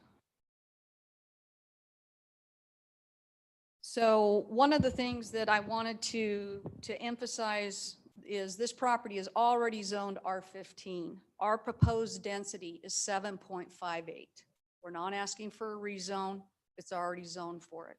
So one of the things that I wanted to emphasize is this property is already zoned R15. Our proposed density is 7.58. We're not asking for a rezone. It's already zoned for it.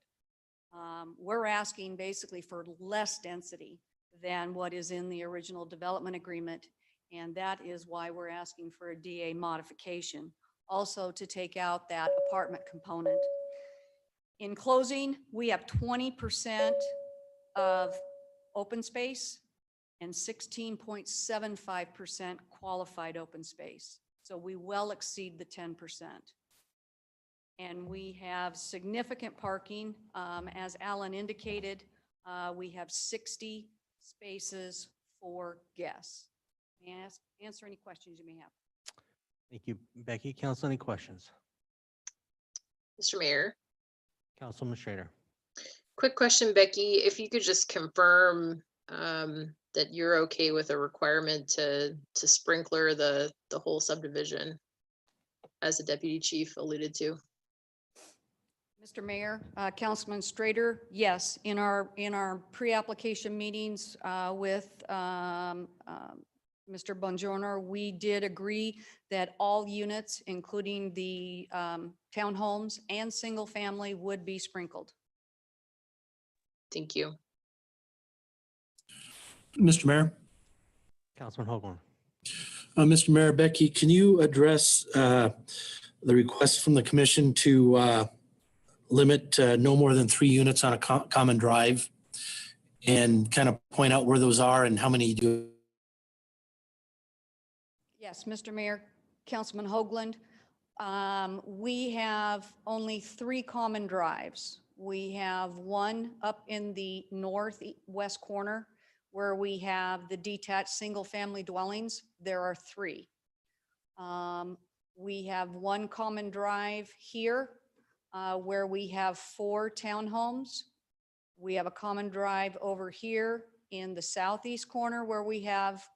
We're asking basically for less density than what is in the original development agreement. And that is why we're asking for a DA modification, also to take out that apartment component. In closing, we have 20% of open space and 16.75% qualified open space. So we well exceed the 10%. And we have significant parking. As Alan indicated, we have 60 spaces for guests. May I answer any questions you may have? Thank you, Becky. Council, any questions? Mr. Mayor, Councilman Schrader. quick question, Becky, if you could just confirm that you're okay with a requirement to sprinkler the whole subdivision, as the deputy chief alluded to. Mr. Mayor, Councilman Strader, yes, in our pre-application meetings with Mr. Bongiorno, we did agree that all units, including the townhomes and single family, would be sprinkled. Thank you. Mr. Mayor. Councilman Hoagland. Mr. Mayor, Becky, can you address the request from the commission to limit no more than 3 units on a common drive and kind of point out where those are and how many you do? Yes, Mr. Mayor, Councilman Hoagland, we have only 3 common drives. We have one up in the northwest corner where we have the detached single-family dwellings. There are 3. We have one common drive here where we have 4 townhomes. We have a common drive over here in the southeast corner where we have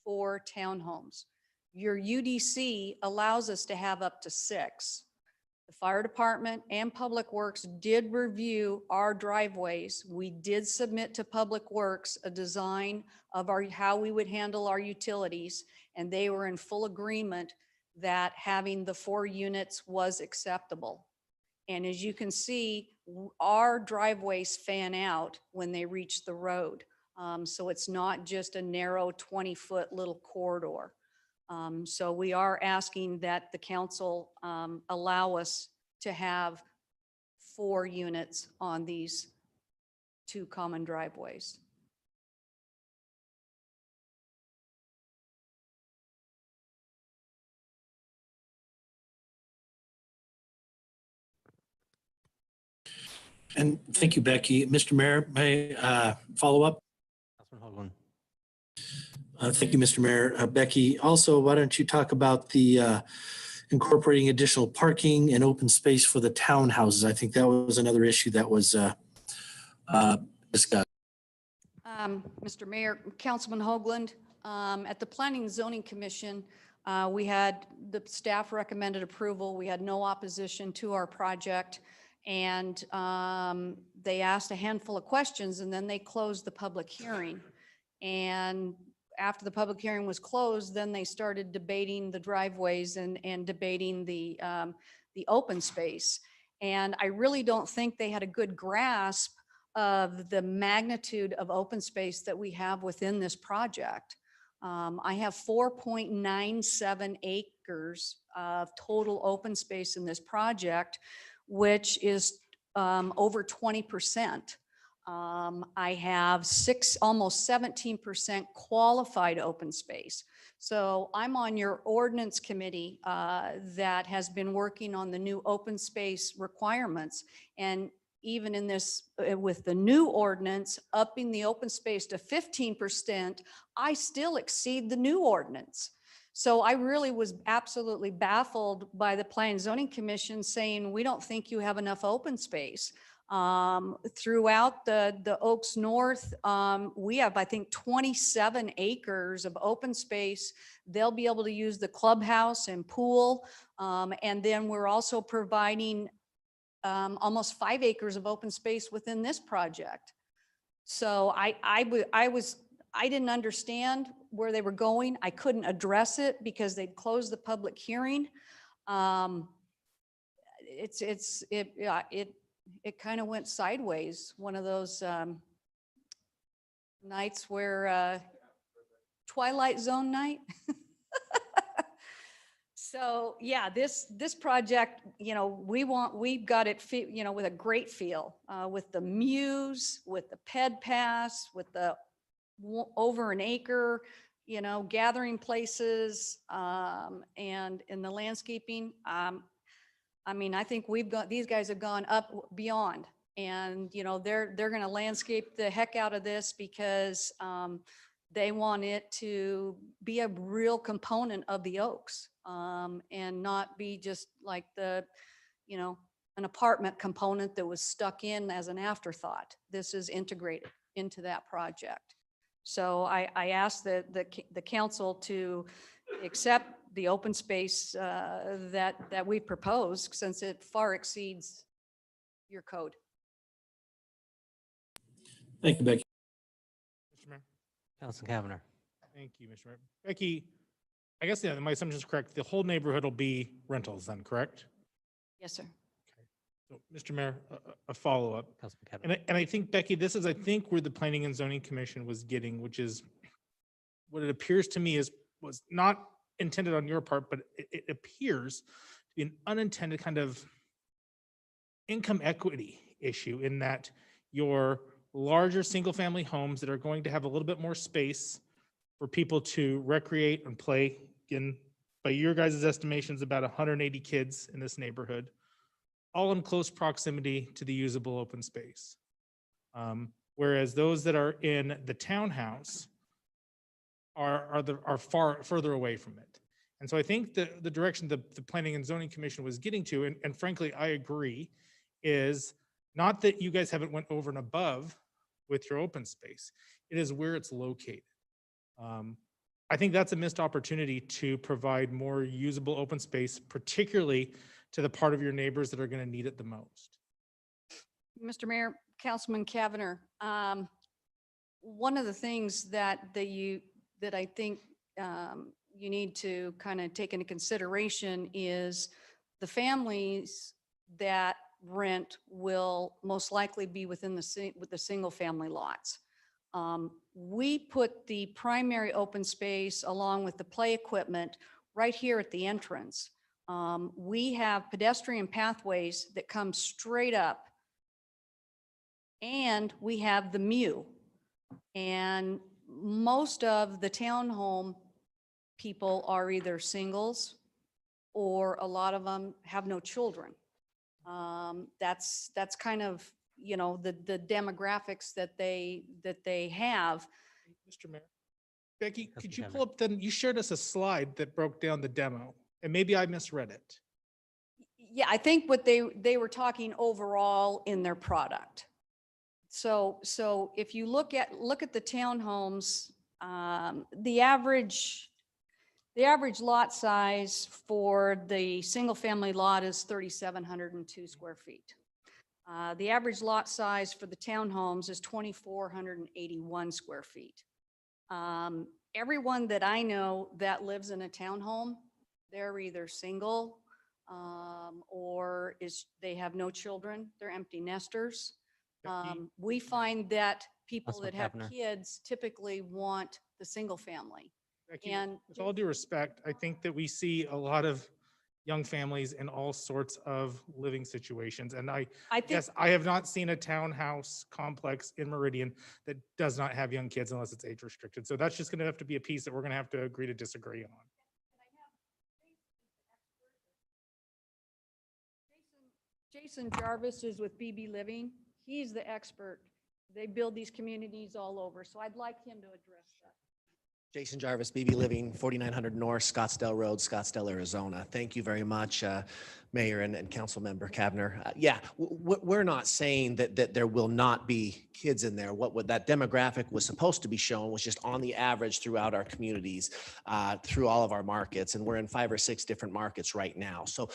4 townhomes. Your UDC allows us to have up to 6. The fire department and Public Works did review our driveways. We did submit to Public Works a design of how we would handle our utilities, and they were in full agreement that having the 4 units was acceptable. And as you can see, our driveways fan out when they reach the road. So it's not just a narrow 20-foot little corridor. So we are asking that the council allow us to have 4 units on these 2 common driveways. And thank you, Becky. Mr. Mayor, may I follow up? Councilman Hoagland. Thank you, Mr. Mayor. Becky, also, why don't you talk about the incorporating additional parking and open space for the townhouses? I think that was another issue that was discussed. Mr. Mayor, Councilman Hoagland, at the Planning and Zoning Commission, we had, the staff recommended approval. We had no opposition to our project. And they asked a handful of questions and then they closed the public hearing. And after the public hearing was closed, then they started debating the driveways and debating the open space. And I really don't think they had a good grasp of the magnitude of open space that we have within this project. I have 4.97 acres of total open space in this project, which is over 20%. I have almost 17% qualified open space. So I'm on your ordinance committee that has been working on the new open space requirements. And even in this, with the new ordinance, upping the open space to 15%, I still exceed the new ordinance. So I really was absolutely baffled by the Planning and Zoning Commission saying, we don't think you have enough open space. Throughout the Oaks North, we have, I think, 27 acres of open space. They'll be able to use the clubhouse and pool. And then we're also providing almost 5 acres of open space within this project. So I didn't understand where they were going. I couldn't address it because they'd closed the public hearing. It kind of went sideways. One of those nights where Twilight Zone night. So yeah, this project, we've got it, with a great feel, with the Muse, with the Ped Pass, with the over an acre, gathering places, and in the landscaping. I think these guys have gone up beyond, and they're going to landscape the heck out of this because they want it to be a real component of the Oaks, and not be just like an apartment component that was stuck in as an afterthought. This is integrated into that project. So I asked the council to accept the open space that we proposed, since it far exceeds your code. Thank you, Becky. Mr. Mayor. Councilman Cavanagh. Thank you, Mr. Mayor. Becky, I guess, yeah, my assumption is correct. The whole neighborhood will be rentals then, correct? Yes, sir. So, Mr. Mayor, a follow-up. Councilman Cavanagh. And I think, Becky, this is, I think, where the Planning and Zoning Commission was getting, which is what it appears to me was not intended on your part, but it appears to be an unintended kind of income equity issue, in that your larger single-family homes that are going to have a little bit more space for people to recreate and play. Again, by your guys' estimations, about 180 kids in this neighborhood, all in close proximity to the usable open space. Whereas those that are in the townhouse are far further away from it. And so I think the direction the Planning and Zoning Commission was getting to, and frankly, I agree, is not that you guys haven't went over and above with your open space. It is where it's located. I think that's a missed opportunity to provide more usable open space, particularly to the part of your neighbors that are going to need it the most. Mr. Mayor, Councilman Cavanagh, one of the things that I think you need to kind of take into consideration is the families that rent will most likely be within the single family lots. We put the primary open space along with the play equipment right here at the entrance. We have pedestrian pathways that come straight up. And we have the Mew. And most of the townhome people are either singles or a lot of them have no children. That's kind of, you know, the demographics that they have. Mr. Mayor. Becky, could you Councilman pull up, then you showed us a slide that broke down the demo, and maybe I misread it. Yeah, I think what they were talking overall in their product. So if you look at the townhomes, the average lot size for the single family lot is 3,702 square feet. The average lot size for the townhomes is 2,481 square feet. Everyone that I know that lives in a townhome, they're either single or they have no children. They're empty nesters. We find that people Councilman that have Kavner. kids typically want the single family. Becky, And with all due respect, I think that we see a lot of young families in all sorts of living situations. And I think, yes, I have not seen a townhouse complex in Meridian that does not have young kids unless it's age restricted. So that's just going to have to be a piece that we're going to have to agree to disagree on. Jason Jarvis is with BB Living. He's the expert. They build these communities all over. So I'd like him to address that. Jason Jarvis, BB Living, 4900 North Scottsdale Road, Scottsdale, Arizona. Thank you very much, Mayor and Council Member Kavner. Yeah, we're not saying that there will not be kids in there. What that demographic was supposed to be shown was just on the average throughout our communities, through all of our markets, and we're in 5 or 6 different markets right now. So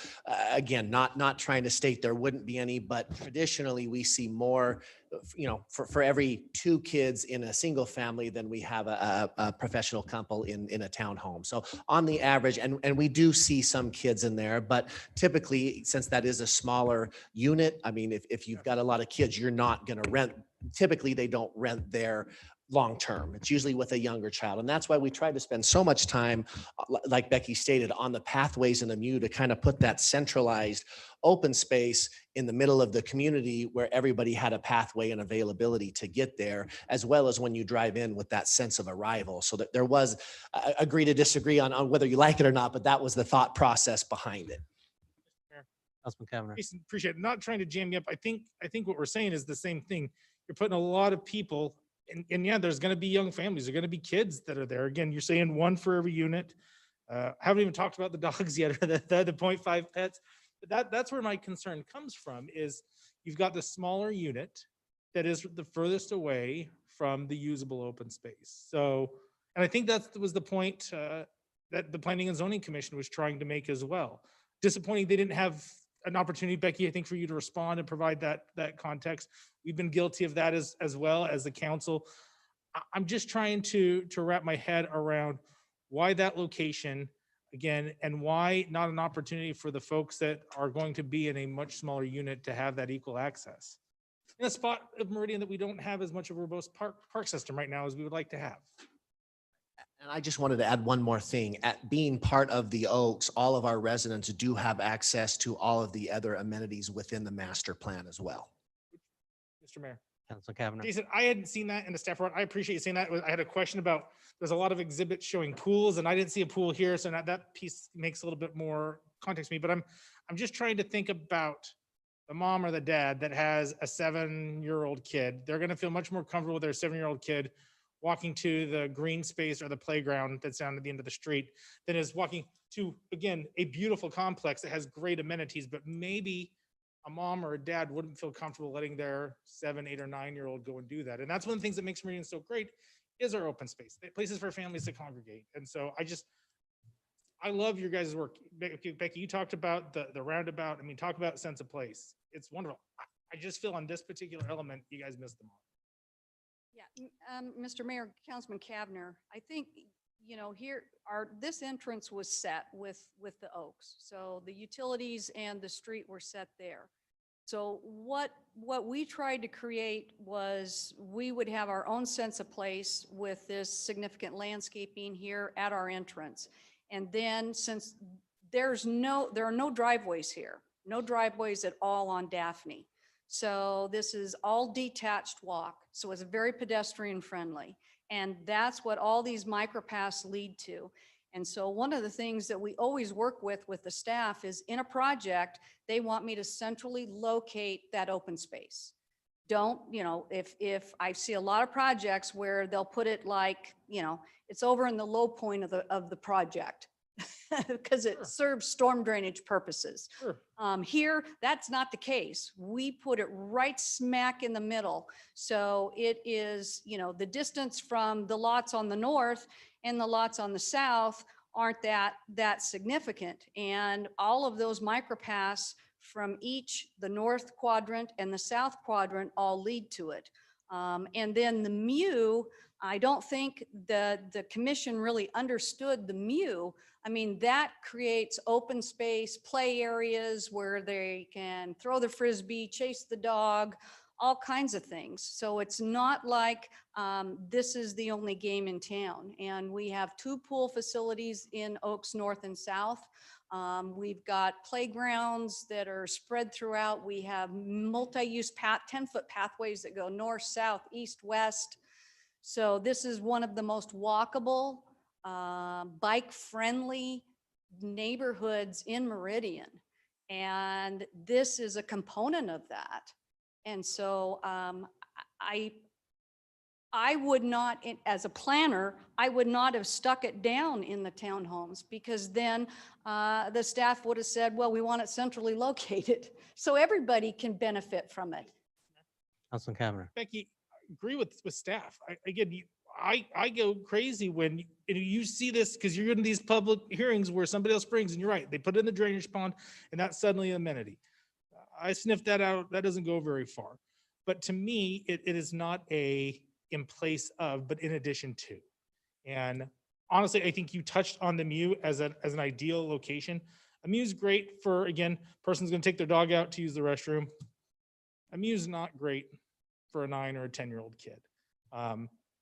again, not trying to state there wouldn't be any, but traditionally we see more, you know, for every 2 kids in a single family, then we have a professional couple in a townhome. So on the average, and we do see some kids in there, but typically, since that is a smaller unit, I mean, if you've got a lot of kids, you're not going to rent. Typically, they don't rent there long-term. It's usually with a younger child. And that's why we try to spend so much time, like Becky stated, on the pathways in the MU to kind of put that centralized open space in the middle of the community where everybody had a pathway and availability to get there, as well as when you drive in with that sense of arrival. So that there was, agree to disagree on whether you like it or not, but that was the thought process behind it. Councilman Kavner. Jason, appreciate it. Not trying to jam you up. I think what we're saying is the same thing. You're putting a lot of people, and yeah, there's going to be young families. There's going to be kids that are there. Again, you're saying 1 for every unit. Haven't even talked about the dogs yet, or the 0.5 pets. But that's where my concern comes from. Is you've got the smaller unit that is the furthest away from the usable open space. So, and I think that was the point that the Planning and Zoning Commission was trying to make as well. Disappointing they didn't have an opportunity, Becky, I think, for you to respond and provide that context. We've been guilty of that as well as the council. I'm just trying to wrap my head around why that location again, and why not an opportunity for the folks that are going to be in a much smaller unit to have that equal access in a spot of Meridian that we don't have as much of a robust park system right now as we would like to have. And I just wanted to add one more thing. At being part of the Oaks, all of our residents do have access to all of the other amenities within the master plan as well. Mr. Mayor. Councilman Kavner. Jason, I hadn't seen that in the staff report. I appreciate you saying that. I had a question about, there's a lot of exhibits showing pools and I didn't see a pool here. So that piece makes a little bit more context to me, but I'm just trying to think about the mom or the dad that has a 7-year-old kid. They're going to feel much more comfortable with their 7-year-old kid walking to the green space or the playground that's down at the end of the street than is walking to, again, a beautiful complex that has great amenities, but maybe a mom or a dad wouldn't feel comfortable letting their 7, 8, or 9-year-old go and do that. And that's one of the things that makes Meridian so great is our open space, places for families to congregate. And so I love your guys' work. Becky, you talked about the roundabout. I mean, talk about sense of place. It's wonderful. I just feel on this particular element, you guys missed them all. Yeah, Mr. Mayor, Councilman Kavner, I think, this entrance was set with the Oaks. So the utilities and the street were set there. So what we tried to create was we would have our own sense of place with this significant landscaping here at our entrance. And then since there are no driveways here, no driveways at all on Daphne. So this is all detached walk. So it's very pedestrian friendly. And that's what all these micropaths lead to. And so one of the things that we always work with the staff is in a project, they want me to centrally locate that open space. Don't, if I see a lot of projects where they'll put it like, it's over in the low point of the project because it serves storm drainage purposes. Here, that's not the case. We put it right smack in the middle. So it is, the distance from the lots on the north and the lots on the south aren't that significant. And all of those micropaths from the north quadrant and the south quadrant all lead to it. And then the mu, I don't think the commission really understood the mu. I mean, that creates open space, play areas where they can throw the Frisbee, chase the dog, all kinds of things. So it's not like this is the only game in town. And we have 2 pool facilities in Oaks North and South. We've got playgrounds that are spread throughout. We have multi-use 10-foot pathways that go north, south, east, west. So this is one of the most walkable, bike-friendly neighborhoods in Meridian. And this is a component of that. And so I would not, as a planner, I would not have stuck it down in the townhomes, because then the staff would have said, well, we want it centrally located so everybody can benefit from it. Councilman Cameron. Becky, agree with staff. I go crazy when you see this, because you're in these public hearings where somebody else brings, and you're right, they put it in the drainage pond and that's suddenly an amenity. I sniffed that out. That doesn't go very far. But to me, it is not in place of, but in addition to. And honestly, I think you touched on the mu as an ideal location. A mu is great for, again, person's going to take their dog out to use the restroom. A mu is not great for a 9 or a 10-year-old kid.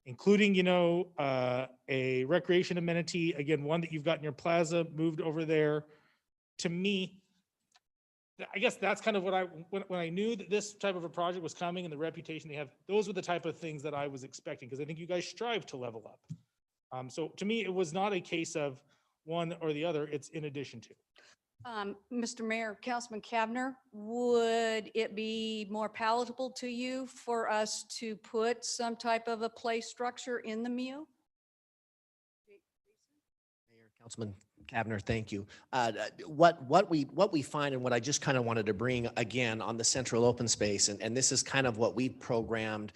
Including, a recreation amenity, again, one that you've got in your plaza moved over there. To me, I guess that's kind of what when I knew that this type of a project was coming and the reputation they have, those were the type of things that I was expecting, because I think you guys strive to level up. So to me, it was not a case of one or the other, it's in addition to. Mr. Mayor, Councilman Kavner, would it be more palatable to you for us to put some type of a play structure in the mu? Mayor, Councilman Kavner, thank you. What we find, and what I just kind of wanted to bring again on the central open space, and this is kind of what we programmed,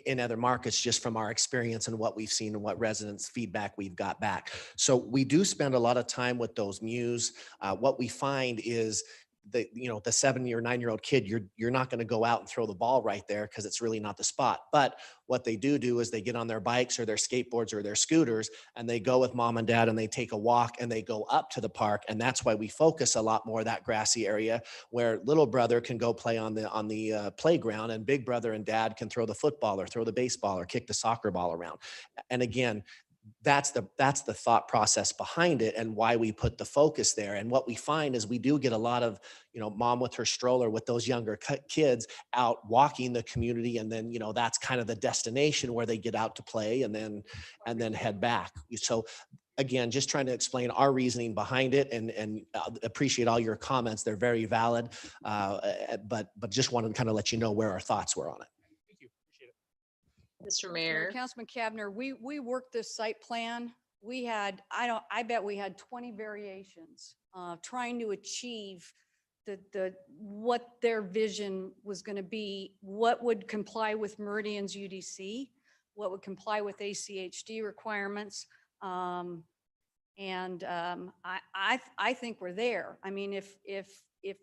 in other markets, just from our experience and what we've seen and what residents' feedback we've got back. So we do spend a lot of time with those mus. What we find is the 7 or 9-year-old kid, you're not going to go out and throw the ball right there, because it's really not the spot. But what they do is they get on their bikes or their skateboards or their scooters, and they go with mom and dad, and they take a walk, and they go up to the park. And that's why we focus a lot more that grassy area where little brother can go play on the playground, and big brother and dad can throw the football or throw the baseball or kick the soccer ball around. And again, that's the thought process behind it, and why we put the focus there. And what we find is we do get a lot of, mom with her stroller with those younger kids out walking the community. And then, that's kind of the destination where they get out to play and then head back. So again, just trying to explain our reasoning behind it, and appreciate all your comments. They're very valid. But just wanted to kind of let you know where our thoughts were on it. Mr. Mayor. Councilman Kavner, we worked this site plan. We had, I bet we had 20 variations trying to achieve what their vision was going to be, what would comply with Meridian's UDC, what would comply with ACHD requirements. I think we're there. I mean, if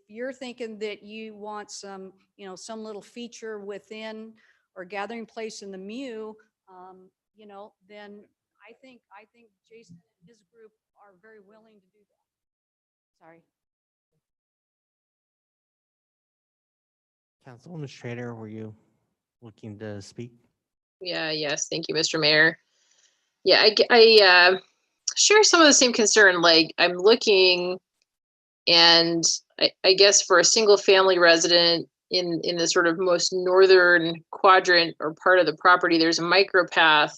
you're thinking that you want some little feature within or gathering place in the mu, then I think Jason and his group are very willing to do that. Sorry. Councilwoman Schrader, were you looking to speak? Yes. Thank you, Mr. Mayor. Yeah, I share some of the same concern. Like I'm looking, and I guess for a single family resident in the sort of most northern quadrant or part of the property, there's a micropath.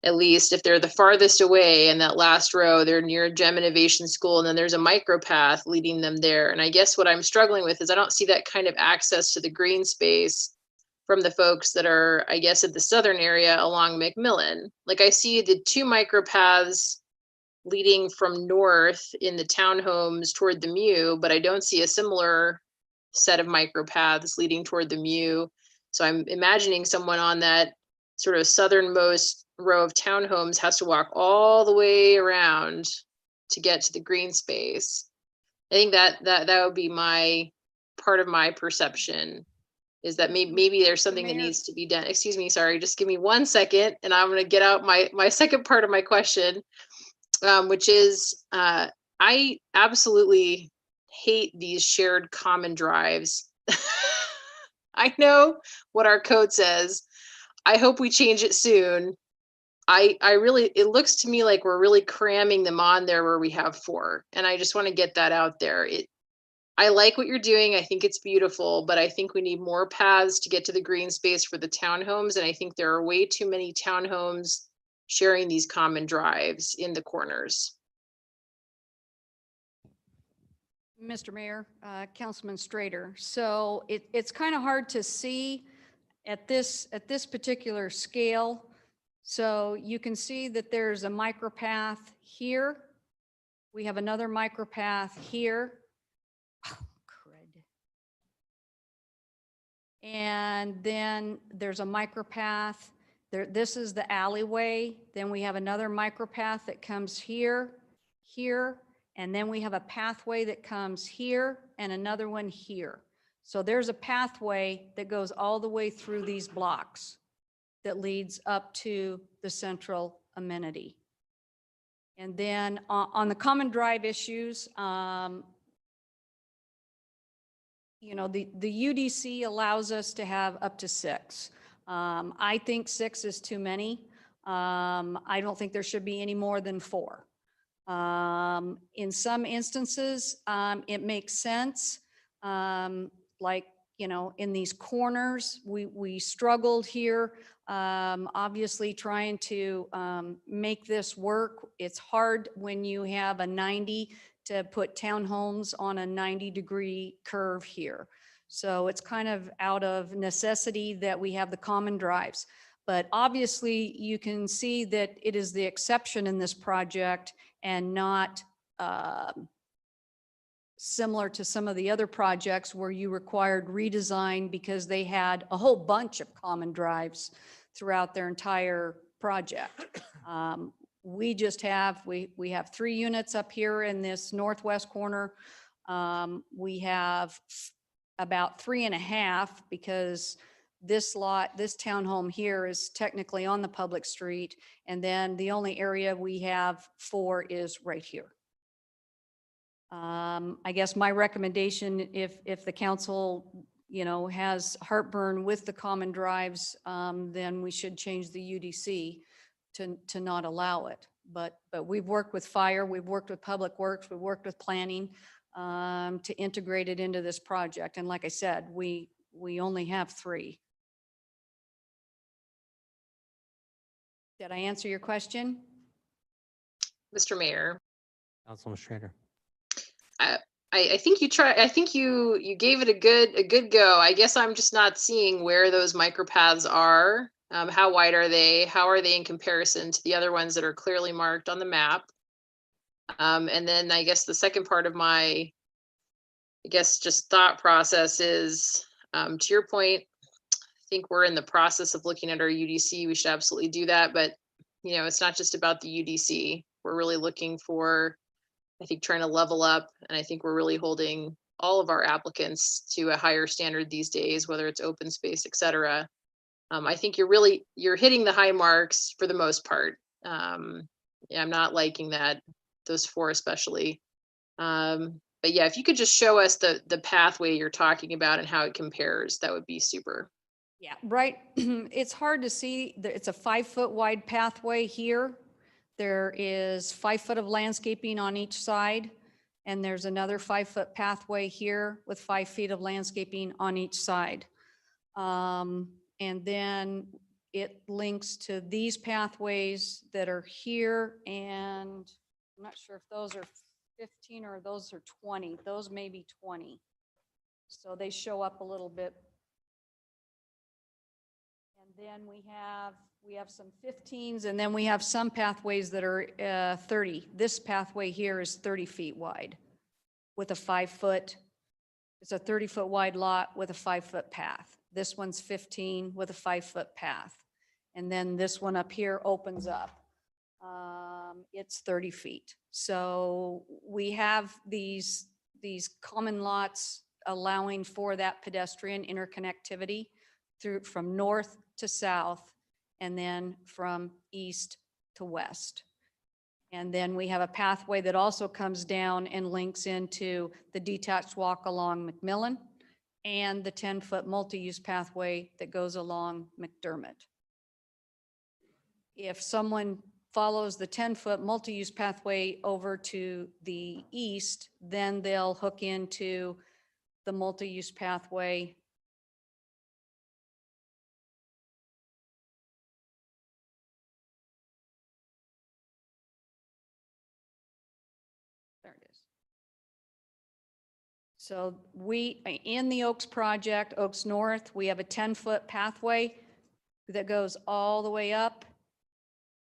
At least if they're the farthest away in that last row, they're near Gem Innovation School, and then there's a micropath leading them there. And I guess what I'm struggling with is I don't see that kind of access to the green space from the folks that are, I guess, at the southern area along McMillan. Like I see the 2 micropaths leading from north in the townhomes toward the Mew, but I don't see a similar set of micropaths leading toward the Mew. So I'm imagining someone on that sort of southernmost row of townhomes has to walk all the way around to get to the green space. I think that would be my part of my perception, is that maybe there's something that needs to be done. Excuse me, sorry, just give me 1 second, and I'm going to get out my second part of my question, which is I absolutely hate these shared common drives. I know what our code says. I hope we change it soon. I really, it looks to me like we're really cramming them on there where we have 4. And I just want to get that out there. I like what you're doing. I think it's beautiful, but I think we need more paths to get to the green space for the townhomes. And I think there are way too many townhomes sharing these common drives in the corners. Mr. Mayor, Councilman Strader. So it's kind of hard to see at this particular scale. So you can see that there's a micropath here. We have another micropath here. Oh, crud. And then there's a micropath there. This is the alleyway. Then we have another micropath that comes here, here, and then we have a pathway that comes here and another one here. So there's a pathway that goes all the way through these blocks that leads up to the central amenity. And then on the common drive issues, you know, the UDC allows us to have up to 6. I think 6 is too many. I don't think there should be any more than 4. In some instances, it makes sense. Like, you know, in these corners, we struggled here. Obviously trying to make this work. It's hard when you have a 90 to put townhomes on a 90-degree curve here. So it's kind of out of necessity that we have the common drives. But obviously you can see that it is the exception in this project and not similar to some of the other projects where you required redesign because they had a whole bunch of common drives throughout their entire project. We just have, we have 3 units up here in this northwest corner. We have about 3.5 because this lot, this townhome here is technically on the public street. And then the only area we have 4 is right here. I guess my recommendation, if the council, you know, has heartburn with the common drives, then we should change the UDC to not allow it. But we've worked with fire, we've worked with public works, we've worked with planning to integrate it into this project. And like I said, we only have 3. Did I answer your question? Mr. Mayor. Councilman Strader. I think you try. I think you gave it a good go. I guess I'm just not seeing where those micropaths are. How wide are they? How are they in comparison to the other ones that are clearly marked on the map? And then I guess the second part of my, I guess, just thought process is, to your point, I think we're in the process of looking at our UDC. We should absolutely do that. But, you know, it's not just about the UDC. We're really looking for, I think, trying to level up. And I think we're really holding all of our applicants to a higher standard these days, whether it's open space, et cetera. I think you're hitting the high marks for the most part. Yeah, I'm not liking that, those 4 especially. But yeah, if you could just show us the pathway you're talking about and how it compares, that would be super. Yeah, right. It's hard to see. It's a 5-foot wide pathway here. There is 5 foot of landscaping on each side, and there's another 5-foot pathway here with 5 feet of landscaping on each side. And then it links to these pathways that are here, and I'm not sure if those are 15 or those are 20. Those may be 20. So they show up a little bit. And then we have some 15s, and then we have some pathways that are 30. This pathway here is 30 feet wide with a 5-foot. It's a 30-foot wide lot with a 5-foot path. This one's 15 with a 5-foot path. And then this one up here opens up. It's 30 feet. So we have these common lots allowing for that pedestrian interconnectivity from north to south, and then from east to west. And then we have a pathway that also comes down and links into the detached walk along McMillan and the 10-foot multi-use pathway that goes along McDermott. If someone follows the 10-foot multi-use pathway over to the east, then they'll hook into the multi-use pathway there it is. So in the Oaks project, Oaks North, we have a 10-foot pathway that goes all the way up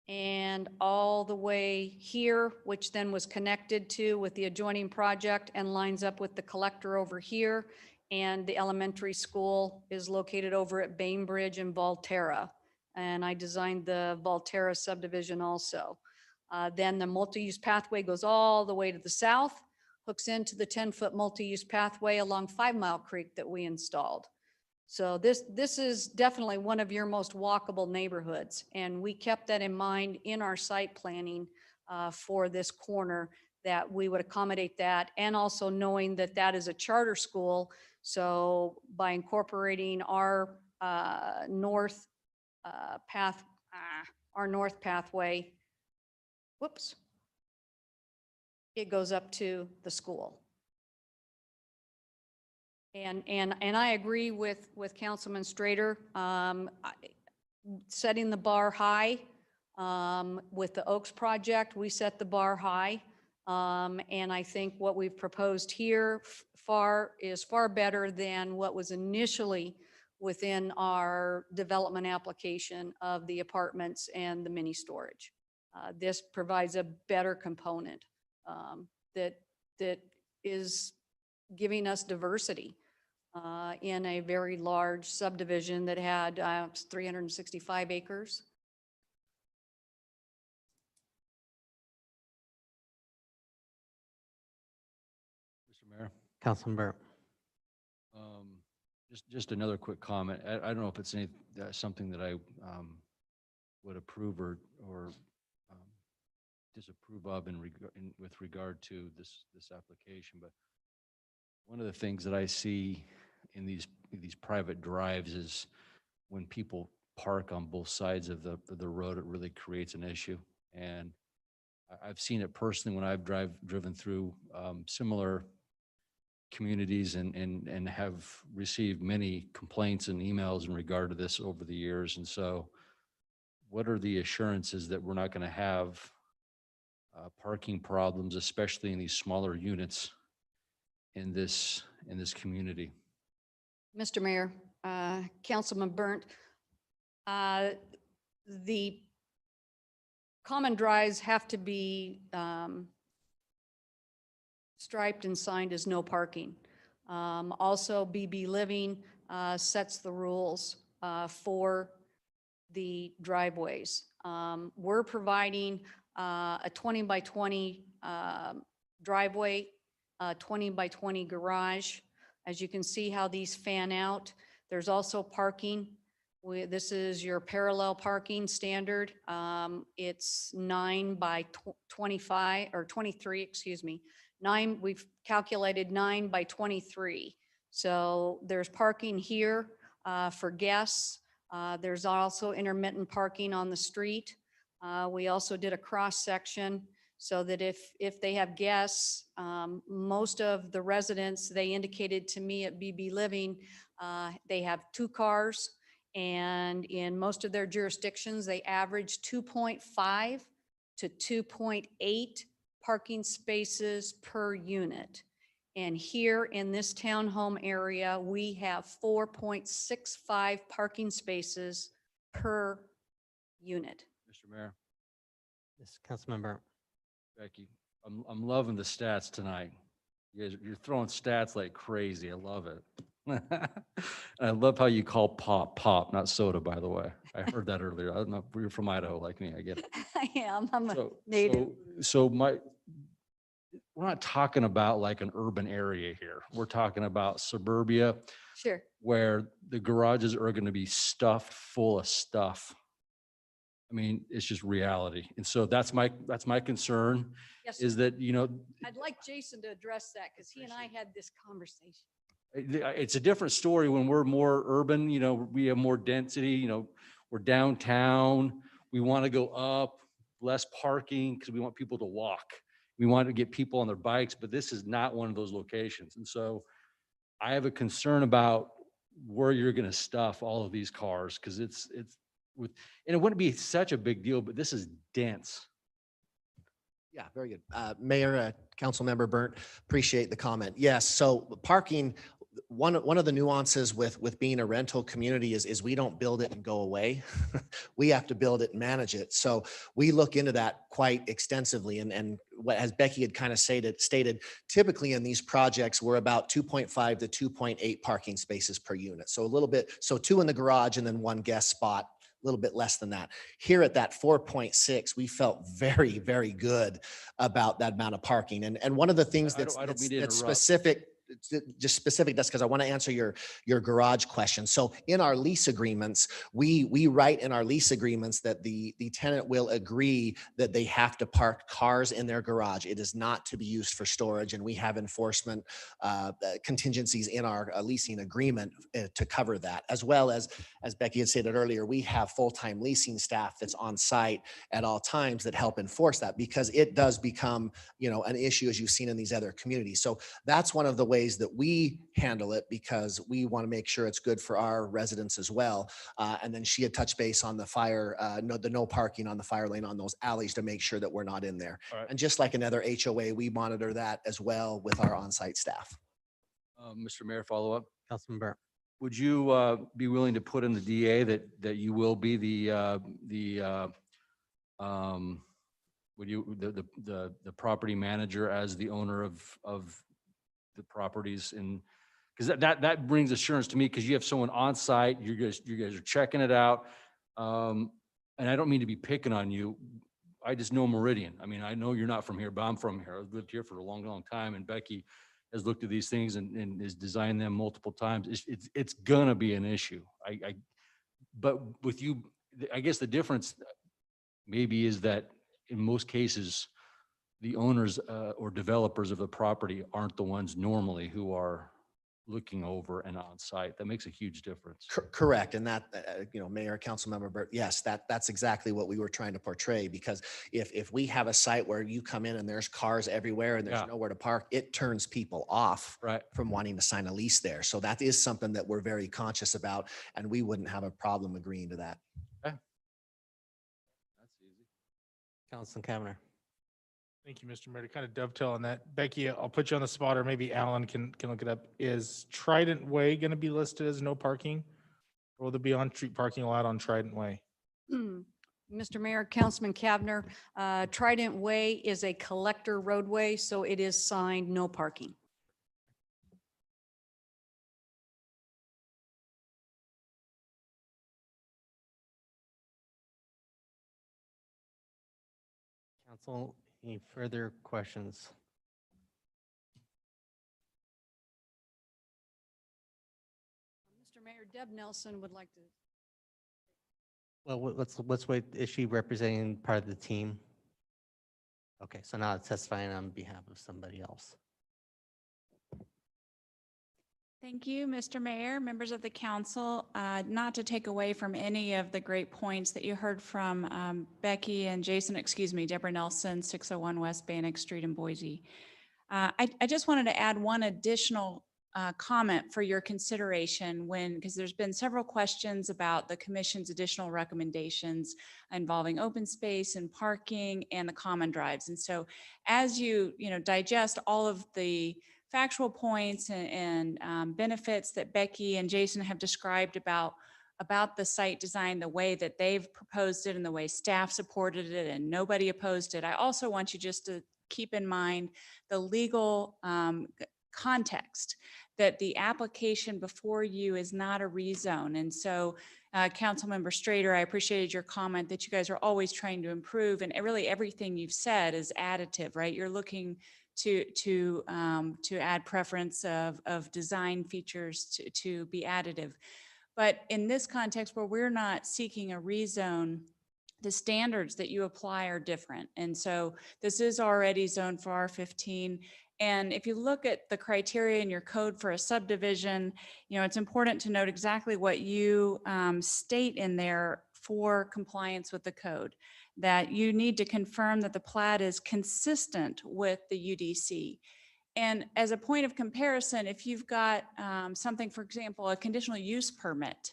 and all the way here, which then was connected to with the adjoining project and lines up with the collector over here. And the elementary school is located over at Bainbridge and Volterra. And I designed the Volterra subdivision also. Then the multi-use pathway goes all the way to the south, hooks into the 10-foot multi-use pathway along 5 Mile Creek that we installed. So this is definitely one of your most walkable neighborhoods. And we kept that in mind in our site planning for this corner, that we would accommodate that. And also knowing that that is a charter school. So by incorporating our north pathway, whoops, it goes up to the school. And I agree with Councilman Strader, setting the bar high. With the Oaks project, we set the bar high. And I think what we've proposed here is far better than what was initially within our development application of the apartments and the mini storage. This provides a better component that is giving us diversity in a very large subdivision that had 365 acres. Mr. Mayor, Councilman Burr. just another quick comment. I don't know if it's something that I would approve or disapprove of with regard to this application, but one of the things that I see in these private drives is when people park on both sides of the road, it really creates an issue. And I've seen it personally when I've driven through similar communities and have received many complaints and emails in regard to this over the years. And so what are the assurances that we're not going to have parking problems, especially in these smaller units in this community? Mr. Mayor, Councilman Burnt, the common drives have to be striped and signed as no parking. Also, BB Living sets the rules for the driveways. We're providing a 20 by 20 driveway, 20 by 20 garage. As you can see how these fan out. There's also parking. This is your parallel parking standard. It's 9 by 25 or 23, excuse me. We've calculated 9 by 23. So there's parking here for guests. There's also intermittent parking on the street. We also did a cross-section so that if they have guests, most of the residents, they indicated to me at BB Living, they have 2 cars. And in most of their jurisdictions, they average 2.5 to 2.8 parking spaces per unit. And here in this townhome area, we have 4.65 parking spaces per unit. Mr. Mayor, Yes, Councilmember. Becky, I'm loving the stats tonight. You're throwing stats like crazy. I love it. I love how you call pop, not soda, by the way. I heard that earlier. I don't know if you're from Idaho like me. I get it. I am, I'm a So, native. we're not talking about like an urban area here. We're talking about suburbia Sure. where the garages are going to be stuffed full of stuff. I mean, it's just reality. And so that's my concern Yes, is sir. that, you know, I'd like Jason to address that because he and I had this conversation. it's a different story when we're more urban, you know, we have more density, you know, we're downtown. We want to go up, less parking because we want people to walk. We want to get people on their bikes, but this is not one of those locations. And so I have a concern about where you're going to stuff all of these cars because it's with, and it wouldn't be such a big deal, but this is dense. Yeah, very good. Mayor, Councilmember Burnt, appreciate the comment. Yes, so parking, one of the nuances with being a rental community is we don't build it and go away. We have to build it and manage it. So we look into that quite extensively. And what, as Becky had kind of stated, typically in these projects, we're about 2.5 to 2.8 parking spaces per unit. So a little bit, so 2 in the garage and then 1 guest spot, a little bit less than that. Here at that 4.6, we felt very, very good about that amount of parking. And one of the things that's specific, just specific, that's because I want to answer your garage question. So in our lease agreements, we write in our lease agreements that the tenant will agree that they have to park cars in their garage. It is not to be used for storage, and we have enforcement contingencies in our leasing agreement to cover that, as well as Becky had stated earlier, we have full-time leasing staff that's on site at all times that help enforce that, because it does become, you know, an issue as you've seen in these other communities. So that's one of the ways that we handle it, because we want to make sure it's good for our residents as well. And then she had touched base on the fire, no parking on the fire lane on those alleys to make sure that we're not in there. Right. And just like another HOA, we monitor that as well with our on-site staff. Mr. Mayor, follow up. Councilman Burr. Would you be willing to put in the DA that you will be the property manager as the owner of the properties? And because that brings assurance to me, because you have someone on site, you guys are checking it out. And I don't mean to be picking on you. I just know Meridian. I mean, I know you're not from here, but I'm from here. I've lived here for a long, long time. And Becky has looked at these things and has designed them multiple times. It's gonna be an issue. But with you, I guess the difference maybe is that in most cases, the owners or developers of the property aren't the ones normally who are looking over and on site. That makes a huge difference. Correct. And that, Mayor, Councilmember Burt, yes, that's exactly what we were trying to portray, because if we have a site where you come in and there's cars everywhere and there's nowhere to park, it turns people off from wanting to sign a lease there. So that is something that we're very conscious about, and we wouldn't have a problem agreeing to that. Okay. That's easy. Councilman Kavanaugh. Thank you, Mr. Mayor. To kind of dovetail on that, Becky, I'll put you on the spot, or maybe Alan can look it up. Is Trident Way going to be listed as no parking? Or will there be on-street parking allowed on Trident Way? Mr. Mayor, Councilman Kavner, Trident Way is a collector roadway, so it is signed no parking. Council, any further questions? Mr. Mayor, Deb Nelson would like to. Well, let's wait. Is she representing part of the team? Okay, so now it's testifying on behalf of somebody else. Thank you, Mr. Mayor, members of the council. Not to take away from any of the great points that you heard from Becky and Jason, excuse me, Deborah Nelson, 601 West Bannock Street in Boise. I just wanted to add one additional comment for your consideration because there's been several questions about the commission's additional recommendations involving open space and parking and the common drives. And so as you digest all of the factual points and benefits that Becky and Jason have described about the site design, the way that they've proposed it and the way staff supported it and nobody opposed it. I also want you just to keep in mind the legal context that the application before you is not a rezone. And so Councilmember Strader, I appreciated your comment that you guys are always trying to improve, and really everything you've said is additive, right? You're looking to add preference of design features to be additive. But in this context where we're not seeking a rezone, the standards that you apply are different. And so this is already zoned for R15. And if you look at the criteria in your code for a subdivision, it's important to note exactly what you state in there for compliance with the code, that you need to confirm that the plat is consistent with the UDC. And as a point of comparison, if you've got something, for example, a conditional use permit,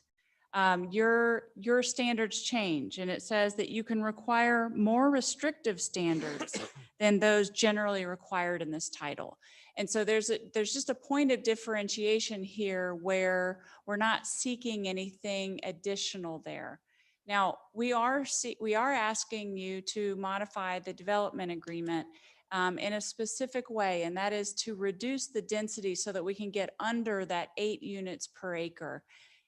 your standards change, and it says that you can require more restrictive standards than those generally required in this title. And so there's just a point of differentiation here where we're not seeking anything additional there. Now, we are asking you to modify the development agreement in a specific way, and that is to reduce the density so that we can get under that 8 units per acre.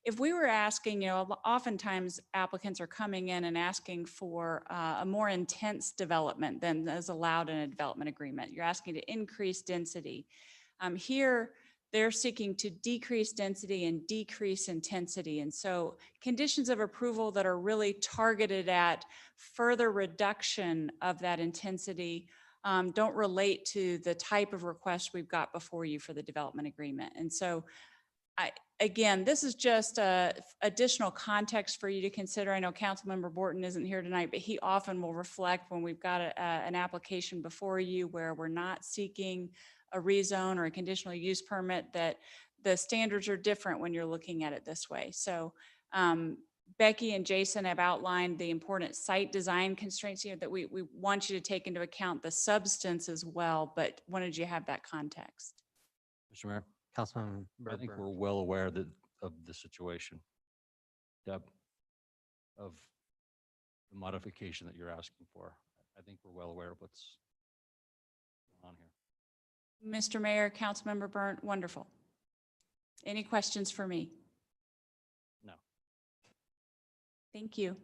If we were asking, oftentimes applicants are coming in and asking for a more intense development than is allowed in a development agreement. You're asking to increase density. Here, they're seeking to decrease density and decrease intensity. And so conditions of approval that are really targeted at further reduction of that intensity don't relate to the type of request we've got before you for the development agreement. And so again, this is just additional context for you to consider. I know Councilmember Borton isn't here tonight, but he often will reflect when we've got an application before you where we're not seeking a rezone or a conditional use permit, that the standards are different when you're looking at it this way. So Becky and Jason have outlined the important site design constraints that we want you to take into account the substance as well, but wanted you to have that context. Mr. Mayor, Councilman I think Burr. we're well aware of the situation, Deb, of the modification that you're asking for. I think we're well aware of what's going on here. Mr. Mayor, Councilmember Burnt, wonderful. Any questions for me? No. Thank you.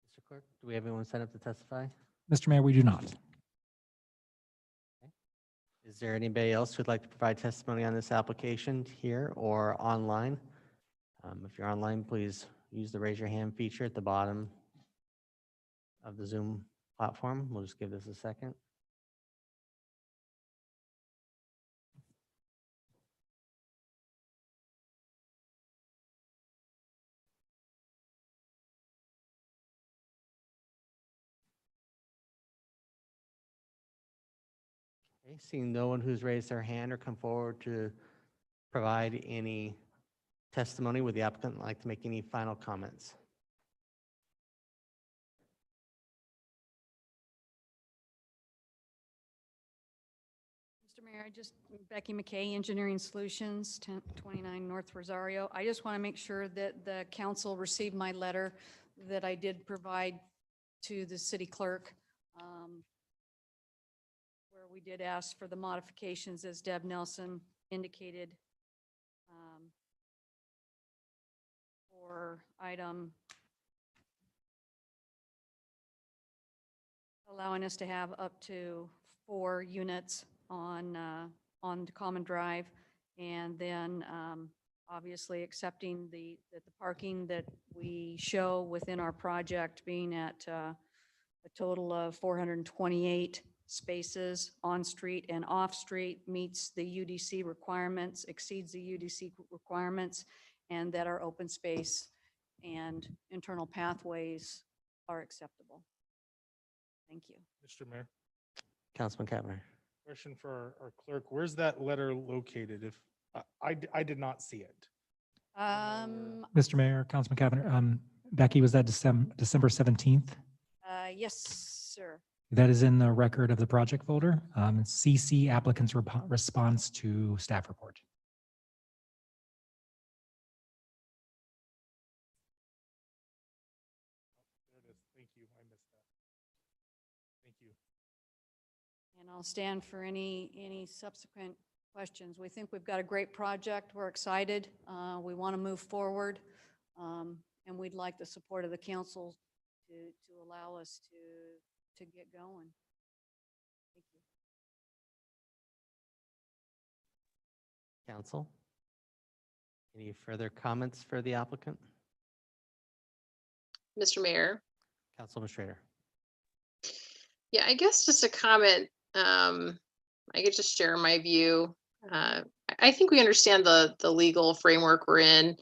Mr. Clerk, do we have anyone set up to testify? Mr. Mayor, we do not. Is there anybody else who'd like to provide testimony on this application here or online? If you're online, please use the raise your hand feature at the bottom of the Zoom platform. We'll just give this a second. Okay, seeing no one who's raised their hand or come forward to provide any testimony, would the applicant like to make any final comments? Mr. Mayor, Becky McKay, Engineering Solutions, 1029 North Rosario. I just want to make sure that the council received my letter that I did provide to the city clerk, where we did ask for the modifications, as Deb Nelson indicated, for item allowing us to have up to 4 units on the common drive, and then obviously accepting the parking that we show within our project being at a total of 428 spaces on-street and off-street, meets the UDC requirements, exceeds the UDC requirements, and that our open space and internal pathways are acceptable. Thank you. Mr. Mayor, Councilman Kavner. question for our clerk. Where's that letter located? If I did not see it. Mr. Mayor, Councilman Cabinet, Becky, was that December 17th? Yes, sir. That is in the record of the project folder. CC applicant's response to staff report. There it is. Thank you. I missed that. Thank you. And I'll stand for any subsequent questions. We think we've got a great project. We're excited. We want to move forward. And we'd like the support of the council to allow us to get going. Thank you. Council. Any further comments for the applicant? Mr. Mayor. Councilman Schrader. Yeah, I guess just a comment. I could just share my view. I think we understand the legal framework we're in.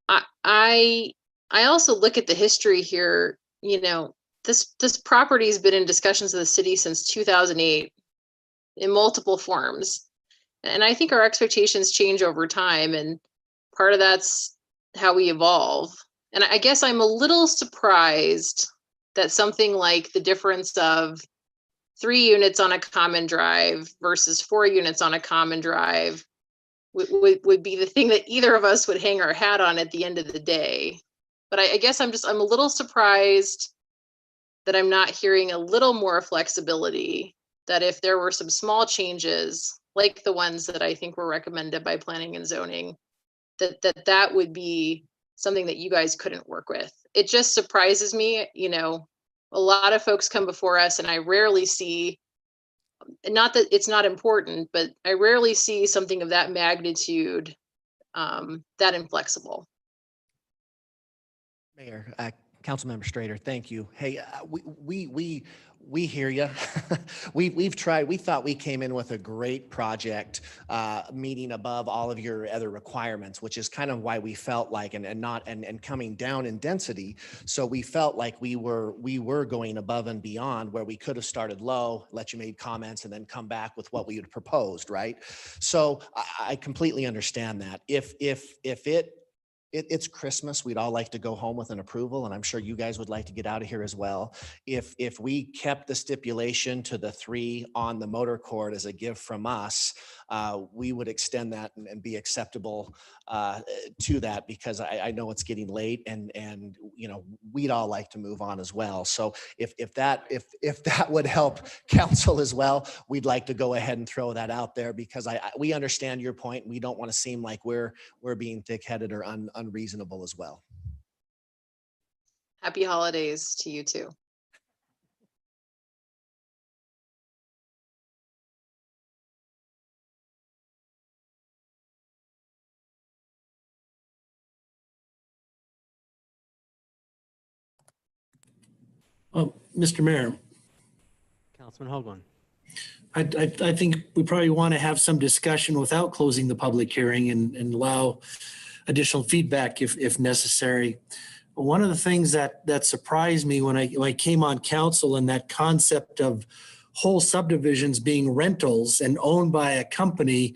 I also look at the history here. You know, this property has been in discussions of the city since 2008 in multiple forms. And I think our expectations change over time, and part of that's how we evolve. And I guess I'm a little surprised that something like the difference of 3 units on a common drive versus 4 units on a common drive would be the thing that either of us would hang our hat on at the end of the day. But I guess I'm a little surprised that I'm not hearing a little more flexibility, that if there were some small changes, like the ones that I think were recommended by planning and zoning, that would be something that you guys couldn't work with. It just surprises me. You know, a lot of folks come before us, and I rarely see, not that it's not important, but I rarely see something of that magnitude that inflexible. Mayor, Councilmember Strader, thank you. Hey, we hear you. We've tried. We thought we came in with a great project, meeting above all of your other requirements, which is kind of why we felt like and coming down in density. So we felt like we were going above and beyond, where we could have started low, let you make comments, and then come back with what we had proposed, right? So I completely understand that. If it's Christmas, we'd all like to go home with an approval, and I'm sure you guys would like to get out of here as well. If we kept the stipulation to the 3 on the motor court as a gift from us, we would extend that and be acceptable to that, because I know it's getting late, and you know, we'd all like to move on as well. So if that would help council as well, we'd like to go ahead and throw that out there, because we understand your point. We don't want to seem like we're being thick-headed or unreasonable as well. Happy holidays to you too. Mr. Mayor, Councilman Hoagland. I think we probably want to have some discussion without closing the public hearing and allow additional feedback if necessary. One of the things that surprised me when I came on council, and that concept of whole subdivisions being rentals and owned by a company,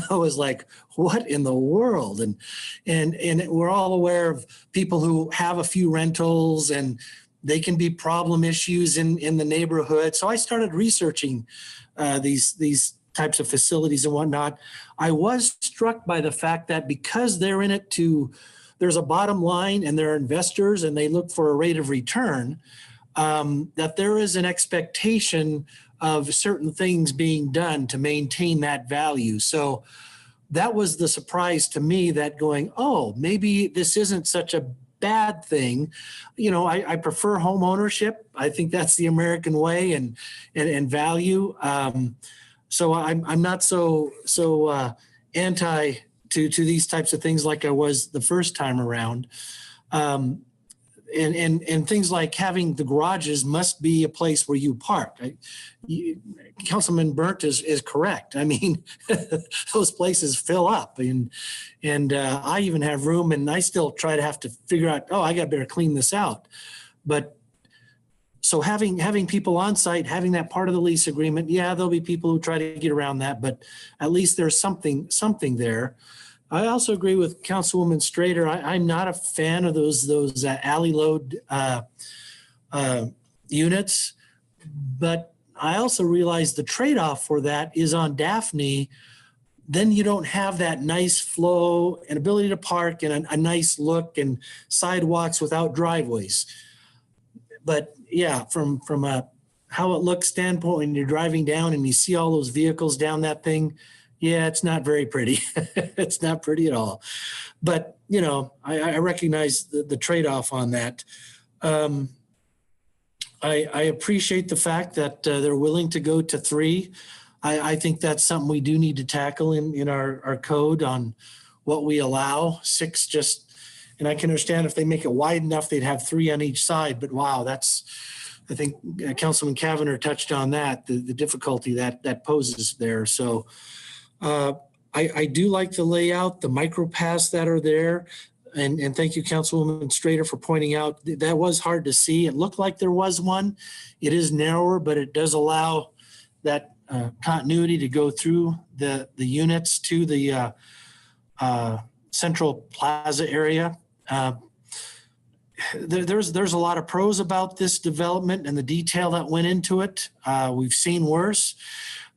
I was like, what in the world? And we're all aware of people who have a few rentals, and they can be problem issues in the neighborhood. So I started researching these types of facilities and whatnot. I was struck by the fact that because they're in it there's a bottom line, and they're investors, and they look for a rate of return, that there is an expectation of certain things being done to maintain that value. So that was the surprise to me, that going, oh, maybe this isn't such a bad thing. You know, I prefer home ownership. I think that's the American way and value. So I'm not so anti to these types of things like I was the first time around. and things like having the garages must be a place where you park. Councilman Burnt is correct. I mean, those places fill up, and I even have room, and I still try to have to figure out, oh, I got better clean this out. But so having people on site, having that part of the lease agreement, yeah, there'll be people who try to get around that, but at least there's something there. I also agree with Councilwoman Strader. I'm not a fan of those alley load units, but I also realize the trade-off for that is on Daphne. Then you don't have that nice flow and ability to park and a nice look and sidewalks without driveways. But yeah, from a how it looks standpoint, when you're driving down and you see all those vehicles down that thing, yeah, it's not very pretty. It's not pretty at all. But, you know, I recognize the trade-off on that. I appreciate the fact that they're willing to go to 3. I think that's something we do need to tackle in our code on what we allow. 6 just, and I can understand if they make it wide enough, they'd have 3 on each side. But wow, that's, I think Councilman Cavanagh touched on that, the difficulty that poses there. So I do like the layout, the micro paths that are there. And thank you, Councilwoman Strader, for pointing out that was hard to see. It looked like there was one. It is narrower, but it does allow that continuity to go through the units to the central plaza area. There's a lot of pros about this development and the detail that went into it. We've seen worse.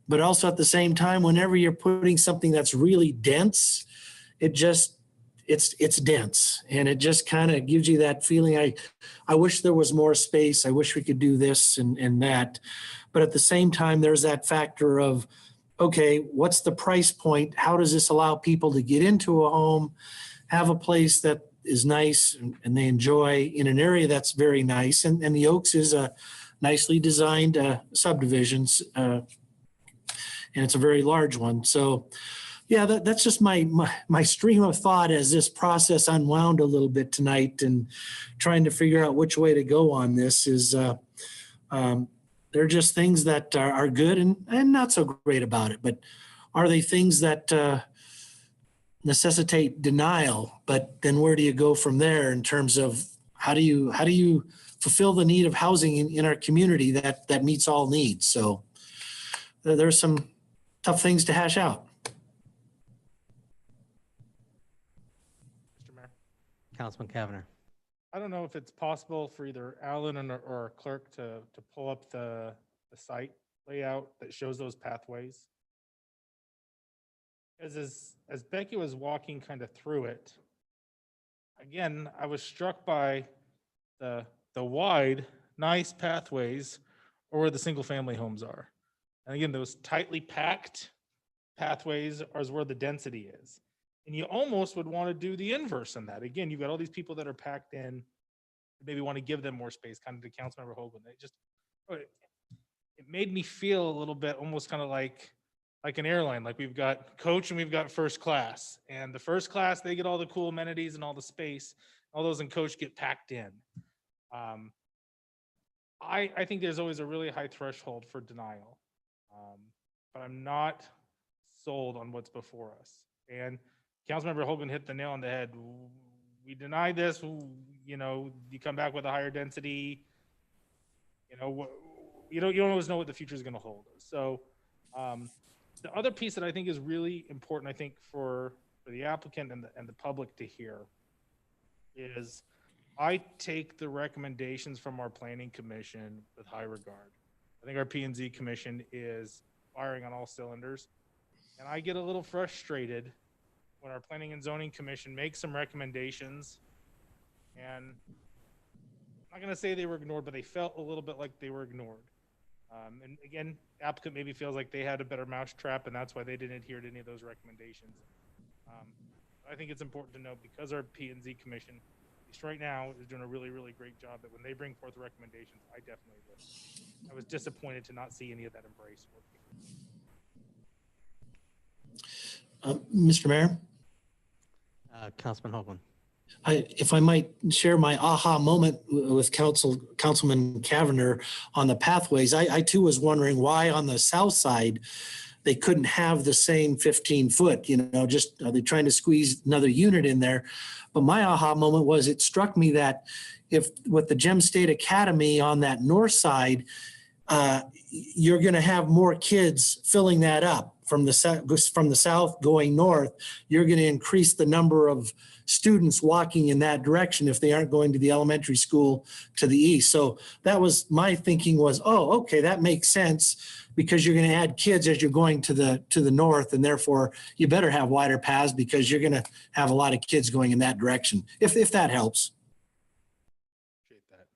But also at the same time, whenever you're putting something that's really dense, it's dense, and it just kind of gives you that feeling. I wish there was more space. I wish we could do this and that. But at the same time, there's that factor of, okay, what's the price point? How does this allow people to get into a home, have a place that is nice and they enjoy in an area that's very nice? And the Oaks is a nicely designed subdivisions. And it's a very large one. So yeah, that's just my stream of thought as this process unwound a little bit tonight and trying to figure out which way to go on this is they're just things that are good and not so great about it. But are they things that necessitate denial? But then where do you go from there in terms of how do you fulfill the need of housing in our community that meets all needs? So there's some tough things to hash out. Mr. Mayor, Councilman Cavanagh. I don't know if it's possible for either Alan or our clerk to pull up the site layout that shows those pathways. As Becky was walking kind of through it, again, I was struck by the wide, nice pathways or where the single family homes are. And again, those tightly packed pathways are where the density is. And you almost would want to do the inverse in that. Again, you've got all these people that are packed in, maybe want to give them more space, kind of to Councilmember Hoagland. It made me feel a little bit almost kind of like an airline. Like we've got coach and we've got first class. And the first class, they get all the cool amenities and all the space. All those in coach get packed in. I think there's always a really high threshold for denial. But I'm not sold on what's before us. And Councilmember Hoagland hit the nail on the head. We deny this, you know, you come back with a higher density, you know, you don't always know what the future is going to hold. So the other piece that I think is really important, I think for the applicant and the public to hear is I take the recommendations from our planning commission with high regard. I think our P&Z commission is firing on all cylinders. And I get a little frustrated when our planning and zoning commission makes some recommendations. And I'm not going to say they were ignored, but they felt a little bit like they were ignored. And again, applicant maybe feels like they had a better mousetrap, and that's why they didn't adhere to any of those recommendations. I think it's important to know because our P&Z commission, at least right now, is doing a really, really great job that when they bring forth recommendations, I definitely listen. I was disappointed to not see any of that embrace. Mr. Mayor? Councilman Hoagland. If I might share my aha moment with Councilman Cavanagh on the pathways, I too was wondering why on the south side they couldn't have the same 15 foot, just are they trying to squeeze another unit in there? But my aha moment was it struck me that if with the Gem State Academy on that north side, you're going to have more kids filling that up from the south going north. You're going to increase the number of students walking in that direction if they aren't going to the elementary school to the east. So that was my thinking was, oh, okay, that makes sense because you're going to add kids as you're going to the north, and therefore you better have wider paths because you're going to have a lot of kids going in that direction. If that helps. Appreciate that.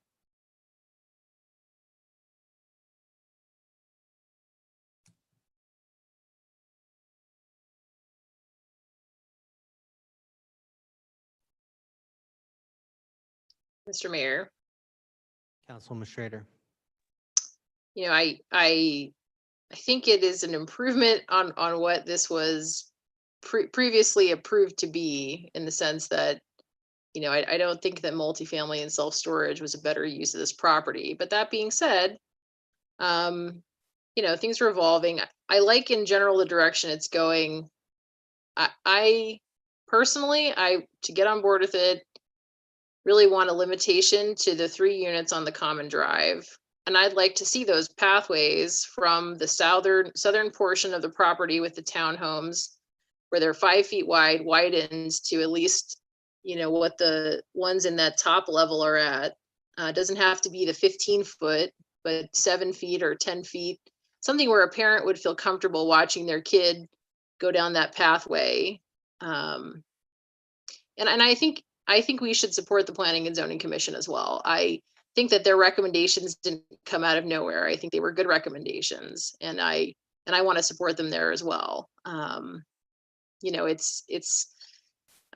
Mr. Mayor, Councilwoman Schrader. I think it is an improvement on what this was previously approved to be, in the sense that, I don't think that multifamily and self-storage was a better use of this property. But that being said, things are evolving. I like in general the direction it's going. I personally, to get on board with it, really want a limitation to the 3 units on the common drive. And I'd like to see those pathways from the southern portion of the property with the townhomes, where they're 5 feet wide, widens to at least, what the ones in that top level are at. It doesn't have to be the 15 foot, but 7 feet or 10 feet, something where a parent would feel comfortable watching their kid go down that pathway. And I think we should support the Planning and Zoning Commission as well. I think that their recommendations didn't come out of nowhere. I think they were good recommendations, and I want to support them there as well.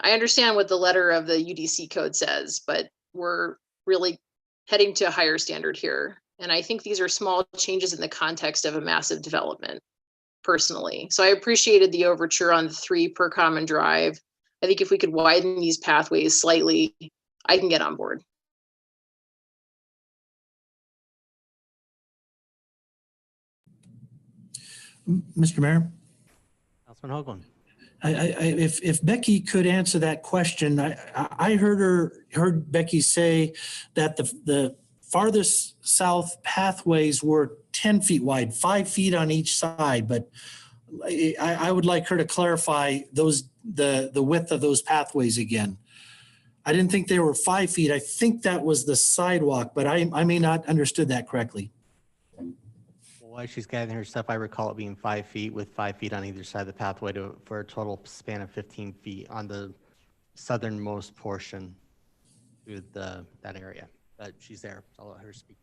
I understand what the letter of the UDC code says, but we're really heading to a higher standard here. And I think these are small changes in the context of a massive development, personally. So I appreciated the overture on the 3 per common drive. I think if we could widen these pathways slightly, I can get on board. Mr. Mayor? Councilman Hoagland. If Becky could answer that question, I heard Becky say that the farthest south pathways were 10 feet wide, 5 feet on each side, but I would like her to clarify the width of those pathways again. I didn't think they were 5 feet. I think that was the sidewalk, but I may not understood that correctly. While she's gathering her stuff, I recall it being 5 feet with 5 feet on either side of the pathway for a total span of 15 feet on the southernmost portion through that area. But she's there. I'll let her speak.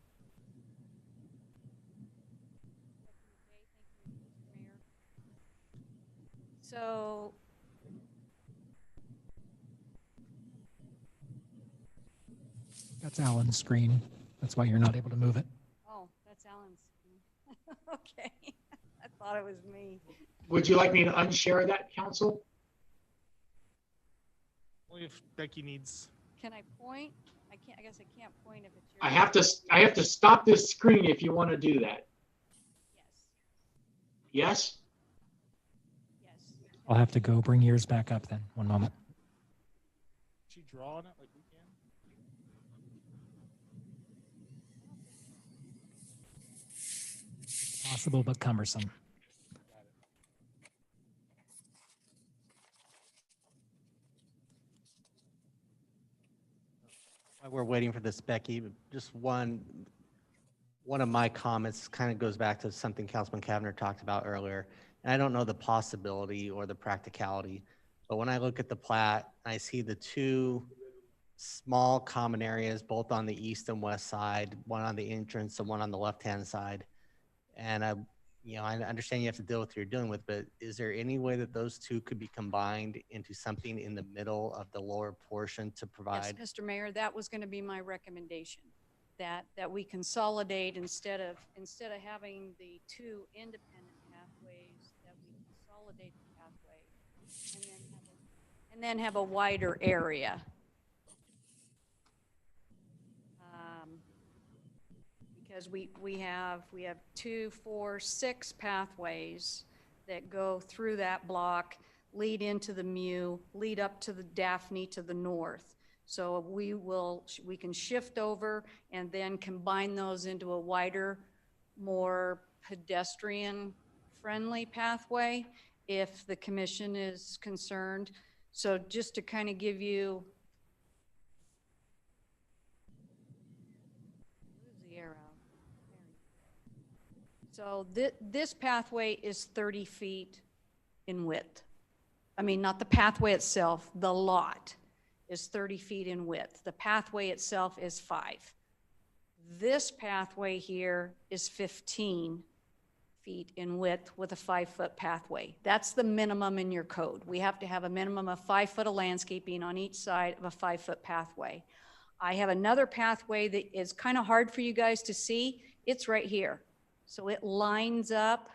So That's Alan's screen. That's why you're not able to move it. oh, that's Alan's. Okay, I thought it was me. Would you like me to unshare that, council? Only if Becky needs. Can I point? I guess I can't point if it's your. I have to stop this screen if you want to do that. Yes? Yes. I'll have to go bring yours back up then. One moment. Did she draw on it like we can? Possible but cumbersome. While we're waiting for this, Becky, just one of my comments kind of goes back to something Councilman Cavanagh talked about earlier. And I don't know the possibility or the practicality, but when I look at the plat, I see the 2 small common areas, both on the east and west side, one on the entrance and one on the left-hand side. And I understand you have to deal with what you're dealing with, but is there any way that those 2 could be combined into something in the middle of the lower portion to provide? Yes, Mr. Mayor, that was going to be my recommendation, that we consolidate instead of having the 2 independent pathways, that we consolidate the pathway and then have a wider area because we have 2, 4, 6 pathways that go through that block, lead into the Mew, lead up to the Daphne to the north. So we can shift over and then combine those into a wider, more pedestrian-friendly pathway if the commission is concerned. So just to kind of give you, lose the arrow. So this pathway is 30 feet in width. I mean, not the pathway itself, the lot is 30 feet in width. The pathway itself is 5. This pathway here is 15 feet in width with a 5-foot pathway. That's the minimum in your code. We have to have a minimum of 5 foot of landscaping on each side of a 5-foot pathway. I have another pathway that is kind of hard for you guys to see. It's right here. So it lines up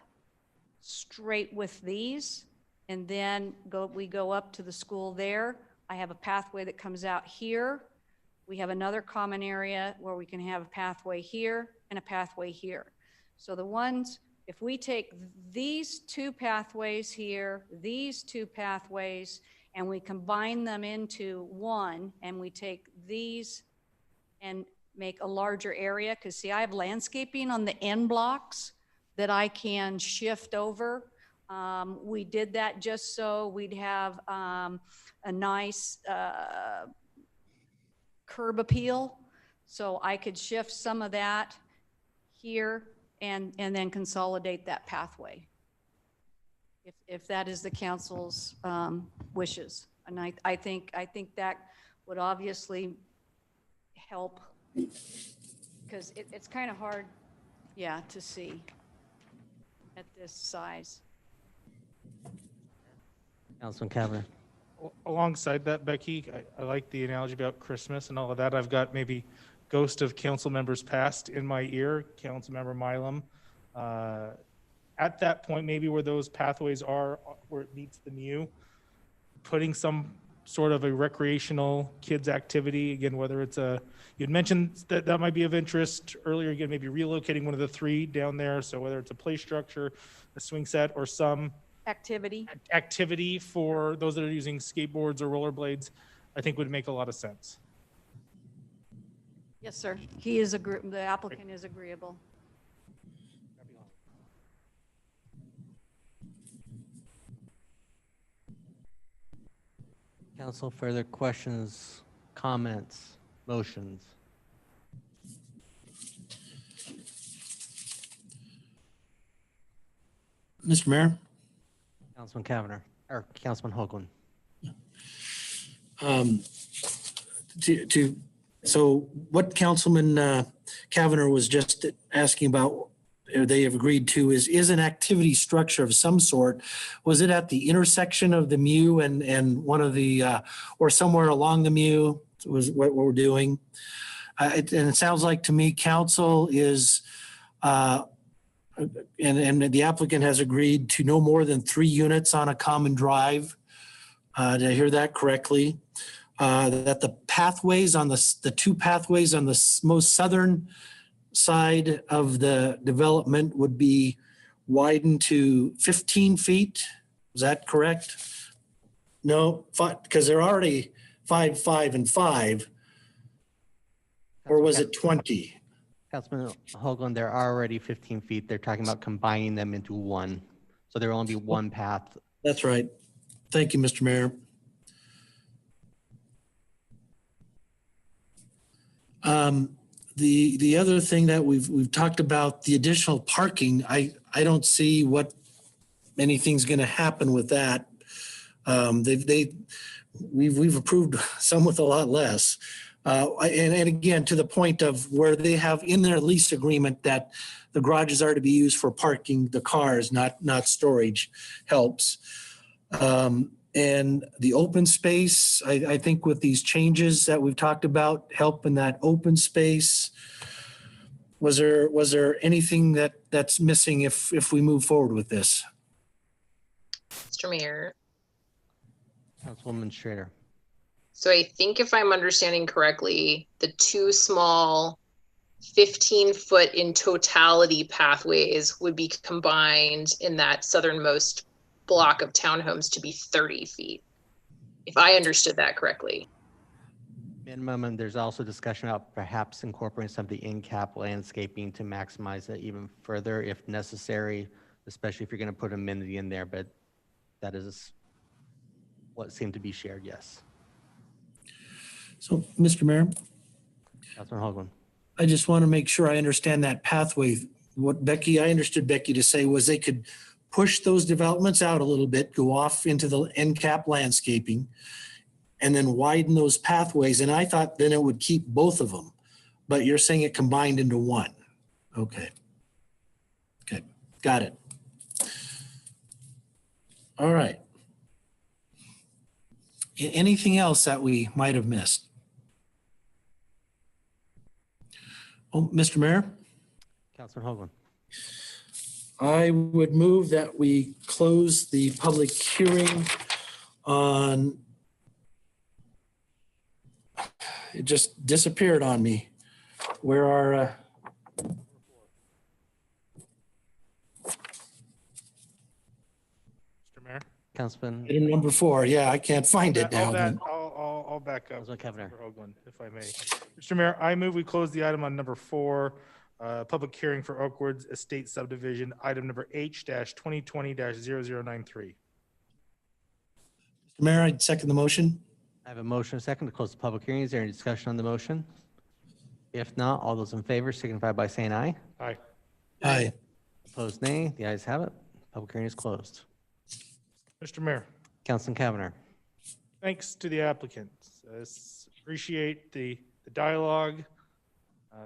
straight with these, and then we go up to the school there. I have a pathway that comes out here. We have another common area where we can have a pathway here and a pathway here. So the ones, if we take these 2 pathways here, these 2 pathways, and we combine them into one, and we take these and make a larger area, because see, I have landscaping on the end blocks that I can shift over. We did that just so we'd have a nice curb appeal. So I could shift some of that here and then consolidate that pathway. If that is the council's wishes. And I think that would obviously help, because it's kind of hard, yeah, to see at this size. Councilman Cavanagh. Alongside that, Becky, I like the analogy about Christmas and all of that. I've got maybe ghost of council members past in my ear, Councilmember Milam. At that point, maybe where those pathways are, where it meets the Mew, putting some sort of a recreational kids activity, again, whether it's you'd mentioned that might be of interest earlier, again, maybe relocating one of the 3 down there. So whether it's a play structure, a swing set, or some activity for those that are using skateboards or rollerblades, I think would make a lot of sense. Yes, sir. He is the applicant is agreeable. Council, further questions, comments, motions? Mr. Mayor? Councilman Cavanagh, or Councilman Hoagland. So what Councilman Cavanagh was just asking about, they have agreed to, is an activity structure of some sort. Was it at the intersection of the Mew and one of the, or somewhere along the Mew was what we're doing? And it sounds like to me, council is, and the applicant has agreed to no more than 3 units on a common drive. Did I hear that correctly? That the pathways on the 2 pathways on the most southern side of the development would be widened to 15 feet. Is that correct? No, because they're already 5, 5, and 5. Or was it 20? Councilman Hoagland, they're already 15 feet. They're talking about combining them into one. So there will only be one path. That's right. Thank you, Mr. Mayor. The other thing that we've talked about, the additional parking, I don't see what anything's going to happen with that. We've approved some with a lot less. And again, to the point of where they have in their lease agreement that the garages are to be used for parking the cars, not storage, helps. And the open space, I think with these changes that we've talked about, help in that open space. Was there anything that's missing if we move forward with this? Mr. Mayor. Councilwoman Schrader. So I think if I'm understanding correctly, the 2 small 15-foot in totality pathways would be combined in that southernmost block of townhomes to be 30 feet, if I understood that correctly. Minimum, and there's also discussion about perhaps incorporating some of the in-cap landscaping to maximize it even further if necessary, especially if you're going to put amenity in there, but that is what seemed to be shared, yes. So, Mr. Mayor, Councilman Hoagland. I just want to make sure I understand that pathway. What I understood Becky to say was they could push those developments out a little bit, go off into the end cap landscaping, and then widen those pathways. And I thought then it would keep both of them, but you're saying it combined into one. Okay. Okay, got it. All right. Anything else that we might have missed? Oh, Mr. Mayor? Councilman Hoagland. I would move that we close the public hearing on, it just disappeared on me. Where are, Mr. Mayor? Councilman. item number 4. Yeah, I can't find it now. I'll back up. Councilman Kavanagh. Mr. Hoagland, if I may. Mr. Mayor, I move we close the item on number 4, public hearing for Oakwoods Estate subdivision, item number H-2020-0093. Mr. Mayor, I'd second the motion. I have a motion and a second to close the public hearing. Is there any discussion on the motion? If not, all those in favor signify by saying aye. Aye. Aye. Opposed, nay. The ayes have it. Public hearing is closed. Mr. Mayor, Councilman Kavanagh. thanks to the applicants. Appreciate the dialogue,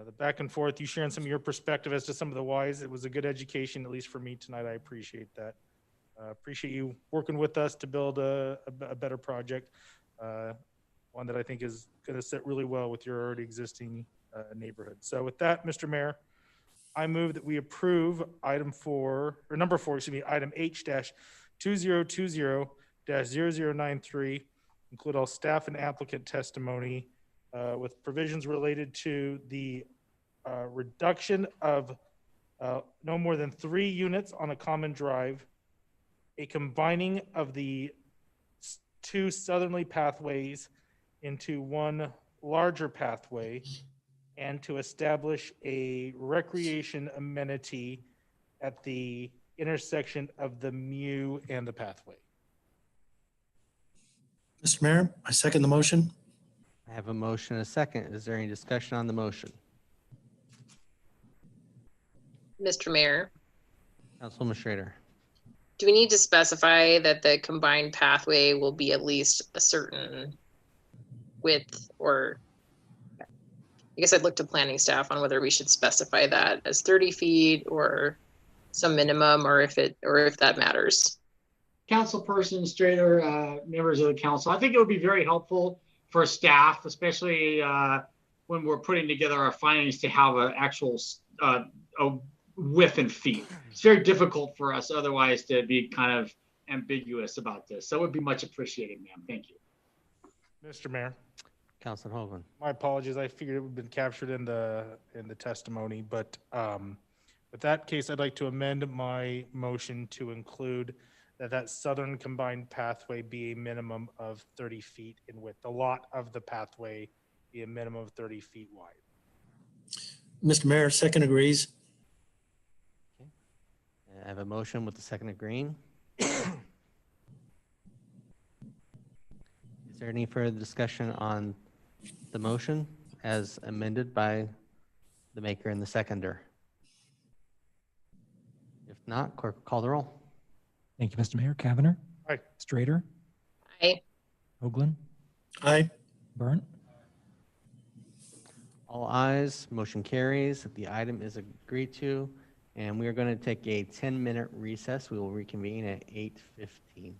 the back and forth, you sharing some of your perspective as to some of the whys. It was a good education, at least for me tonight. I appreciate that. Appreciate you working with us to build a better project, one that I think is going to sit really well with your already existing neighborhood. So with that, Mr. Mayor, I move that we approve item 4, or number 4, excuse me, item H-2020-0093, include all staff and applicant testimony with provisions related to the reduction of no more than 3 units on a common drive, a combining of the 2 southerly pathways into one larger pathway, and to establish a recreation amenity at the intersection of the MU and the pathway. Mr. Mayor, I second the motion. I have a motion and a second. Is there any discussion on the motion? Mr. Mayor, Councilwoman Schrader. do we need to specify that the combined pathway will be at least a certain width, or I guess I'd look to planning staff on whether we should specify that as 30 feet or some minimum, or if that matters. Councilperson Strader, members of the council, I think it would be very helpful for staff, especially when we're putting together our findings, to have an actual a width and feet. It's very difficult for us otherwise to be kind of ambiguous about this. So it would be much appreciated, ma'am. Thank you. Mr. Mayor, Councilman Hoagland. my apologies. I figured it would have been captured in the testimony, but with that case, I'd like to amend my motion to include that southern combined pathway be a minimum of 30 feet in width. The lot of the pathway be a minimum of 30 feet wide. Mr. Mayor, second agrees. I have a motion with the second agreeing. Is there any further discussion on the motion as amended by the maker and the seconder? If not, clerk will call the roll. Thank you, Mr. Mayor. Kavanagh. Aye. Strader. Aye. Hoagland. Aye. Burnt. All ayes, motion carries. The item is agreed to, and we are going to take a 10-minute recess. We will reconvene at 8:15.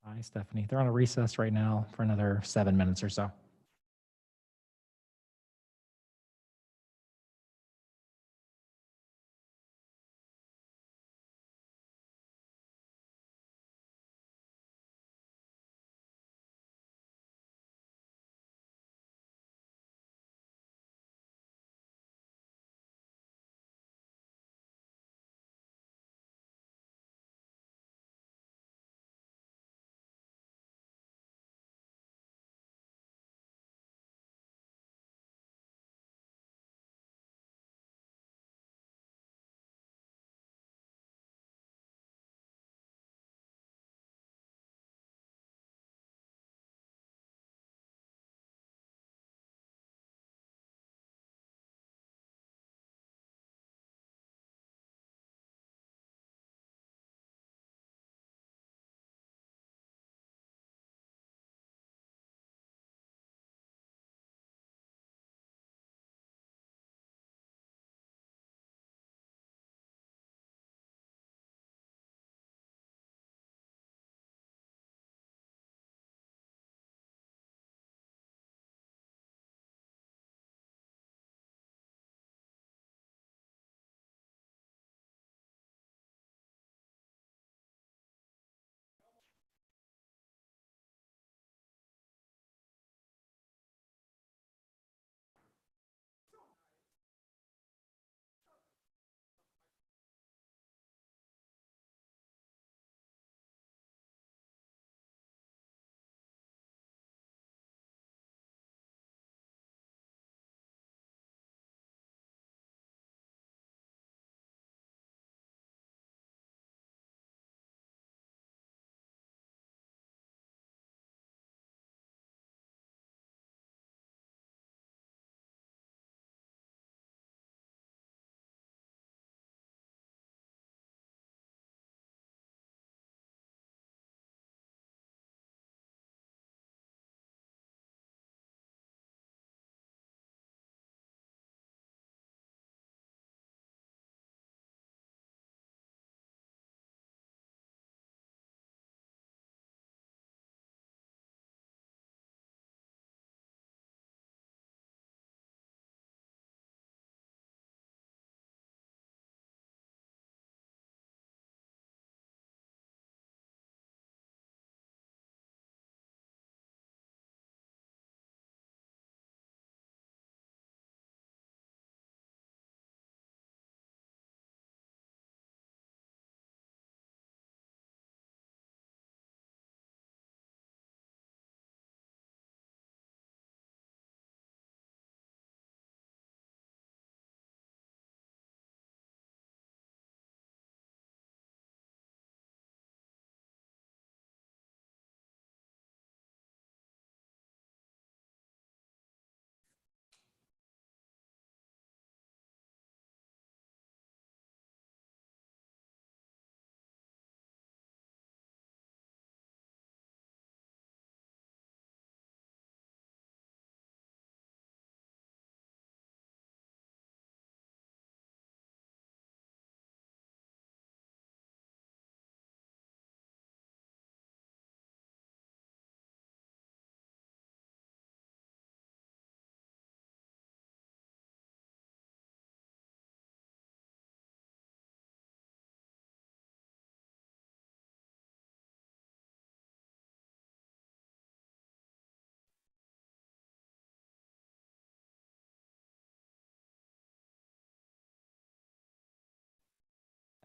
Hi, Stephanie. They're on a recess right now for another 7 minutes or so.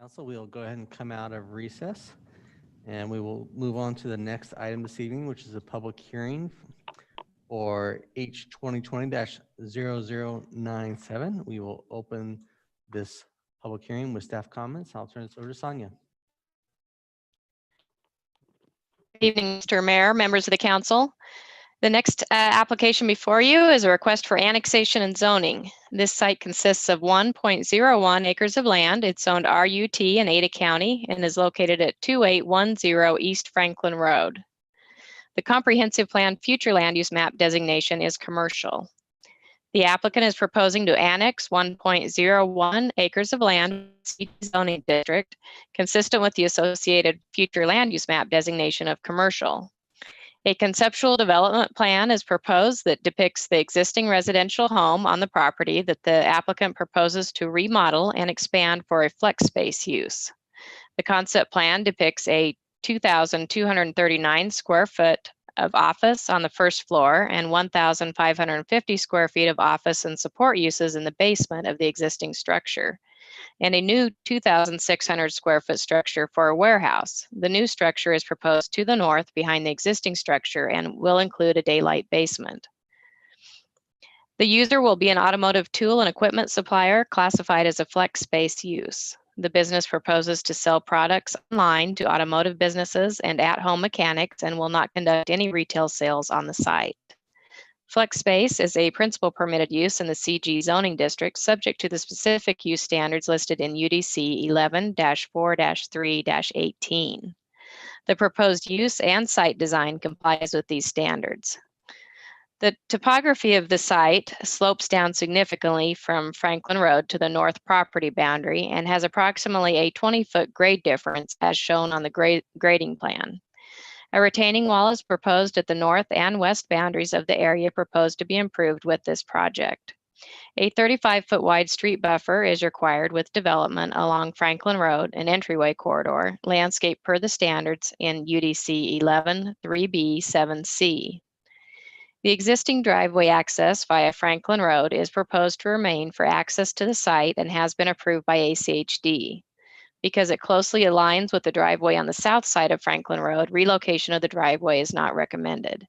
Council, we'll go ahead and come out of recess, and we will move on to the next item this evening, which is a public hearing for H 2020-0097. We will open this public hearing with staff comments. I'll turn this over to Sonia. Good evening, Mr. Mayor, members of the council. The next application before you is a request for annexation and zoning. This site consists of 1.01 acres of land. It's owned RUT in Ada County and is located at 2810 East Franklin Road. The comprehensive plan future land use map designation is commercial. The applicant is proposing to annex 1.01 acres of land CG zoning district consistent with the associated future land use map designation of commercial. A conceptual development plan is proposed that depicts the existing residential home on the property that the applicant proposes to remodel and expand for a flex space use. The concept plan depicts a 2,239 square foot of office on the first floor and 1,550 square feet of office and support uses in the basement of the existing structure, and a new 2,600 square foot structure for a warehouse. The new structure is proposed to the north behind the existing structure and will include a daylight basement. The user will be an automotive tool and equipment supplier classified as a flex space use. The business proposes to sell products online to automotive businesses and at-home mechanics and will not conduct any retail sales on the site. Flex space is a principal permitted use in the CG zoning district subject to the specific use standards listed in UDC 11-4-3-18. The proposed use and site design complies with these standards. The topography of the site slopes down significantly from Franklin Road to the north property boundary and has approximately a 20-foot grade difference as shown on the grading plan. A retaining wall is proposed at the north and west boundaries of the area proposed to be improved with this project. A 35-foot wide street buffer is required with development along Franklin Road, an entryway corridor, landscape per the standards in UDC 11-3B-7C. The existing driveway access via Franklin Road is proposed to remain for access to the site and has been approved by ACHD. Because it closely aligns with the driveway on the south side of Franklin Road, relocation of the driveway is not recommended.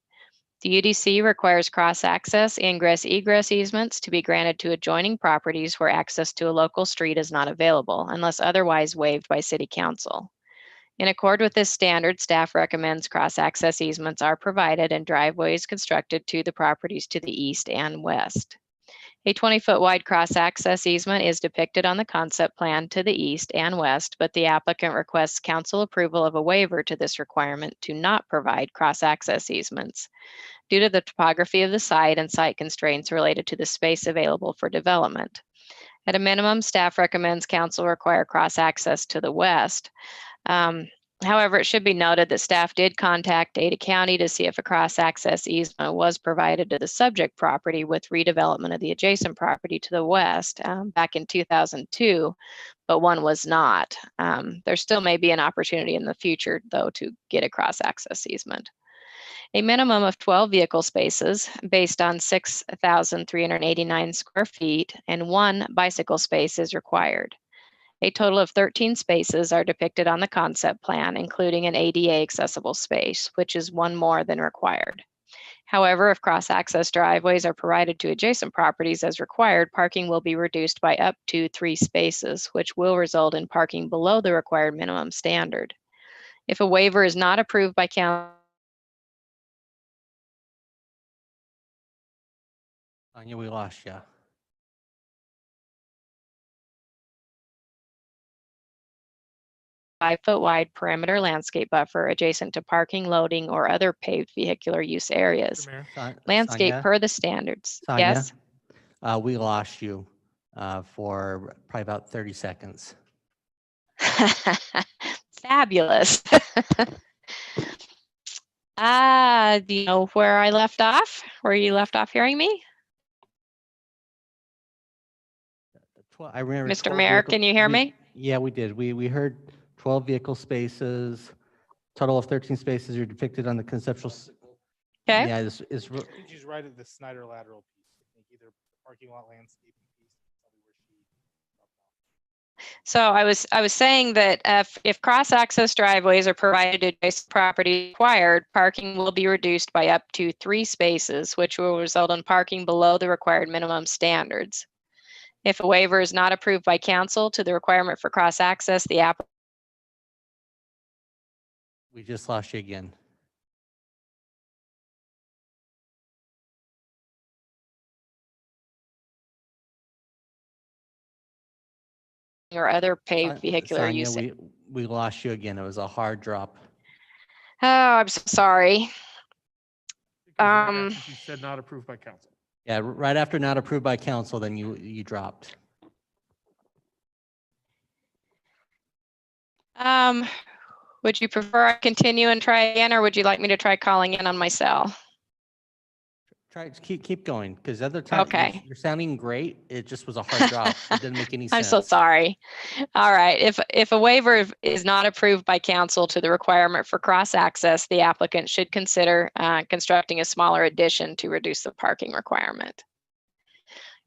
The UDC requires cross-access, ingress-egress easements to be granted to adjoining properties where access to a local street is not available, unless otherwise waived by City Council. In accord with this standard, staff recommends cross-access easements are provided and driveways constructed to the properties to the east and west. A 20-foot wide cross-access easement is depicted on the concept plan to the east and west, but the applicant requests council approval of a waiver to this requirement to not provide cross-access easements due to the topography of the site and site constraints related to the space available for development. At a minimum, staff recommends council require cross-access to the west. However, it should be noted that staff did contact Ada County to see if a cross-access easement was provided to the subject property with redevelopment of the adjacent property to the west back in 2002, but one was not. There still may be an opportunity in the future, though, to get a cross-access easement. A minimum of 12 vehicle spaces based on 6,389 square feet and 1 bicycle space is required. A total of 13 spaces are depicted on the concept plan, including an ADA accessible space, which is 1 more than required. However, if cross-access driveways are provided to adjacent properties as required, parking will be reduced by up to 3 spaces, which will result in parking below the required minimum standard. If a waiver is not approved by council, Anya, we lost you. five-foot wide perimeter landscape buffer adjacent to parking, loading, or other paved vehicular use areas. Landscape Sonia? per the standards. Sonia? Yes? We lost you for probably about 30 seconds. Fabulous. Do you know where I left off? Where you left off hearing me? I remember Mr. 12 Mayor, vehicle- can you hear me? Yeah, we did. We heard 12 vehicle spaces, total of 13 spaces are depicted on the conceptual. Okay. Yeah, I think she's right at the Snyder lateral piece. I think either parking lot landscaping piece. So I was saying that if cross-access driveways are provided to adjacent property required, parking will be reduced by up to 3 spaces, which will result in parking below the required minimum standards. If a waiver is not approved by council to the requirement for cross-access, the applicant. We just lost you again. Or other paved vehicular Sonia, use. we lost you again. It was a hard drop. Oh, I'm so sorry. She said not approved by council. Yeah, right after not approved by council, then you dropped. Would you prefer I continue and try again, or would you like me to try calling in on my cell? Try keep going, because other time Okay. you're sounding great. It just was a hard drop. It didn't make any I'm sense. so sorry. All right. If a waiver is not approved by council to the requirement for cross access, the applicant should consider constructing a smaller addition to reduce the parking requirement.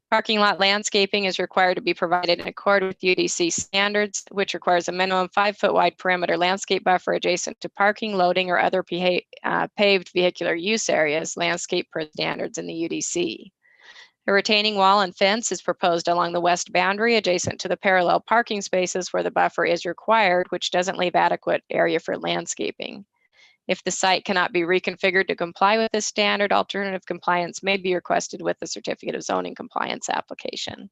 Parking lot landscaping is required to be provided in accord with UDC standards, which requires a minimum 5-foot wide perimeter landscape buffer adjacent to parking, loading, or other paved vehicular use areas, landscape per standards in the UDC. A retaining wall and fence is proposed along the west boundary adjacent to the parallel parking spaces where the buffer is required, which doesn't leave adequate area for landscaping. If the site cannot be reconfigured to comply with this standard, alternative compliance may be requested with the Certificate of Zoning Compliance application.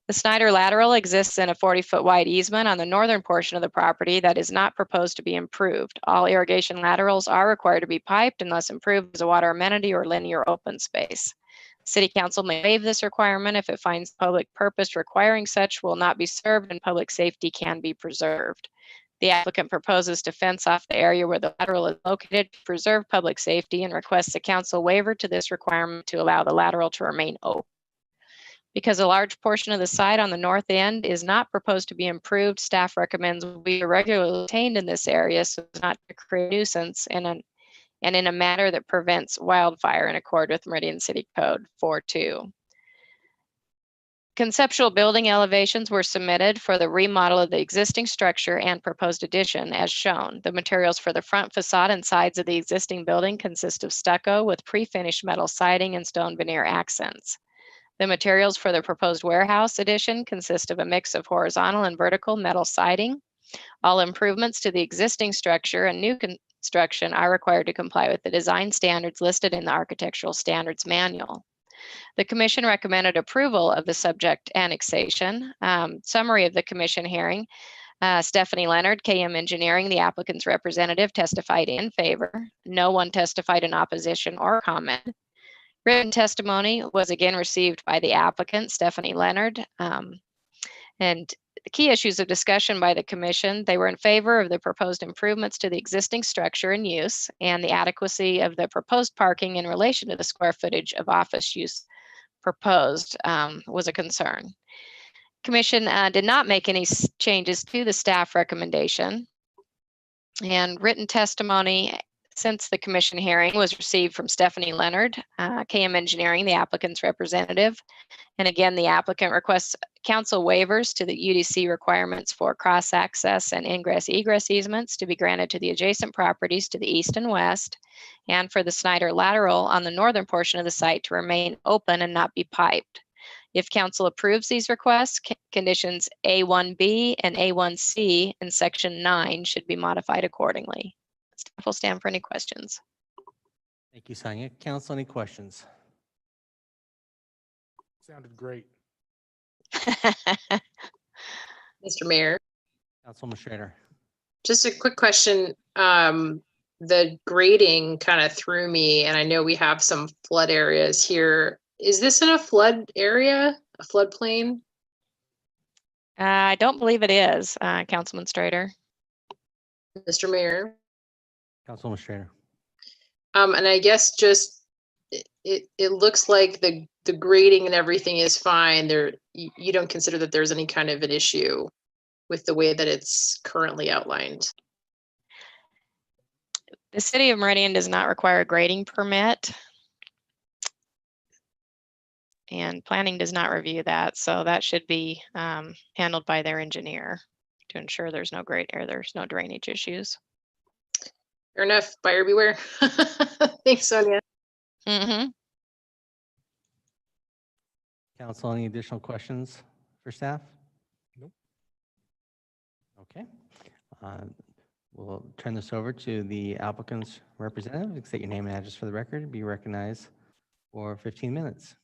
The Snyder lateral exists in a 40-foot wide easement on the northern portion of the property that is not proposed to be improved. All irrigation laterals are required to be piped unless improved as a water amenity or linear open space. City Council may waive this requirement if it finds public purpose requiring such will not be served and public safety can be preserved. The applicant proposes to fence off the area where the lateral is located to preserve public safety and requests a council waiver to this requirement to allow the lateral to remain open. Because a large portion of the site on the north end is not proposed to be improved, staff recommends will be regularly retained in this area so as not to create a nuisance and in a manner that prevents wildfire in accord with Meridian City Code 4.2. Conceptual building elevations were submitted for the remodel of the existing structure and proposed addition as shown. The materials for the front facade and sides of the existing building consist of stucco with pre-finished metal siding and stone veneer accents. The materials for the proposed warehouse addition consist of a mix of horizontal and vertical metal siding. All improvements to the existing structure and new construction are required to comply with the design standards listed in the Architectural Standards Manual. The commission recommended approval of the subject annexation. Summary of the commission hearing. Stephanie Leonard, KM Engineering, the applicant's representative, testified in favor. No one testified in opposition or comment. Written testimony was again received by the applicant, Stephanie Leonard. And the key issues of discussion by the commission, they were in favor of the proposed improvements to the existing structure and use and the adequacy of the proposed parking in relation to the square footage of office use proposed was a concern. Commission did not make any changes to the staff recommendation, and written testimony since the commission hearing was received from Stephanie Leonard, KM Engineering, the applicant's representative. And again, the applicant requests council waivers to the UDC requirements for cross-access and ingress-egress easements to be granted to the adjacent properties to the east and west, and for the Snyder lateral on the northern portion of the site to remain open and not be piped. If council approves these requests, conditions A1B and A1C in section 9 should be modified accordingly. Staff will stand for any questions. Thank you, Sonia. Council, any questions? Sounded great. Mr. Mayor, Councilman Schrader. just a quick question. The grading kind of threw me, and I know we have some flood areas here. Is this in a flood area, a floodplain? I don't believe it is, Councilman Strader. Mr. Mayor? Councilman Schrader. And I guess just it looks like the grading and everything is fine. You don't consider that there's any kind of an issue with the way that it's currently outlined. The city of Meridian does not require a grading permit, and planning does not review that. So that should be handled by their engineer to ensure there's no grade or there's no drainage issues. Fair enough. Buyer beware. Thanks, Sonia. Mm-hmm. Council, any additional questions for staff? Nope. Okay. We'll turn this over to the applicant's representative. State your name and address for the record. Be recognized for 15 minutes.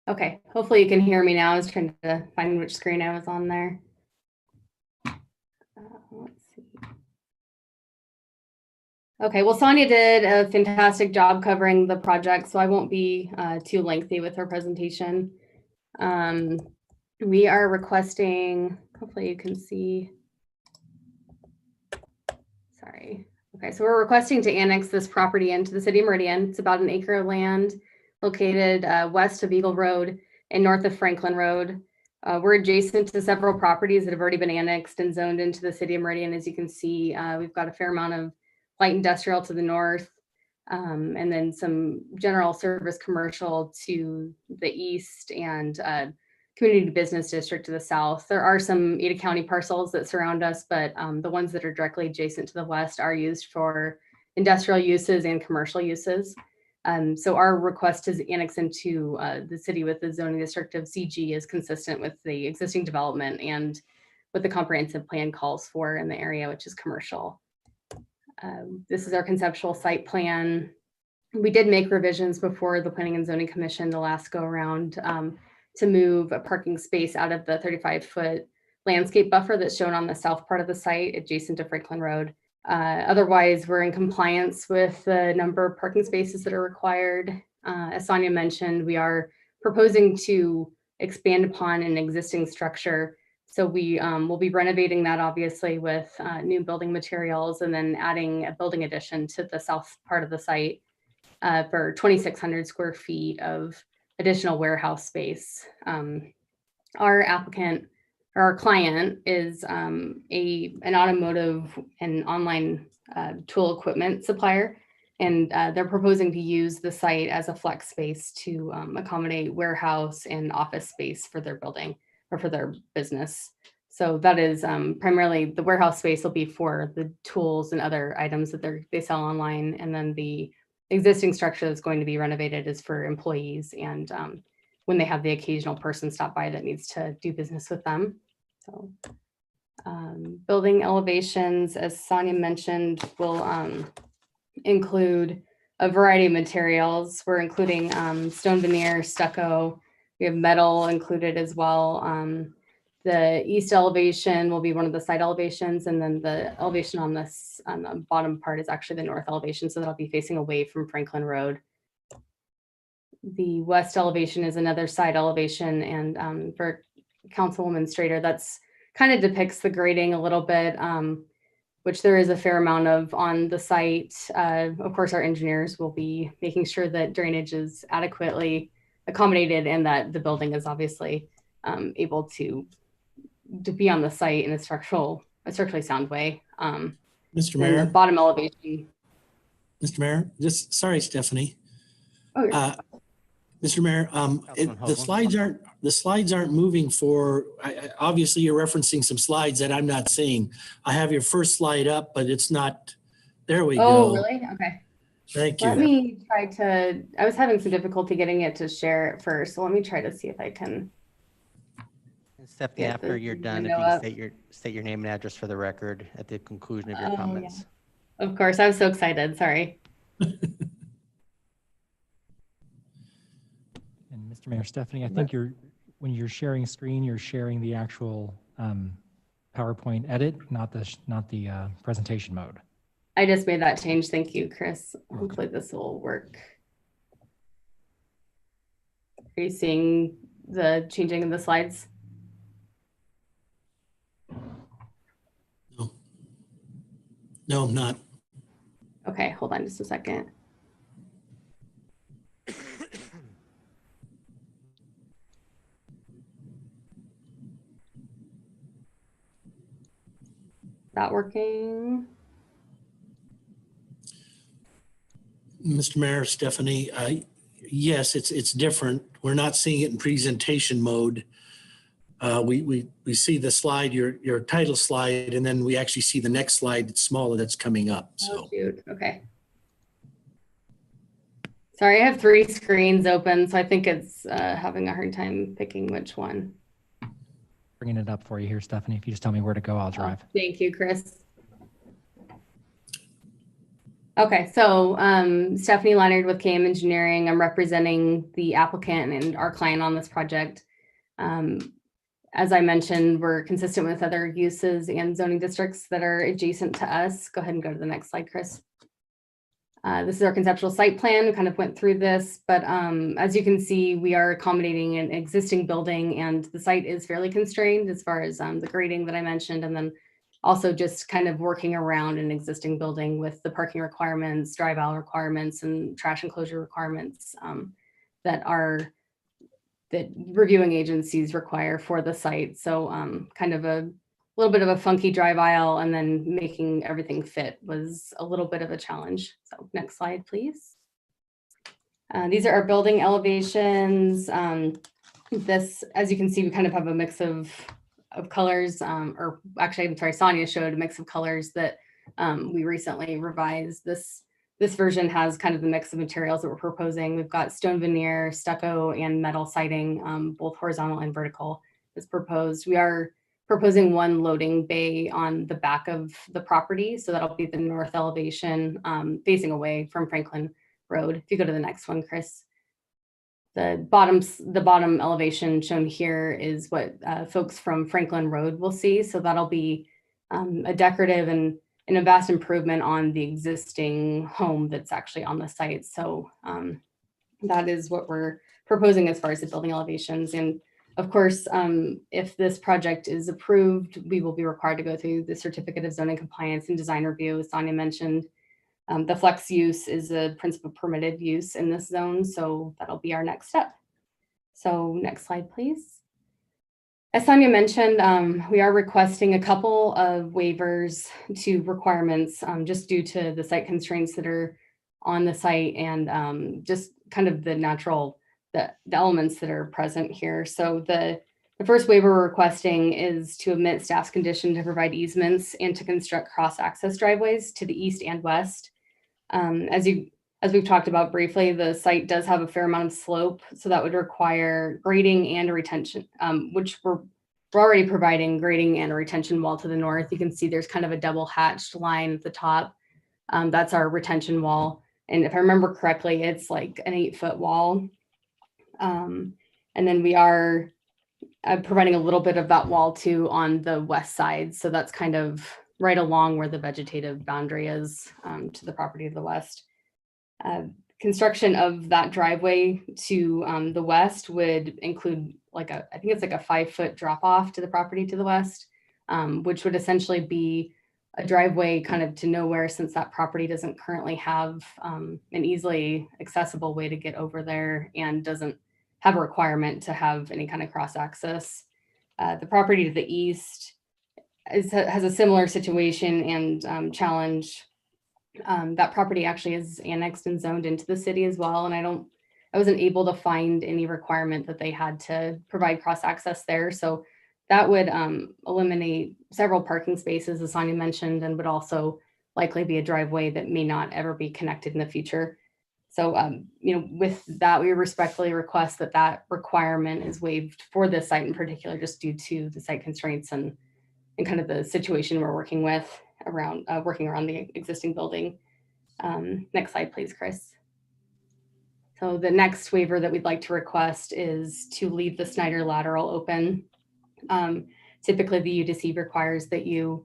Okay, hopefully you can hear me now. I was trying to find which screen I was on there. Let's see. Okay, well, Sonia did a fantastic job covering the project, so I won't be too lengthy with her presentation. We are requesting, hopefully you can see. Sorry. Okay, so we're requesting to annex this property into the city of Meridian. It's about an acre of land located west of Eagle Road and north of Franklin Road. We're adjacent to several properties that have already been annexed and zoned into the city of Meridian. As you can see, we've got a fair amount of light industrial to the north, and then some general service commercial to the east, and community business district to the south. There are some Ada County parcels that surround us, but the ones that are directly adjacent to the west are used for industrial uses and commercial uses. So our request to annex into the city with the zoning district of CG is consistent with the existing development and what the comprehensive plan calls for in the area, which is commercial. This is our conceptual site plan. We did make revisions before the Planning and Zoning Commission the last go around to move a parking space out of the 35-foot landscape buffer that's shown on the south part of the site adjacent to Franklin Road. Otherwise, we're in compliance with the number of parking spaces that are required. As Sonia mentioned, we are proposing to expand upon an existing structure. So we will be renovating that obviously with new building materials and then adding a building addition to the south part of the site for 2,600 square feet of additional warehouse space. Our applicant or our client is an automotive and online tool equipment supplier, and they're proposing to use the site as a flex space to accommodate warehouse and office space for their building or for their business. So that is primarily the warehouse space will be for the tools and other items that they sell online, and then the existing structure that's going to be renovated is for employees and when they have the occasional person stop by that needs to do business with them. So building elevations, as Sonia mentioned, will include a variety of materials. We're including stone veneer, stucco. We have metal included as well. The east elevation will be one of the side elevations, and then the elevation on this on the bottom part is actually the north elevation, so that'll be facing away from Franklin Road. The west elevation is another side elevation, and for Councilwoman Strader, that's kind of depicts the grading a little bit, which there is a fair amount of on the site. Of course, our engineers will be making sure that drainage is adequately accommodated and that the building is obviously able to be on the site in a structurally sound way. Mr. Mayor. The bottom elevation. Mr. Mayor, sorry, Stephanie. Oh, Mr. Mayor, the slides aren't moving for, obviously you're referencing some slides that I'm not seeing. I have your first slide up, but it's not, there we go. Oh, really? Okay. Thank you. Let me try to, I was having some difficulty getting it to share at first, so let me try to see if I can. Stephanie, after you're done, if you can state your name and address for the record at the conclusion of your comments. Yeah. Of course, I was so excited, sorry. And Mr. Mayor, Stephanie, I think when you're sharing screen, you're sharing the actual PowerPoint edit, not the presentation mode. I just made that change. Thank you, Chris. Hopefully this will work. Are you seeing the changing of the slides? No, I'm not. Okay, hold on just a second. That working? Mr. Mayor, Stephanie, yes, it's different. We're not seeing it in presentation mode. We see the slide, your title slide, and then we actually see the next slide that's smaller that's coming up. So. Oh, shoot. Okay. Sorry, I have 3 screens open, so I think it's having a hard time picking which one. Bringing it up for you here, Stephanie. If you just tell me where to go, I'll drive. Thank you, Chris. Okay, so Stephanie Leonard with KM Engineering. I'm representing the applicant and our client on this project. As I mentioned, we're consistent with other uses and zoning districts that are adjacent to us. Go ahead and go to the next slide, Chris. This is our conceptual site plan. We kind of went through this, but as you can see, we are accommodating an existing building and the site is fairly constrained as far as the grading that I mentioned, and then also just kind of working around an existing building with the parking requirements, drive aisle requirements, and trash enclosure requirements that reviewing agencies require for the site. So kind of a little bit of a funky drive aisle and then making everything fit was a little bit of a challenge. So next slide, please. These are our building elevations. This, as you can see, we kind of have a mix of colors, or actually, I'm sorry, Sonia showed a mix of colors that we recently revised. This version has kind of the mix of materials that we're proposing. We've got stone veneer, stucco, and metal siding, both horizontal and vertical is proposed. We are proposing one loading bay on the back of the property. So that'll be the north elevation facing away from Franklin Road. If you go to the next one, Chris. The bottom elevation shown here is what folks from Franklin Road will see. So that'll be a decorative and a vast improvement on the existing home that's actually on the site. So that is what we're proposing as far as the building elevations. And of course, if this project is approved, we will be required to go through the certificate of zoning compliance and design review, as Sonia mentioned. The flex use is a principal permitted use in this zone, so that'll be our next step. So next slide, please. As Sonia mentioned, we are requesting a couple of waivers to requirements just due to the site constraints that are on the site and just kind of the natural, the elements that are present here. So the first waiver we're requesting is to omit staff's condition to provide easements and to construct cross-access driveways to the east and west. As we've talked about briefly, the site does have a fair amount of slope, so that would require grading and a retention, which we're already providing grading and a retention wall to the north. You can see there's kind of a double hatched line at the top. That's our retention wall. And if I remember correctly, it's like an 8-foot wall. And then we are providing a little bit of that wall too on the west side. So that's kind of right along where the vegetative boundary is to the property to the west. Construction of that driveway to the west would include I think it's like a 5-foot drop off to the property to the west, which would essentially be a driveway kind of to nowhere since that property doesn't currently have an easily accessible way to get over there and doesn't have a requirement to have any kind of cross access. The property to the east has a similar situation and challenge. That property actually is annexed and zoned into the city as well. And I wasn't able to find any requirement that they had to provide cross access there. So that would eliminate several parking spaces, as Sonia mentioned, and would also likely be a driveway that may not ever be connected in the future. So, with that, we respectfully request that that requirement is waived for this site in particular, just due to the site constraints and kind of the situation we're working with around the existing building. Next slide, please, Chris. So the next waiver that we'd like to request is to leave the Snyder lateral open. Typically, the UDC requires that you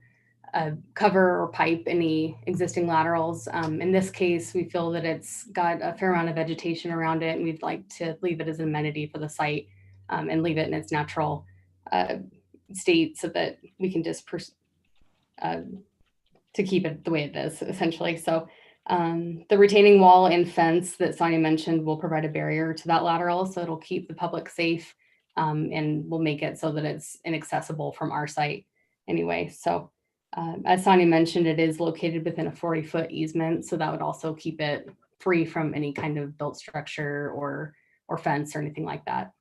cover or pipe any existing laterals. In this case, we feel that it's got a fair amount of vegetation around it, and we'd like to leave it as an amenity for the site and leave it in its natural state so that we can just to keep it the way it is, essentially. So the retaining wall and fence that Sonia mentioned will provide a barrier to that lateral, so it'll keep the public safe and will make it so that it's inaccessible from our site anyway. So as Sonia mentioned, it is located within a 40-foot easement, so that would also keep it free from any kind of built structure or fence or anything like that.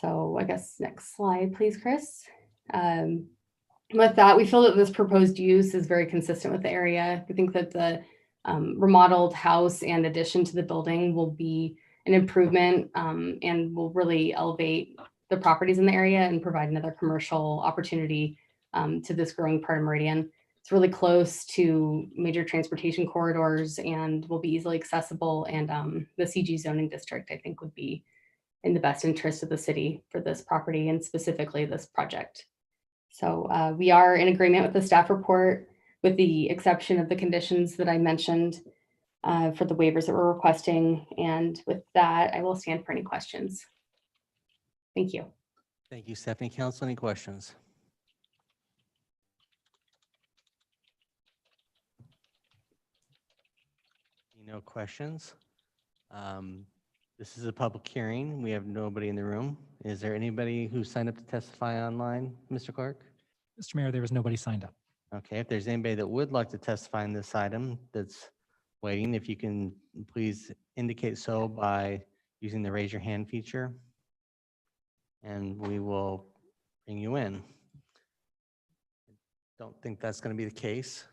So I guess next slide, please, Chris. With that, we feel that this proposed use is very consistent with the area. We think that the remodeled house and addition to the building will be an improvement and will really elevate the properties in the area and provide another commercial opportunity to this growing part of Meridian. It's really close to major transportation corridors and will be easily accessible. And the CG zoning district, I think, would be in the best interest of the city for this property and specifically this project. So we are in agreement with the staff report, with the exception of the conditions that I mentioned for the waivers that we're requesting. And with that, I will stand for any questions. Thank you. Thank you, Stephanie. Council, any questions? No questions. This is a public hearing. We have nobody in the room. Is there anybody who signed up to testify online, Mr. Clark? Mr. Mayor, there was nobody signed up. Okay, if there's anybody that would like to testify in this item that's waiting, if you can please indicate so by using the raise your hand feature, and we will bring you in. Don't think that's going to be the case.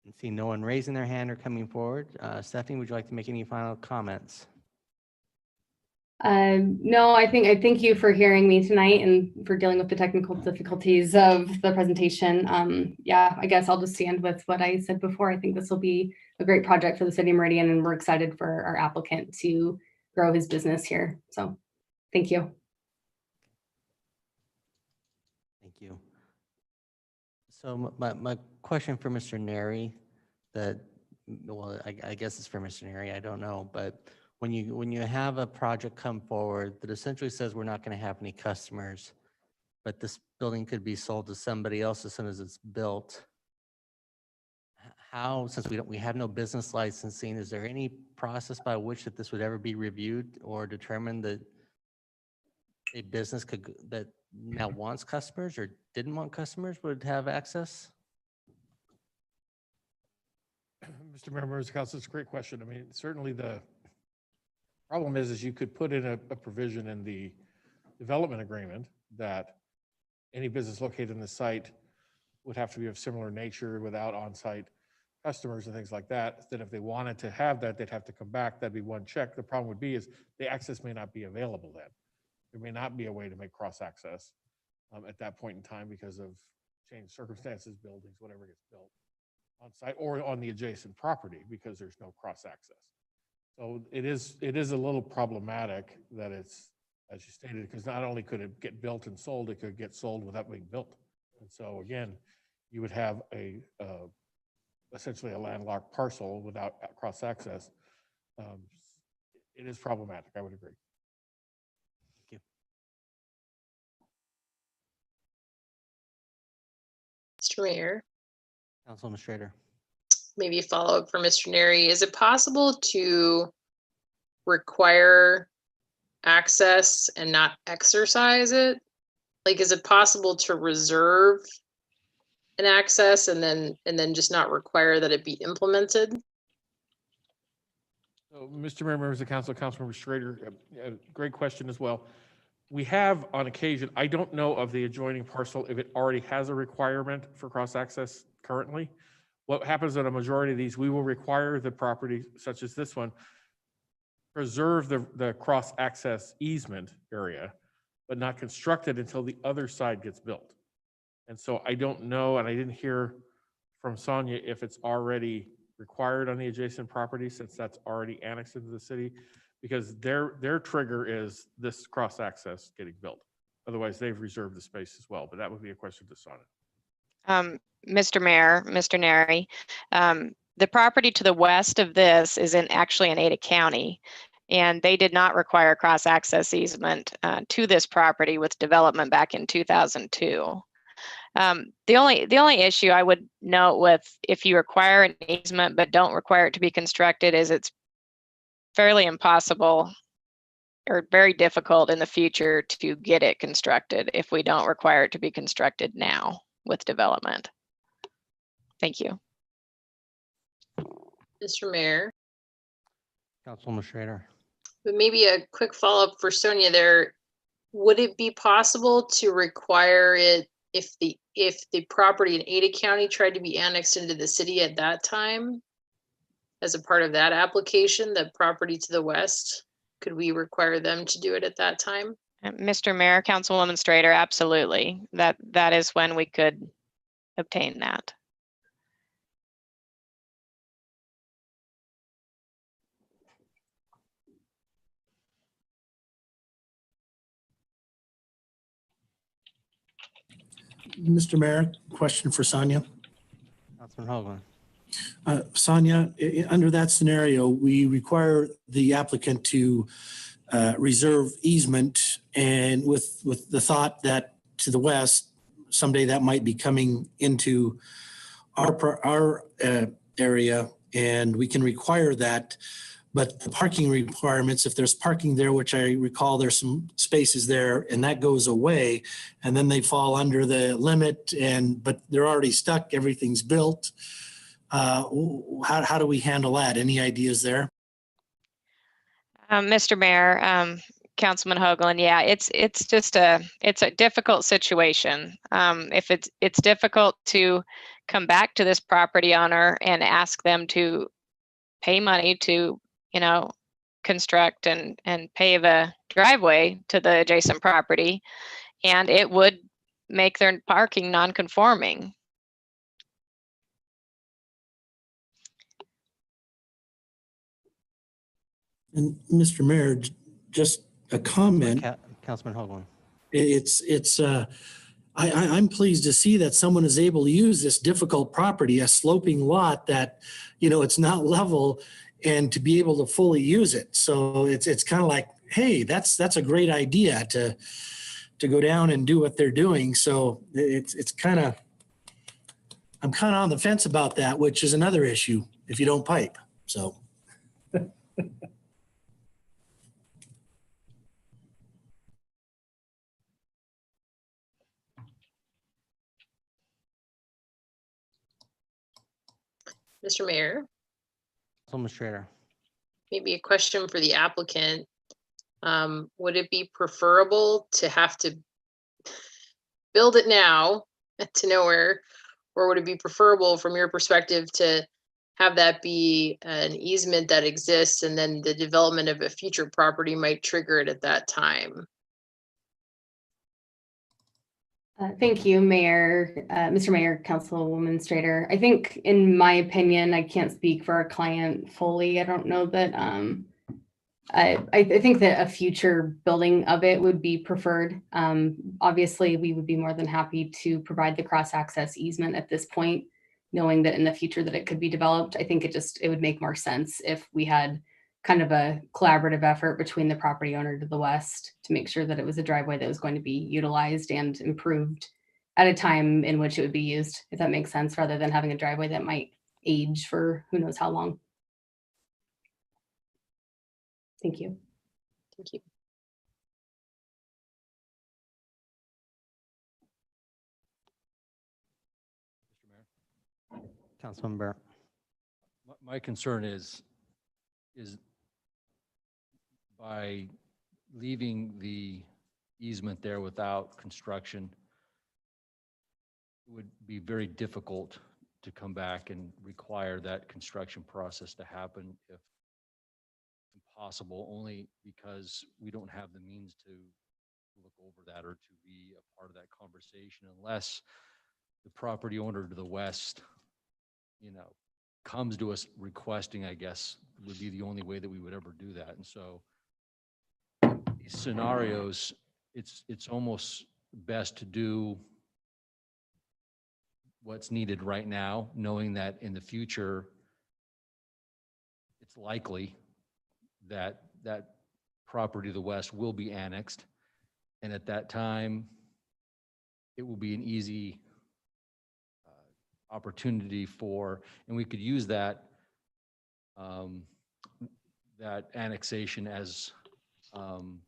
And see no one raising their hand or coming forward. Stephanie, would you like to make any final comments? No, I thank you for hearing me tonight and for dealing with the technical difficulties of the presentation. Yeah, I guess I'll just stand with what I said before. I think this will be a great project for the city of Meridian, and we're excited for our applicant to grow his business here. So thank you. Thank you. So my question for Mr. Neri, well, I guess it's for Mr. Neri, I don't know, but when you have a project come forward that essentially says we're not going to have any customers, but this building could be sold to somebody else as soon as it's built, how, since we have no business licensing, is there any process by which that this would ever be reviewed or determined that a business that now wants customers or didn't want customers would have access? Mr. Mayor, members of council, it's a great question. I mean, certainly the problem is you could put in a provision in the development agreement that any business located in the site would have to be of similar nature without on-site customers and things like that. Then if they wanted to have that, they'd have to come back. That'd be one check. The problem would be is the access may not be available then. There may not be a way to make cross access at that point in time because of changed circumstances, buildings, whatever gets built on site or on the adjacent property because there's no cross access. So it is a little problematic that it's, as you stated, because not only could it get built and sold, it could get sold without being built. And so again, you would have essentially a landlocked parcel without cross access. It is problematic, I would agree. Thank you. Mr. Mayor, Councilman Schrader. maybe a follow-up for Mr. Neri. Is it possible to require access and not exercise it? Like, is it possible to reserve an access and then just not require that it be implemented? So, Mr. Mayor, members of council, Councilmember Schrader, great question as well. We have on occasion, I don't know of the adjoining parcel if it already has a requirement for cross-access currently. What happens on a majority of these, we will require the property, such as this one, preserve the cross-access easement area, but not construct it until the other side gets built. And so I don't know, and I didn't hear from Sonia if it's already required on the adjacent property since that's already annexed into the city, because their trigger is this cross-access getting built. Otherwise, they've reserved the space as well, but that would be a question to Sonia. Mr. Mayor, Mr. Neri, the property to the west of this is actually in Ada County, and they did not require cross-access easement to this property with development back in 2002. The only issue I would note with if you require an easement but don't require it to be constructed is it's fairly impossible or very difficult in the future to get it constructed if we don't require it to be constructed now with development. Thank you. Mr. Mayor, Councilwoman Schrader. but maybe a quick follow-up for Sonia there. Would it be possible to require it if the property in Ada County tried to be annexed into the city at that time? As a part of that application, the property to the west, could we require them to do it at that time? Mr. Mayor, Councilwoman Strader, absolutely. That is when we could obtain that. Mr. Mayor, question for Sonia. Councilman Hoagland. Sonia, under that scenario, we require the applicant to reserve easement, and with the thought that to the west, someday that might be coming into our area, and we can require that. But the parking requirements, if there's parking there, which I recall there's some spaces there, and that goes away, and then they fall under the limit, but they're already stuck, everything's built. How do we handle that? Any ideas there? Mr. Mayor, Councilman Hoagland, yeah, it's just a difficult situation. If it's difficult to come back to this property owner and ask them to pay money to, construct and pave a driveway to the adjacent property, and it would make their parking non-conforming. And Mr. Mayor, just a comment. Councilman Hoagland. I'm pleased to see that someone is able to use this difficult property, a sloping lot that, it's not level, and to be able to fully use it. So it's kind of like, hey, that's a great idea to go down and do what they're doing. So it's kind of, I'm kind of on the fence about that, which is another issue if you don't pipe. So. Mr. Mayor, Councilman Strader. maybe a question for the applicant. Would it be preferable to have to build it now to nowhere, or would it be preferable from your perspective to have that be an easement that exists and then the development of a future property might trigger it at that time? Thank you, Mayor, Mr. Mayor, Councilwoman Strader. I think, in my opinion, I can't speak for our client fully. I don't know that. I think that a future building of it would be preferred. Obviously, we would be more than happy to provide the cross-access easement at this point, knowing that in the future that it could be developed. I think it would make more sense if we had kind of a collaborative effort between the property owner to the west to make sure that it was a driveway that was going to be utilized and improved at a time in which it would be used, if that makes sense, rather than having a driveway that might age for who knows how long. Thank you. Thank you. Councilman Burr. My concern is by leaving the easement there without construction, it would be very difficult to come back and require that construction process to happen, if possible, only because we don't have the means to look over that or to be a part of that conversation, unless the property owner to the west, comes to us requesting, I guess, would be the only way that we would ever do that. And so these scenarios, it's almost best to do what's needed right now, knowing that in the future, it's likely that that property to the west will be annexed. And at that time, it will be an easy opportunity and we could use that that annexation as an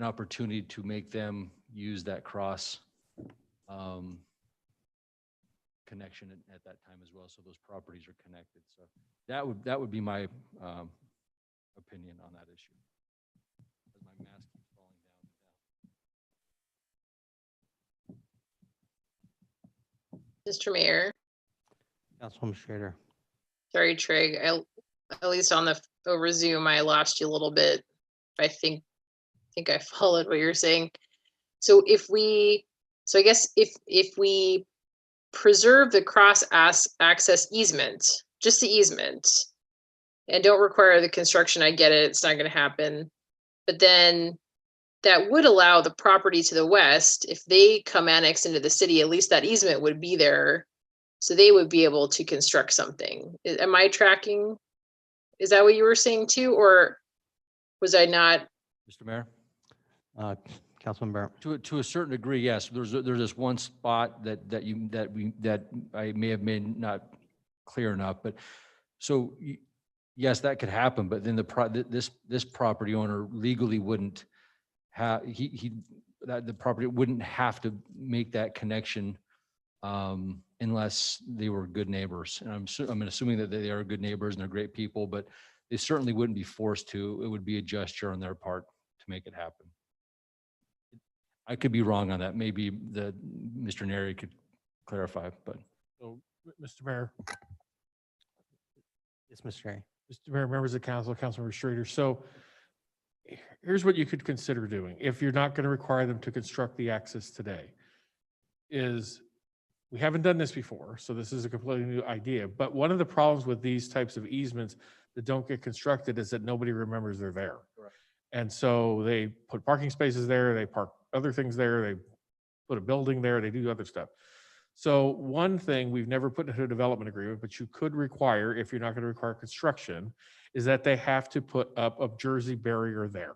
opportunity to make them use that cross connection at that time as well, so those properties are connected. So that would be my opinion on that issue. My mask keeps falling down. Mr. Mayor. Councilwoman Strader. Sorry, Trig. At least over Zoom, I lost you a little bit. I think think I followed what you're saying. So I guess if we preserve the access easement, just the easement, and don't require the construction, I get it, it's not going to happen. But then that would allow the property to the west, if they come annexed into the city, at least that easement would be there. So they would be able to construct something. Am I tracking? Is that what you were saying too? Or was I not? Mr. Mayor? Councilman Barrett. To a certain degree, yes. There's this one spot that I may have made not clear enough, but so yes, that could happen. But then this property owner legally wouldn't have the property wouldn't have to make that connection unless they were good neighbors. And I'm assuming that they are good neighbors and they're great people, but they certainly wouldn't be forced to. It would be a gesture on their part to make it happen. I could be wrong on that. Maybe Mr. Neri could clarify, but. So, Mr. Mayor. Yes, Mr. Neri. Mr. Mayor, members of council, Councilmember Schrader. So here's what you could consider doing if you're not going to require them to construct the access today. We haven't done this before, so this is a completely new idea. But one of the problems with these types of easements that don't get constructed is that nobody remembers they're there. Correct. And so they put parking spaces there, they park other things there, they put a building there, they do other stuff. So one thing we've never put into a development agreement, but you could require, if you're not going to require construction, is that they have to put up a Jersey barrier there,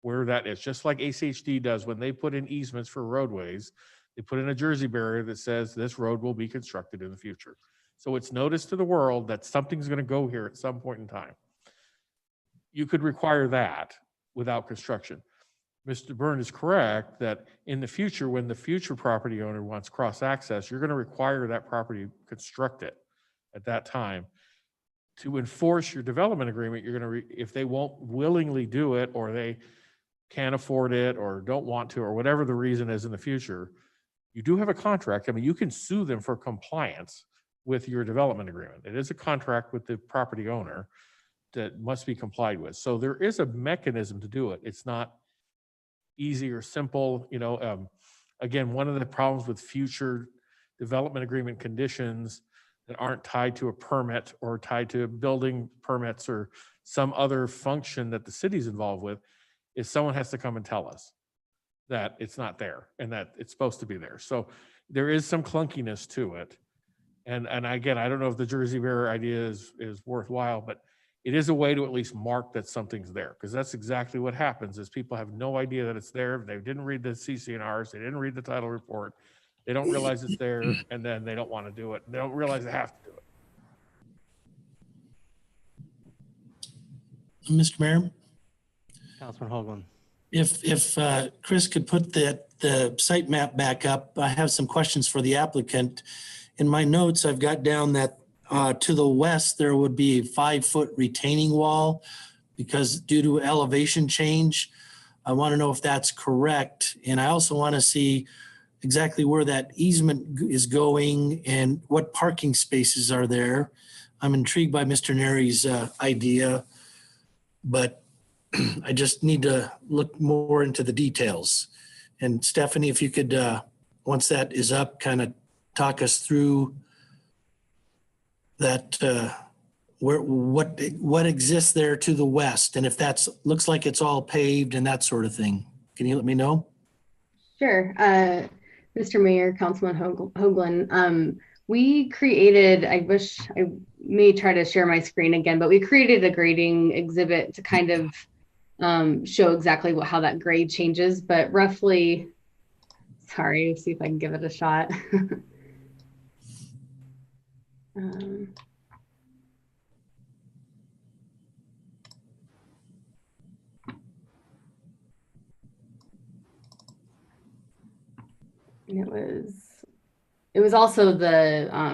where that is. Just like ACHD does when they put in easements for roadways, they put in a Jersey barrier that says this road will be constructed in the future. So it's notice to the world that something's going to go here at some point in time. You could require that without construction. Mr. Byrne is correct that in the future, when the future property owner wants cross access, you're going to require that property construct it at that time. To enforce your development agreement, you're going to, if they won't willingly do it, or they can't afford it, or don't want to, or whatever the reason is in the future, you do have a contract. I mean, you can sue them for compliance with your development agreement. It is a contract with the property owner that must be complied with. So there is a mechanism to do it. It's not easy or simple. Again, one of the problems with future development agreement conditions that aren't tied to a permit or tied to building permits or some other function that the city's involved with is someone has to come and tell us that it's not there and that it's supposed to be there. So there is some clunkiness to it. And again, I don't know if the Jersey barrier idea is worthwhile, but it is a way to at least mark that something's there, because that's exactly what happens is people have no idea that it's there. They didn't read the CCNRs. They didn't read the title report. They don't realize it's there, and then they don't want to do it. They don't realize they have to do it. Mr. Mayor? Councilman Hoagland. If Chris could put the site map back up, I have some questions for the applicant. In my notes, I've got down that to the west, there would be a 5-foot retaining wall because due to elevation change. I want to know if that's correct. And I also want to see exactly where that easement is going and what parking spaces are there. I'm intrigued by Mr. Neri's idea, but I just need to look more into the details. And Stephanie, if you could, once that is up, kind of talk us through that, what exists there to the west, and if that's looks like it's all paved and that sort of thing. Can you let me know? Sure. Mr. Mayor, Councilman Hoagland, we created, I wish I may try to share my screen again, but we created a grading exhibit to kind of show exactly how that grade changes, but roughly, sorry, see if I can give it a shot. It was also the I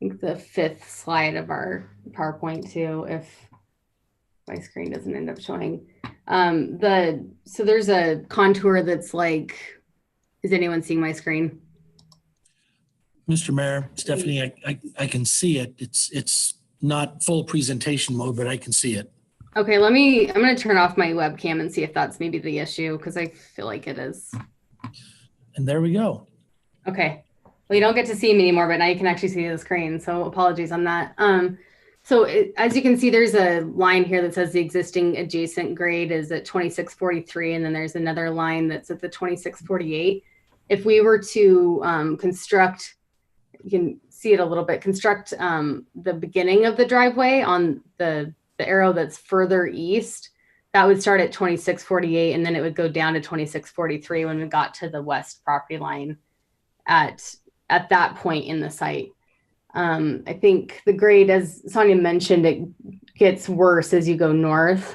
think the 5th slide of our PowerPoint too, if my screen doesn't end up showing. So there's a contour that's like, is anyone seeing my screen? Mr. Mayor, Stephanie, I can see it. It's not full presentation mode, but I can see it. Okay, I'm going to turn off my webcam and see if that's maybe the issue, because I feel like it is. And there we go. Okay. Well, you don't get to see me anymore, but now you can actually see the screen. So apologies on that. As you can see, there's a line here that says the existing adjacent grade is at 2643, and then there's another line that's at the 2648. If we were to construct, you can see it a little bit, construct the beginning of the driveway on the arrow that's further east, that would start at 2648, and then it would go down to 2643 when we got to the west property line at that point in the site. I think the grade, as Sonia mentioned, it gets worse as you go north.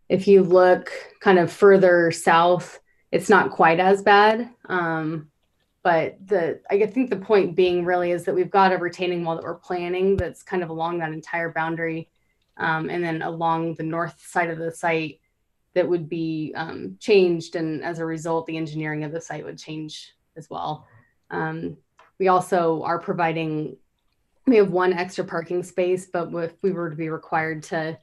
If you look kind of further south, it's not quite as bad. But I think the point being really is that we've got a retaining wall that we're planning that's kind of along that entire boundary, and then along the north side of the site that would be changed. And as a result, the engineering of the site would change as well. We also are we have one extra parking space, but if we were to be required to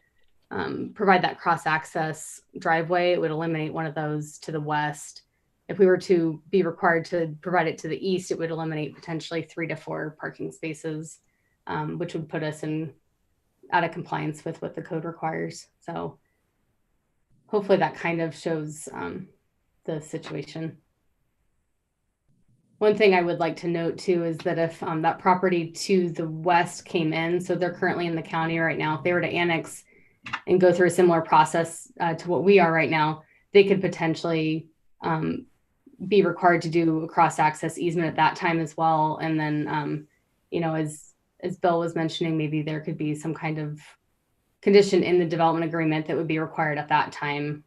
provide that cross-access driveway, it would eliminate one of those to the west. If we were to be required to provide it to the east, it would eliminate potentially 3 to 4 parking spaces, which would put us out of compliance with what the code requires. So hopefully that kind of shows the situation. One thing I would like to note too is that if that property to the west came in, so they're currently in the county right now, if they were to annex and go through a similar process to what we are right now, they could potentially be required to do a cross-access easement at that time as well. And then, as Bill was mentioning, maybe there could be some kind of condition in the development agreement that would be required at that time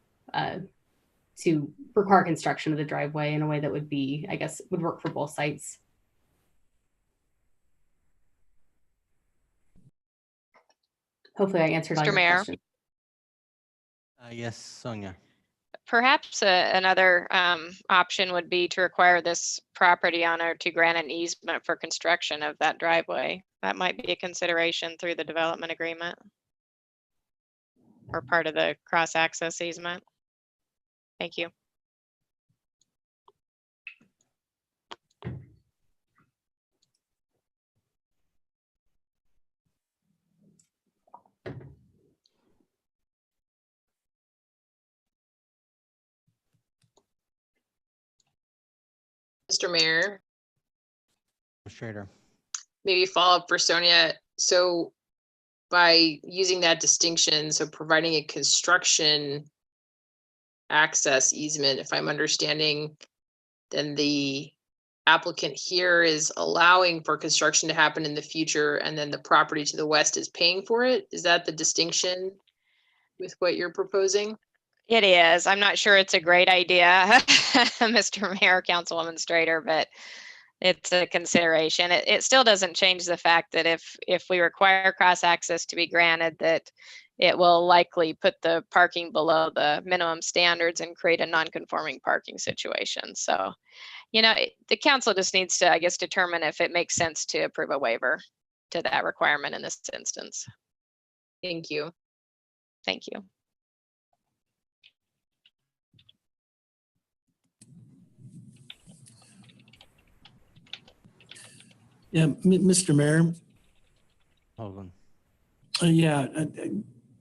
to require construction of the driveway in a way that would be, I guess, would work for both sites. Hopefully I answered all Mr. your Mayor, questions. Yes, Sonia. perhaps another option would be to require this property owner to grant an easement for construction of that driveway. That might be a consideration through the development agreement or part of the cross-access easement. Thank you. Mr. Mayor, Administrator. maybe follow up for Sonia. So by using that distinction, so providing a construction access easement, if I'm understanding, then the applicant here is allowing for construction to happen in the future, and then the property to the west is paying for it. Is that the distinction with what you're proposing? It is. I'm not sure it's a great idea, Mr. Mayor, Councilwoman Strader, but it's a consideration. It still doesn't change the fact that if we require cross access to be granted, that it will likely put the parking below the minimum standards and create a non-conforming parking situation. So, the council just needs to, I guess, determine if it makes sense to approve a waiver to that requirement in this instance. Thank you. Thank you. Yeah, Mr. Mayor. Hold on. Yeah,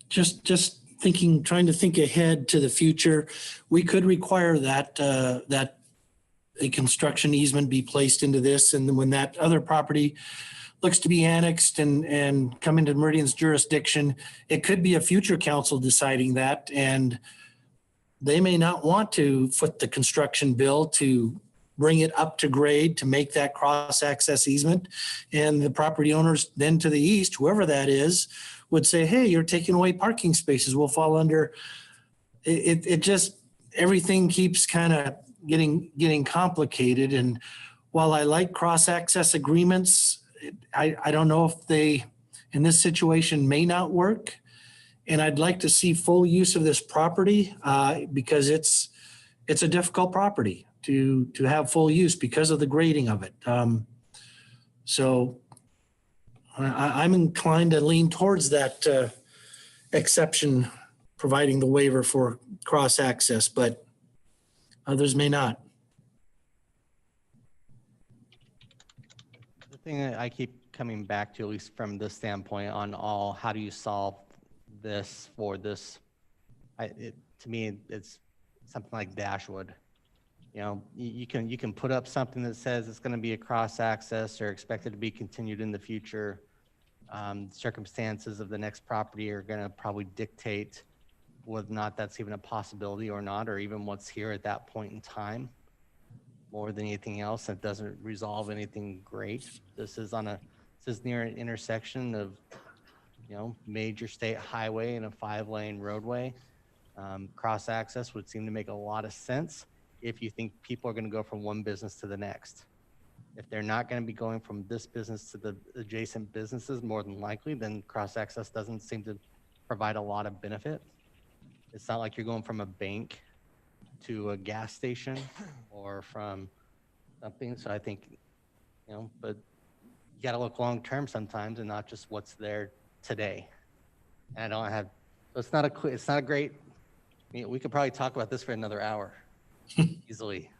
just trying to think ahead to the future. We could require that a construction easement be placed into this, and then when that other property looks to be annexed and come into Meridian's jurisdiction, it could be a future council deciding that, and they may not want to foot the construction bill to bring it up to grade to make that cross-access easement. And the property owners then to the east, whoever that is, would say, hey, you're taking away parking spaces. We'll fall under it. It just, everything keeps kind of getting complicated. And while I like cross-access agreements, I don't know if they, in this situation, may not work. And I'd like to see full use of this property because it's a difficult property to have full use because of the grading of it. So I'm inclined to lean towards that exception providing the waiver for cross-access, but others may not. The thing that I keep coming back to, at least from this standpoint, on all, how do you solve this for this? To me, it's something like Dashwood. You know, you can put up something that says it's going to be a cross-access or expected to be continued in the future. Circumstances of the next property are going to probably dictate whether or not that's even a possibility or not, or even what's here at that point in time. More than anything else, that doesn't resolve anything great. This is near an intersection of, you know, major state highway and a 5-lane roadway. Cross-access would seem to make a lot of sense if you think people are going to go from one business to the next. If they're not going to be going from this business to the adjacent businesses, more than likely, then cross-access doesn't seem to provide a lot of benefit. It's not like you're going from a bank to a gas station or from something. So I think, you know, but you got to look long-term sometimes and not just what's there today. And I don't have, it's not a great, I mean, we could probably talk about this for another hour easily.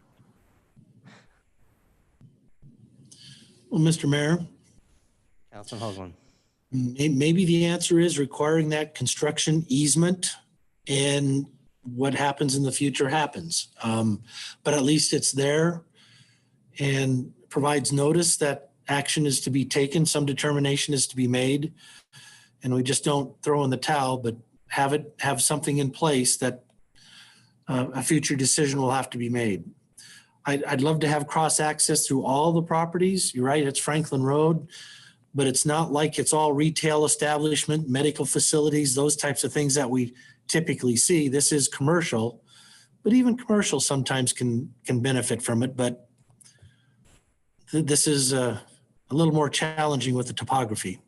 Well, Mr. Mayor, Councilman Hoagland. Maybe the answer is requiring that construction easement, and what happens in the future happens. But at least it's there and provides notice that action is to be taken, some determination is to be made, and we just don't throw in the towel, but have something in place that a future decision will have to be made. I'd love to have cross-access through all the properties. You're right, it's Franklin Road, but it's not like it's all retail establishment, medical facilities, those types of things that we typically see. This is commercial, but even commercial sometimes can benefit from it. But this is a little more challenging with the topography.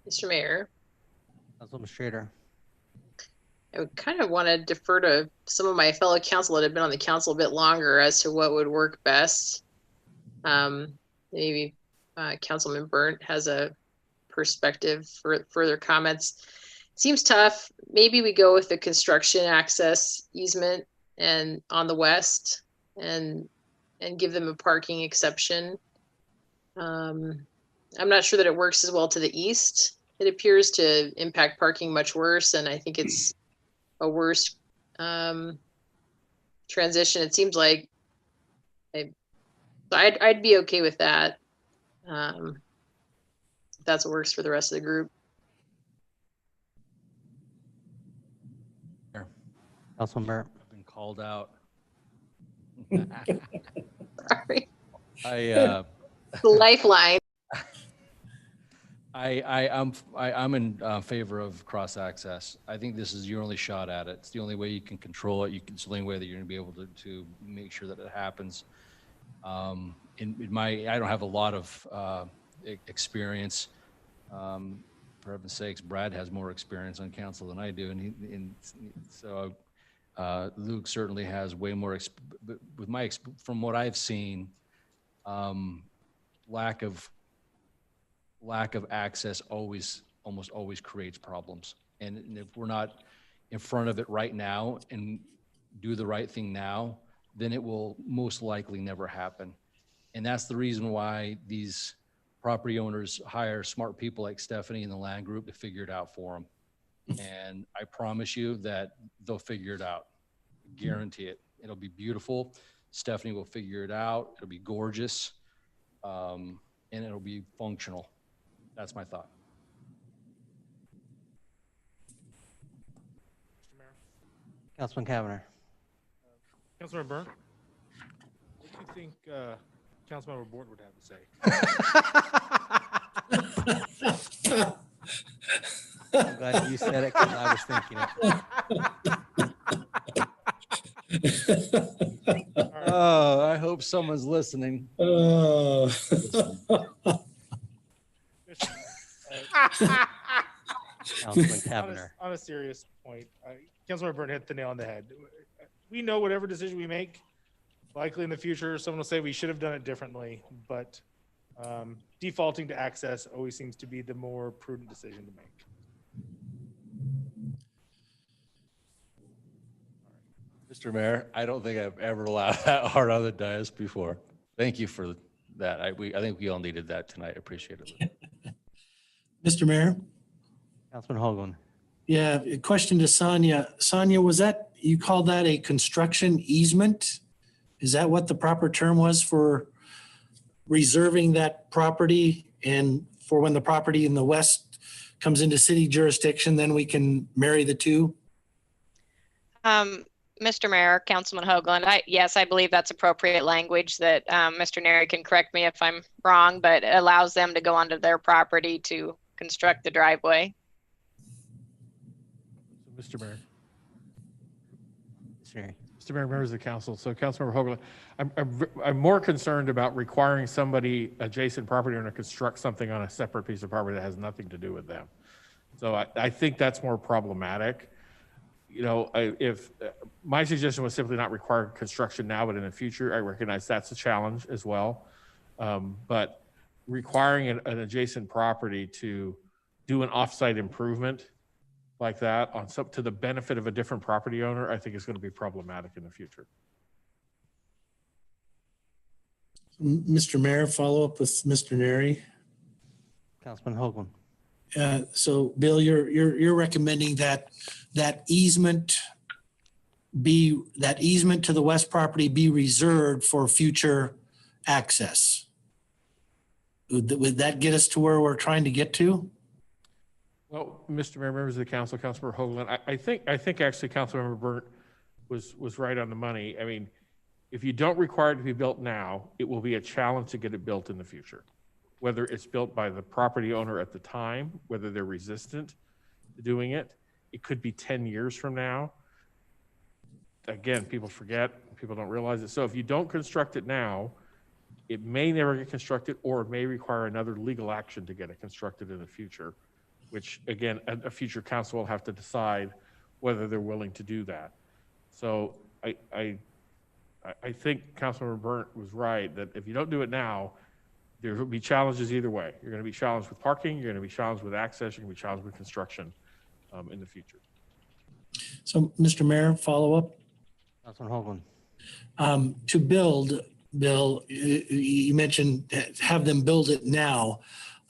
Mr. Mayor, Councilman Schrader. I would kind of want to defer to some of my fellow council that have been on the council a bit longer as to what would work best. Maybe Councilman Burnt has a perspective for further comments. Seems tough. Maybe we go with the construction access easement and on the west and give them a parking exception. I'm not sure that it works as well to the east. It appears to impact parking much worse, and I think it's a worse transition. It seems like I'd be okay with that. If that's what works for the rest of the group. Councilman Burnt. I've been called out. Sorry. The lifeline. I'm in favor of cross-access. I think this is your only shot at it. It's the only way you can control it. It's the only way that you're going to be able to make sure that it happens. I don't have a lot of experience. For heaven's sakes, Brad has more experience on council than I do, and so Luke certainly has way more. From what I've seen, lack of access almost always creates problems. And if we're not in front of it right now and do the right thing now, then it will most likely never happen. And that's the reason why these property owners hire smart people like Stephanie and the land group to figure it out for them. And I promise you that they'll figure it out. Guarantee it. It'll be beautiful. Stephanie will figure it out. It'll be gorgeous. And it'll be functional. That's my thought. Councilman Cavanagh. Councilman Burnt, what do you think Councilmember Borton would have to say? I'm glad you said it because I was thinking it. Oh, I hope someone's listening. Councilman Cavanagh. On a serious point, Councilmember Burnt hit the nail on the head. We know whatever decision we make, likely in the future, someone will say we should have done it differently, but defaulting to access always seems to be the more prudent decision to make. Mr. Mayor, I don't think I've ever laughed that hard on the dais before. Thank you for that. I think we all needed that tonight. I appreciate it. Mr. Mayor? Councilman Hoagland. Yeah, a question to Sonia. Sonia, was that, you called that a construction easement? Is that what the proper term was for reserving that property, and for when the property in the west comes into city jurisdiction, then we can marry the two? Mr. Mayor, Councilman Hoagland, yes, I believe that's appropriate language that Mr. Neri can correct me if I'm wrong, but it allows them to go onto their property to construct the driveway. Mr. Mayor. Sure. Mr. Mayor, members of the council. So Councilmember Hoagland, I'm more concerned about requiring somebody adjacent property owner to construct something on a separate piece of property that has nothing to do with them. So I think that's more problematic. You know, if my suggestion was simply not require construction now, but in the future, I recognize that's a challenge as well. But requiring an adjacent property to do an offsite improvement like that on to the benefit of a different property owner, I think is going to be problematic in the future. Mr. Mayor, follow up with Mr. Neri. Councilman Hoagland. So Bill, you're recommending that easement to the west property be reserved for future access. Would that get us to where we're trying to get to? Well, Mr. Mayor, members of the council, Councilmember Hoagland, I think actually Councilmember Burnt was right on the money. I mean, if you don't require it to be built now, it will be a challenge to get it built in the future. Whether it's built by the property owner at the time, whether they're resistant to doing it, it could be 10 years from now. Again, people forget, people don't realize it. So if you don't construct it now, it may never get constructed, or it may require another legal action to get it constructed in the future, which again, a future council will have to decide whether they're willing to do that. So I think Councilmember Burnt was right that if you don't do it now, there will be challenges either way. You're going to be challenged with parking, you're going to be challenged with access, you're going to be challenged with construction in the future. So, Mr. Mayor, follow up. Councilman Hoagland. To build, Bill, you mentioned have them build it now.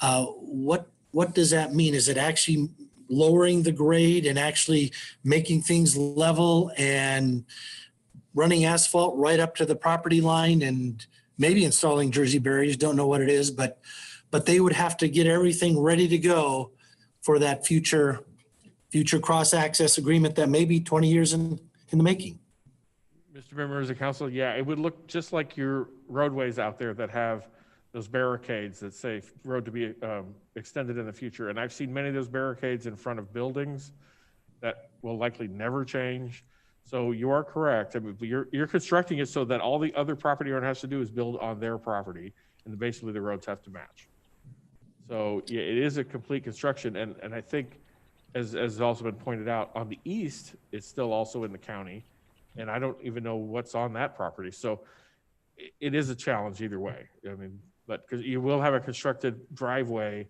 What does that mean? Is it actually lowering the grade and actually making things level and running asphalt right up to the property line and maybe installing Jersey barriers? Don't know what it is, but they would have to get everything ready to go for that future cross-access agreement that may be 20 years in the making. Mr. Mayor, members of council, yeah, it would look just like your roadways out there that have those barricades that say road to be extended in the future. And I've seen many of those barricades in front of buildings that will likely never change. So you are correct. I mean, you're constructing it so that all the other property owner has to do is build on their property, and basically the roads have to match. So yeah, it is a complete construction. And I think, as has also been pointed out, on the east, it's still also in the county. And I don't even know what's on that property. So it is a challenge either way. I mean, but because you will have a constructed driveway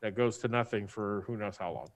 that goes to nothing for who knows how long.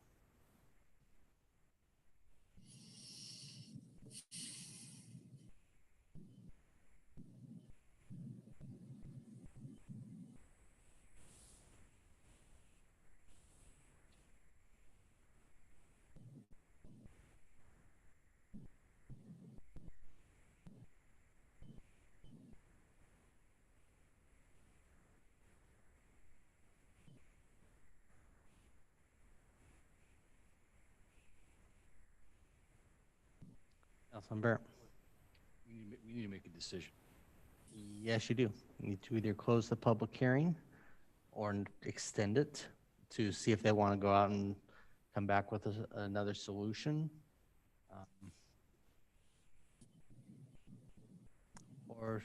Councilman Burnt. We need to make a decision. Yes, you do. You need to either close the public hearing or extend it to see if they want to go out and come back with another solution. Or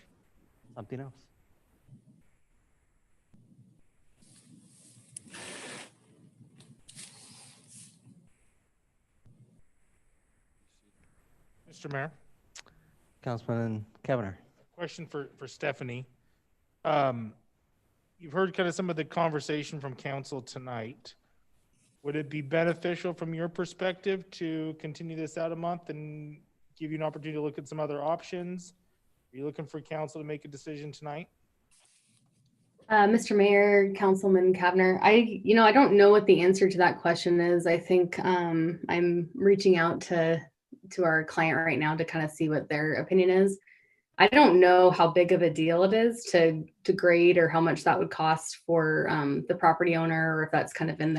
something else. Mr. Mayor, Councilman Cavanagh. question for Stephanie. You've heard kind of some of the conversation from council tonight. Would it be beneficial from your perspective to continue this out a month and give you an opportunity to look at some other options? Are you looking for council to make a decision tonight? Mr. Mayor, Councilman Kavner, I don't know what the answer to that question is. I think I'm reaching out to our client right now to kind of see what their opinion is. I don't know how big of a deal it is to grade or how much that would cost for the property owner, or if that's kind of in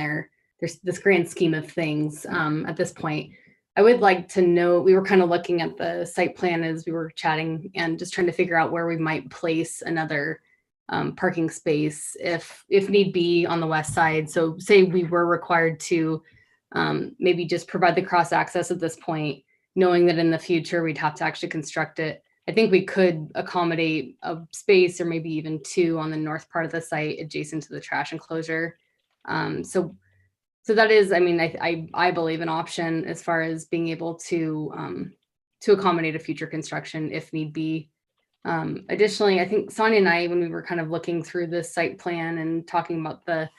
there's this grand scheme of things at this point. I would like to know, we were kind of looking at the site plan as we were chatting and just trying to figure out where we might place another parking space if need be on the west side. So say we were required to maybe just provide the cross access at this point, knowing that in the future we'd have to actually construct it. I think we could accommodate a space or maybe even two on the north part of the site adjacent to the trash enclosure. So that is, I mean, I believe an option as far as being able to accommodate a future construction if need be. Additionally, I think Sonia and I, when we were kind of looking through the site plan and talking about the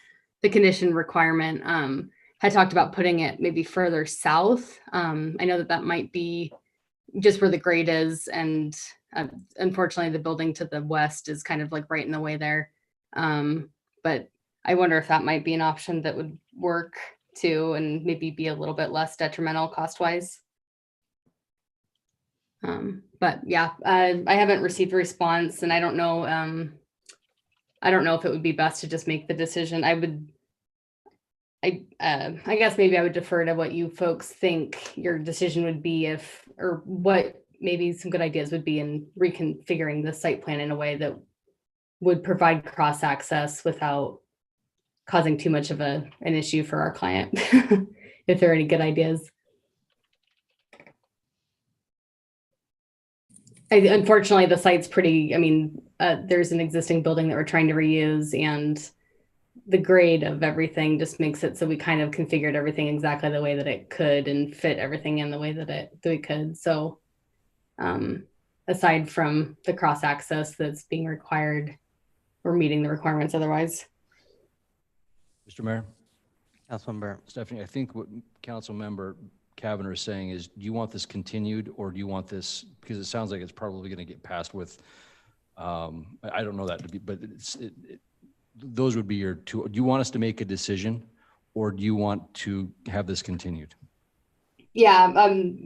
condition requirement, had talked about putting it maybe further south. I know that might be just where the grade is, and unfortunately the building to the west is kind of like right in the way there. But I wonder if that might be an option that would work too, and maybe be a little bit less detrimental cost-wise. But yeah, I haven't received a response, and I don't know if it would be best to just make the decision. I guess maybe I would defer to what you folks think your decision would be or what maybe some good ideas would be in reconfiguring the site plan in a way that would provide cross access without causing too much of an issue for our client. If there are any good ideas. Unfortunately, the site's pretty, I mean, there's an existing building that we're trying to reuse, and the grade of everything just makes it so we kind of configured everything exactly the way that it could and fit everything in the way that we could. So aside from the cross access that's being required, we're meeting the requirements otherwise. Mr. Mayor? Councilman Burnt. Stephanie, I think what Councilmember Cavanagh is saying is, do you want this continued, or do you want this, because it sounds like it's probably going to get passed with, I don't know that to be, but those would be your two. Do you want us to make a decision, or do you want to have this continued? Yeah,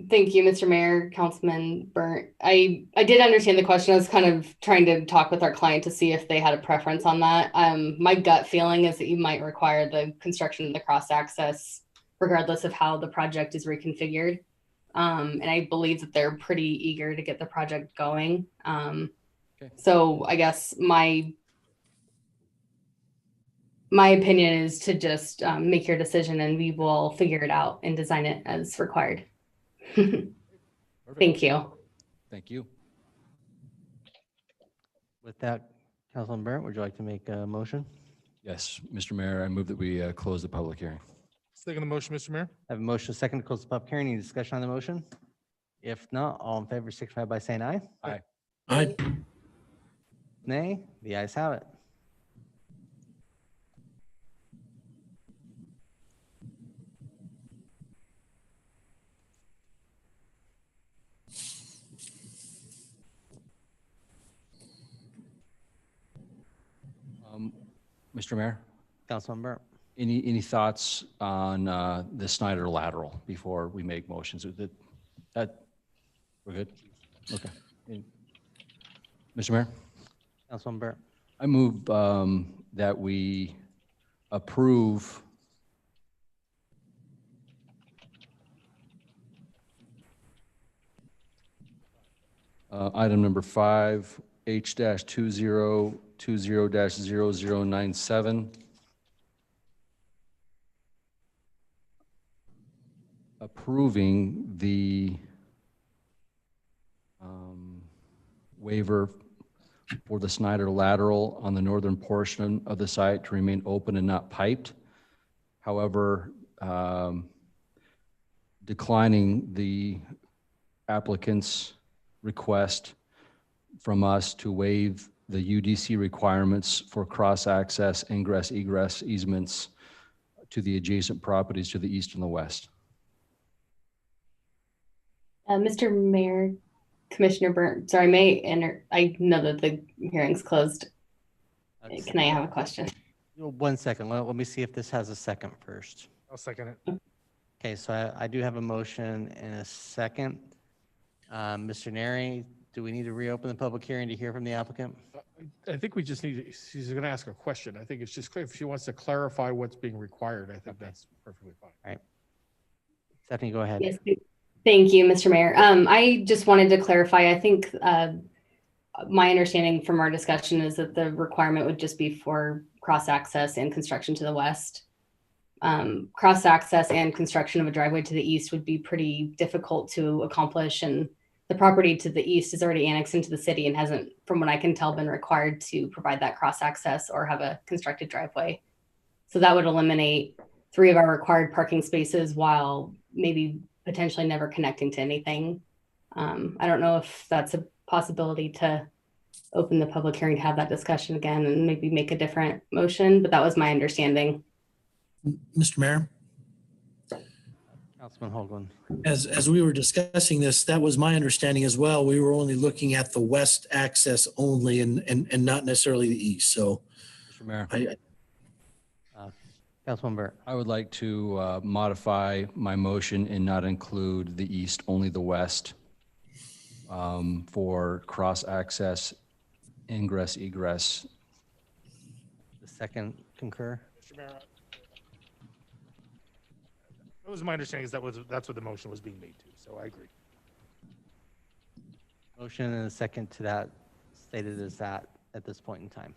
thank you, Mr. Mayor, Councilman Burnt. I did understand the question. I was kind of trying to talk with our client to see if they had a preference on that. My gut feeling is that you might require the construction of the cross access regardless of how the project is reconfigured. And I believe that they're pretty eager to get the project going. So I guess my opinion is to just make your decision, and we will figure it out and design it as required. Thank you. Thank you. With that, Councilman Burnt, would you like to make a motion? Yes, Mr. Mayor, I move that we close the public hearing. Second the motion, Mr. Mayor. I have a motion, second to close the public hearing. Any discussion on the motion? If not, all in favor signify by saying aye. Aye. Aye. Nay, the ayes have it. Mr. Mayor? Councilman Burnt. Any thoughts on the Snyder lateral before we make motions? That we're good? Okay. Mr. Mayor? Councilman Burnt. I move that we approve item number 5, H-2020-0097. Approving the waiver for the Snyder lateral on the northern portion of the site to remain open and not piped. However, declining the applicant's request from us to waive the UDC requirements for cross-access, ingress, egress easements to the adjacent properties to the east and the west. Mr. Mayor, Commissioner Burnt, sorry, I know that the hearing's closed. Can I have a question? 1 second. Let me see if this has a second first. I'll second it. Okay, so I do have a motion and a second. Mr. Neri, do we need to reopen the public hearing to hear from the applicant? I think we just need, she's going to ask a question. I think it's just clear if she wants to clarify what's being required. I think that's perfectly fine. All right. Stephanie, go ahead. Yes, thank you, Mr. Mayor. I just wanted to clarify, I think my understanding from our discussion is that the requirement would just be for cross-access and construction to the west. Cross-access and construction of a driveway to the east would be pretty difficult to accomplish, and the property to the east is already annexed into the city and hasn't, from what I can tell, been required to provide that cross-access or have a constructed driveway. So that would eliminate 3 of our required parking spaces while maybe potentially never connecting to anything. I don't know if that's a possibility to open the public hearing to have that discussion again and maybe make a different motion, but that was my understanding. Mr. Mayor, Councilman Hoagland. as we were discussing this, that was my understanding as well. We were only looking at the west access only and not necessarily the east. So, Mr. Mayor. Councilman Burt. I would like to modify my motion and not include the east, only the west, for cross-access, ingress, egress. The second concur. Mr. Mayor, that was my understanding is that's what the motion was being made to. So I agree. Motion and a second to that stated as that at this point in time.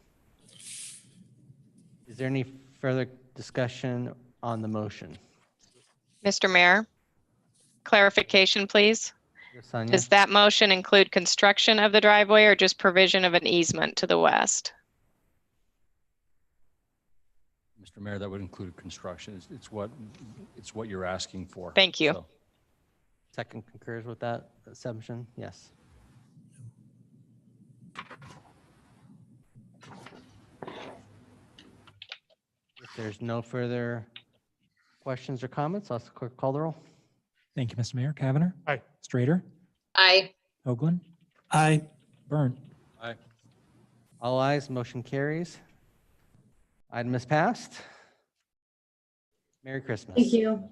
Is there any further discussion on the motion? Mr. Mayor, clarification, please. Yes, Sonia? Does that motion include construction of the driveway or just provision of an easement to the west? Mr. Mayor, that would include construction. It's what you're asking for. Thank you. So, Second concurs with that assumption? Yes. If there's no further questions or comments, I'll ask the clerk call the roll. Thank you, Mr. Mayor. Cavanagh. Aye. Strader. Aye. Hoagland. Aye. Burnt. aye. All ayes, motion carries. Item is passed. Merry Christmas. Thank you.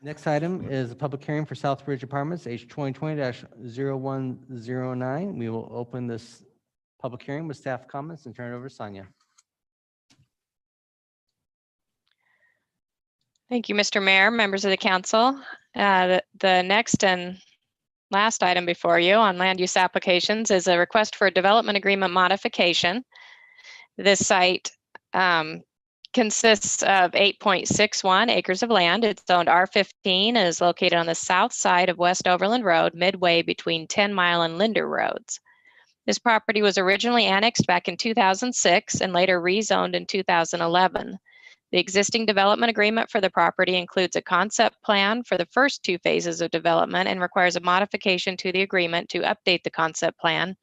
Next item is a public hearing for Southbridge Apartments, H 2020-0109. We will open this public hearing with staff comments and turn it over to Sonia. Thank you, Mr. Mayor, members of the council. The next and last item before you on land use applications is a request for a development agreement modification. This site consists of 8.61 acres of land. It's zoned R15 and is located on the south side of West Overland Road, midway between 10 Mile and Linder Roads. This property was originally annexed back in 2006 and later rezoned in 2011. The existing development agreement for the property includes a concept plan for the first 2 phases of development and requires a modification to the agreement to update the concept plan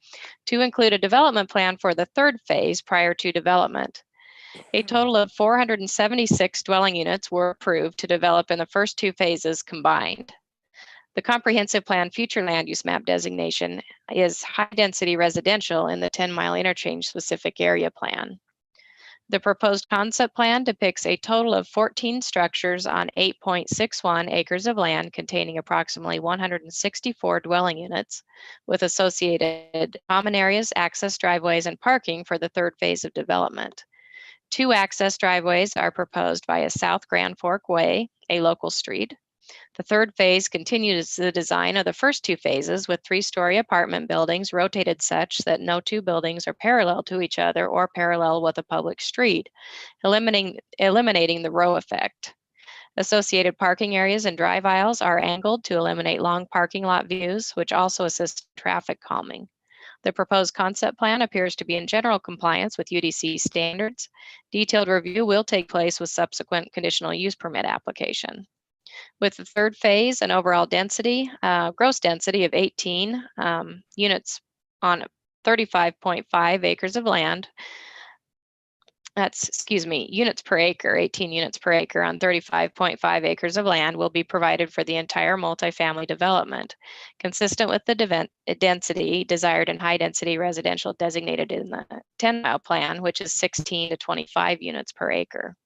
to include a development plan for the 3rd phase prior to development. A total of 476 dwelling units were approved to develop in the first 2 phases combined. The comprehensive plan future land use map designation is high density residential in the 10 Mile interchange specific area plan. The proposed concept plan depicts a total of 14 structures on 8.61 acres of land containing approximately 164 dwelling units with associated common areas, access driveways, and parking for the 3rd phase of development. 2 access driveways are proposed via South Grand Fork Way, a local street. The 3rd phase continues the design of the first 2 phases with 3-story apartment buildings rotated such that no 2 buildings are parallel to each other or parallel with a public street, eliminating the row effect. Associated parking areas and drive aisles are angled to eliminate long parking lot views, which also assist traffic calming. The proposed concept plan appears to be in general compliance with UDC standards. Detailed review will take place with subsequent conditional use permit application. With the third phase, an overall density, gross density of 18 units on 35.5 acres of land. That's, excuse me, units per acre, 18 units per acre on 35.5 acres of land will be provided for the entire multifamily development, consistent with the density desired in high-density residential designated in the 10-mile plan, which is 16 to 25 units per acre.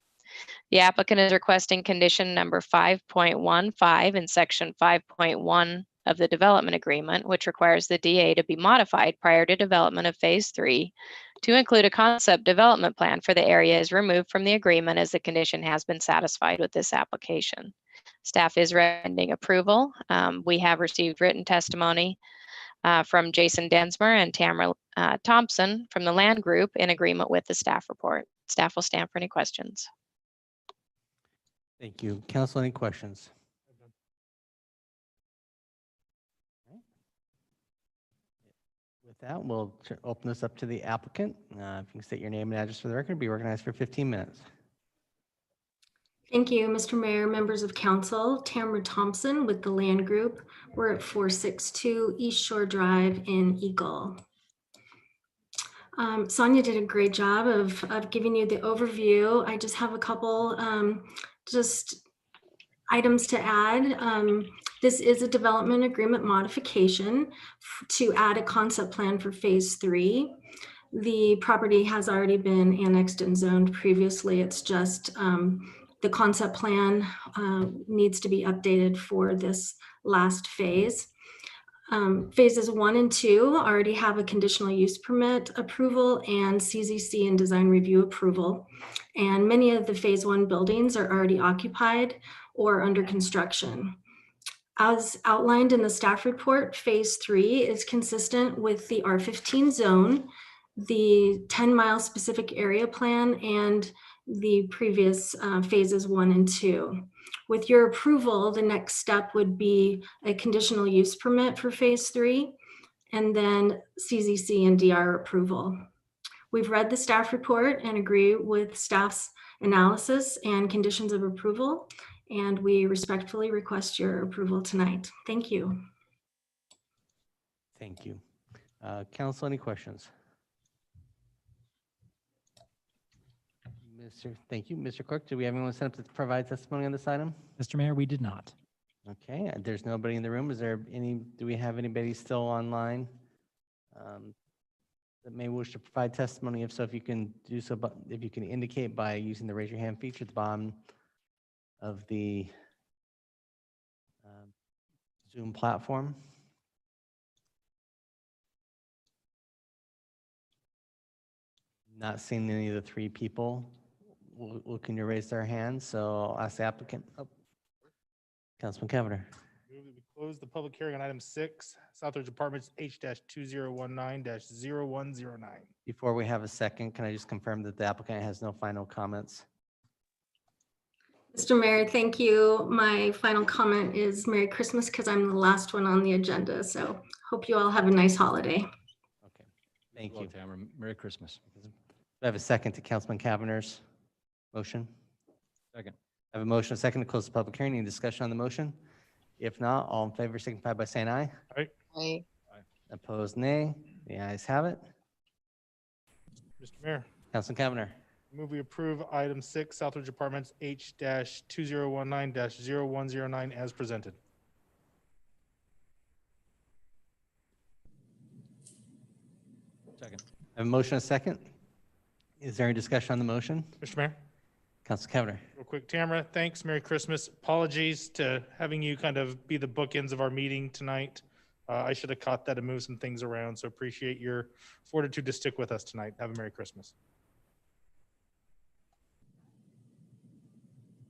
The applicant is requesting condition number 5.15 in section 5.1 of the development agreement, which requires the DA to be modified prior to development of phase 3 to include a concept development plan for the area is removed from the agreement as the condition has been satisfied with this application. Staff is recommending approval. We have received written testimony from Jason Densmer and Tamara Thompson from the land group in agreement with the staff report. Staff will stand for any questions. Thank you. Council, any questions? With that, we'll open this up to the applicant. If you can state your name and address for the record, be recognized for 15 minutes. Thank you, Mr. Mayor, members of council. Tamara Thompson with the Land Group. We're at 462 East Shore Drive in Eagle. Sonia did a great job of giving you the overview. I just have a couple just items to add. This is a development agreement modification to add a concept plan for phase 3. The property has already been annexed and zoned previously. It's just the concept plan needs to be updated for this last phase. Phases 1 and 2 already have a conditional use permit approval and CZC and design review approval. And many of the phase 1 buildings are already occupied or under construction. As outlined in the staff report, phase 3 is consistent with the R15 zone, the 10-mile specific area plan, and the previous phases 1 and 2. With your approval, the next step would be a conditional use permit for phase 3, and then CZC and DR approval. We've read the staff report and agree with staff's analysis and conditions of approval, and we respectfully request your approval tonight. Thank you. Thank you. Council, any questions? Thank you. Mr. Clerk, do we have anyone set up to provide testimony on this item? Mr. Mayor, we did not. Okay, there's nobody in the room. Is there any, do we have anybody still online that may wish to provide testimony? If so, if you can do so, but if you can indicate by using the raise your hand feature at the bottom of the Zoom platform. Not seeing any of the 3 people looking to raise their hands, so I'll ask the applicant. Oh, Councilman Kavanagh. Move that we close the public hearing on item 6, Southridge Apartments H-2019-0109. Before we have a second, can I just confirm that the applicant has no final comments? Mr. Mayor, thank you. My final comment is Merry Christmas because I'm the last one on the agenda. So hope you all have a nice holiday. Okay, thank you. Tamara. Merry Christmas. I have a second to Councilman Kavanagh's motion. Second. I have a motion, a second to close the public hearing. Any discussion on the motion? If not, all in favor signify by saying aye. Aye. Aye. Opposed, nay. The ayes have it. Mr. Mayor, Councilman Kavanagh. move we approve item 6, Southridge Apartments H-2019-0109 as presented. Second. I have a motion, a second. Is there any discussion on the motion? Mr. Mayor, Councilman Kavanagh. real quick, Tamara, thanks. Merry Christmas. Apologies to having you kind of be the bookends of our meeting tonight. I should have caught that and moved some things around, so appreciate your fortitude to stick with us tonight. Have a Merry Christmas.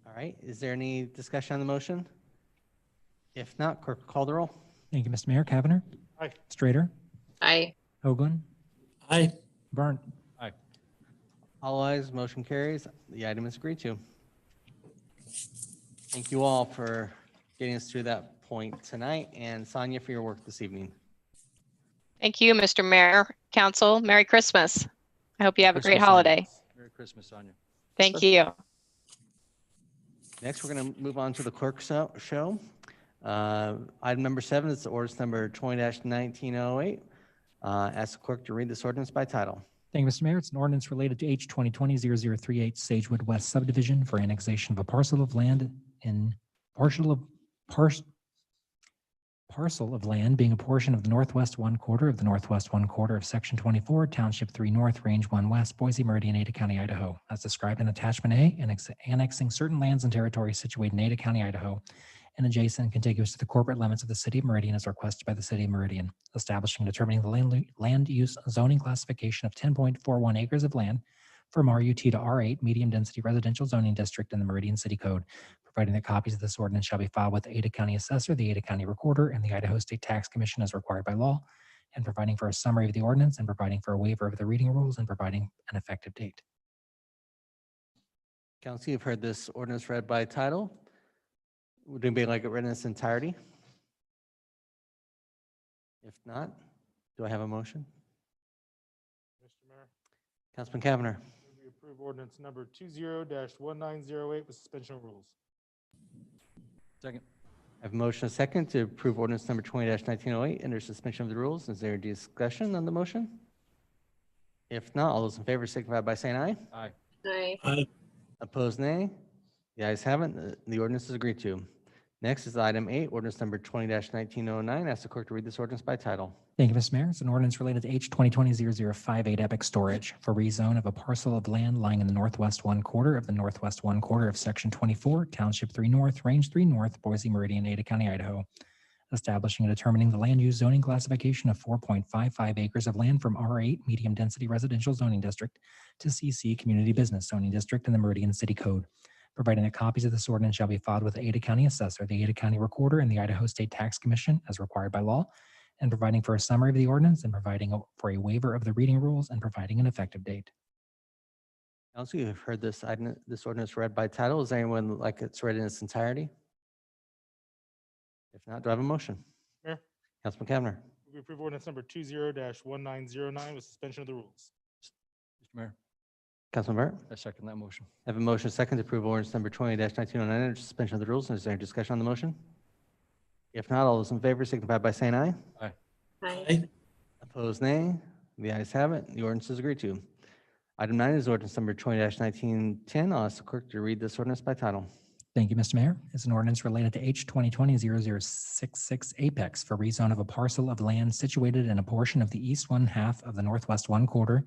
All right, is there any discussion on the motion? If not, clerk call the roll. Thank you, Mr. Mayor. Kavanagh. Aye. Strader. Aye. Hoagland. Aye. Burnt. Aye. All ayes, motion carries. The item is agreed to. Thank you all for getting us through that point tonight, and Sonia for your work this evening. Thank you, Mr. Mayor, Council. Merry Christmas. I hope you have a great Christmas, holiday. Merry Christmas, Sonia. Thank you. Next, we're going to move on to the clerk show. Item number 7 is ordinance number 20-1908. Ask the clerk to read this ordinance by title. Thank you, Mr. Mayor. It's an ordinance related to H 2020-0038 Sagewood West subdivision for annexation of a parcel of land in parcel of land being a portion of the northwest 1/4 of the northwest 1/4 of section 24, township 3 north, range 1 west, Boise, Meridian, Ada County, Idaho, as described in attachment A, and annexing certain lands and territories situated in Ada County, Idaho, and adjacent and contiguous to the corporate limits of the city of Meridian as requested by the city of Meridian, establishing and determining the land use zoning classification of 10.41 acres of land from RUT to R8 medium density residential zoning district in the Meridian City Code, providing that copies of this ordinance shall be filed with the Ada County Assessor, the Ada County Recorder, and the Idaho State Tax Commission as required by law, and providing for a summary of the ordinance and providing for a waiver of the reading rules and providing an effective date. Council, you've heard this ordinance read by title. Would anybody like it read in its entirety? If not, do I have a motion? Mr. Mayor, Councilman Cavanagh. we approve ordinance number 20-1908 with suspension of rules. Second. I have a motion, a second, to approve ordinance number 20-1908 under suspension of the rules. Is there discussion on the motion? If not, all those in favor signify by saying aye. Aye. Aye. Opposed, nay. The ayes have it. The ordinance is agreed to. Next is item 8, ordinance number 20-1909. Ask the clerk to read this ordinance by title. Thank you, Mr. Mayor. It's an ordinance related to H 2020-0058 Epic Storage for rezone of a parcel of land lying in the northwest 1/4 of the northwest 1/4 of section 24, township 3 north, range 3 north, Boise, Meridian, Ada County, Idaho, establishing and determining the land use zoning classification of 4.55 acres of land from R8 medium density residential zoning district to CC community business zoning district in the Meridian City Code, providing that copies of this ordinance shall be filed with the Ada County Assessor, the Ada County Recorder, and the Idaho State Tax Commission as required by law, and providing for a summary of the ordinance and providing for a waiver of the reading rules and providing an effective date. Council, you have heard this ordinance read by title. Is anyone like it's read in its entirety? If not, do I have a motion? Mayor, Councilman Cavanagh. we approve ordinance number 20-1909 with suspension of the rules. Mr. Mayor, Councilman Burt. I second that motion. I have a motion, second, to approve ordinance number 20-1909 under suspension of the rules. Is there any discussion on the motion? If not, all those in favor signify by saying aye. Aye. Aye. Opposed, nay. The ayes have it. The ordinance is agreed to. Item 9 is ordinance number 20-1910. I'll ask the clerk to read this ordinance by title. Thank you, Mr. Mayor. It's an ordinance related to H 2020-0066 Apex for rezone of a parcel of land situated in a portion of the east 1/2 of the northwest 1/4,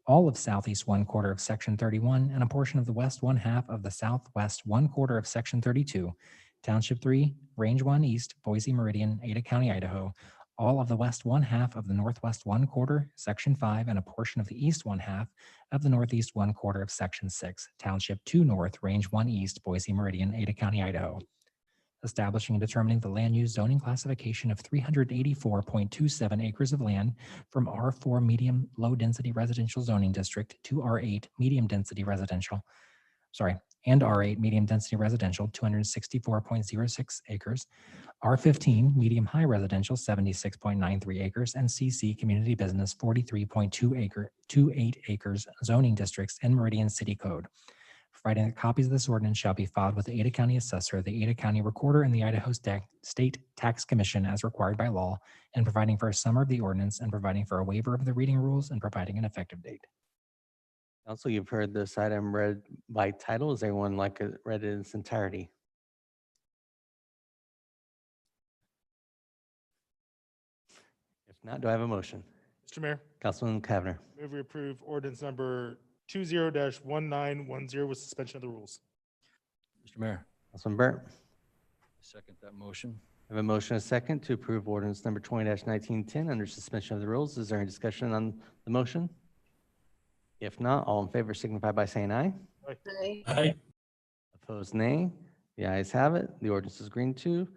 all of southeast 1/4 of section 31, and a portion of the west 1/2 of the southwest 1/4 of section 32, township 3, range 1 east, Boise, Meridian, Ada County, Idaho, all of the west 1/2 of the northwest 1/4, section 5, and a portion of the east 1/2 of the northeast 1/4 of section 6, township 2 north, range 1 east, Boise, Meridian, Ada County, Idaho, establishing and determining the land use zoning classification of 384.27 acres of land from R4 medium low density residential zoning district to R8 medium density residential, and R8 medium density residential 264.06 acres, R15 medium high residential 76.93 acres, and CC community business 43.28 acres zoning districts in Meridian City Code, providing that copies of this ordinance shall be filed with the Ada County Assessor, the Ada County Recorder, and the Idaho State Tax Commission as required by law, and providing for a summary of the ordinance and providing for a waiver of the reading rules and providing an effective date. Council, you've heard this item read by title. Is anyone like it read in its entirety? If not, do I have a motion? Mr. Mayor, Councilman Cavanagh. move we approve ordinance number 20-1910 with suspension of the rules. Mr. Mayor, Councilman Burt. I second that motion. I have a motion, a second, to approve ordinance number 20-1910 under suspension of the rules. Is there any discussion on the motion? If not, all in favor signify by saying aye. Aye. Aye. Opposed, nay. The ayes have it. The ordinance is agreed to.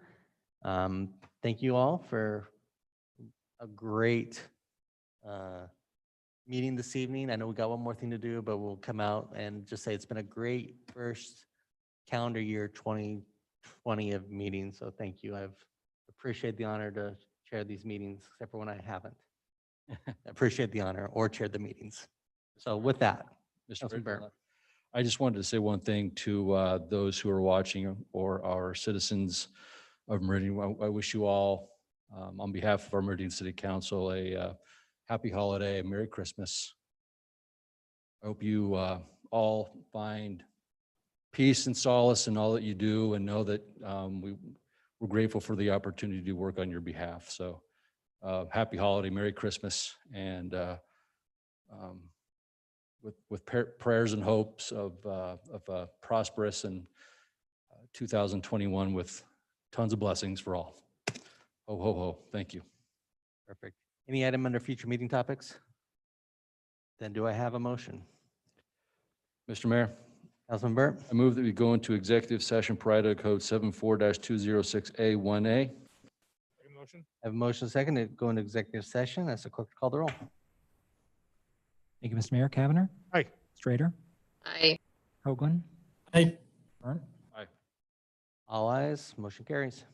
Thank you all for a great meeting this evening. I know we got one more thing to do, but we'll come out and just say it's been a great first calendar year 2020 of meetings. So thank you. I've appreciated the honor to chair these meetings, except for when I haven't. I appreciate the honor or chaired the meetings. So with that, Mr. Councilman Burt, Burt. I just wanted to say one thing to those who are watching or our citizens of Meridian. I wish you all, on behalf of our Meridian City Council, a happy holiday, a Merry Christmas. I hope you all find peace and solace in all that you do, and know that we're grateful for the opportunity to work on your behalf. So happy holiday, Merry Christmas, and with prayers and hopes of a prosperous and 2021 with tons of blessings for all. Ho, ho, ho. Thank you. Perfect. Any item under future meeting topics? Then do I have a motion? Mr. Mayor, Councilman Burt, I move that we go into executive session per Idaho Code 74-206A1A. Second motion? I have a motion second to go into executive session. That's the clerk to call the roll. Thank you, Mr. Mayor. Cavanagh. Aye. Strader. Aye. Hoagland. Aye. Burnt. Aye. All ayes, motion carries.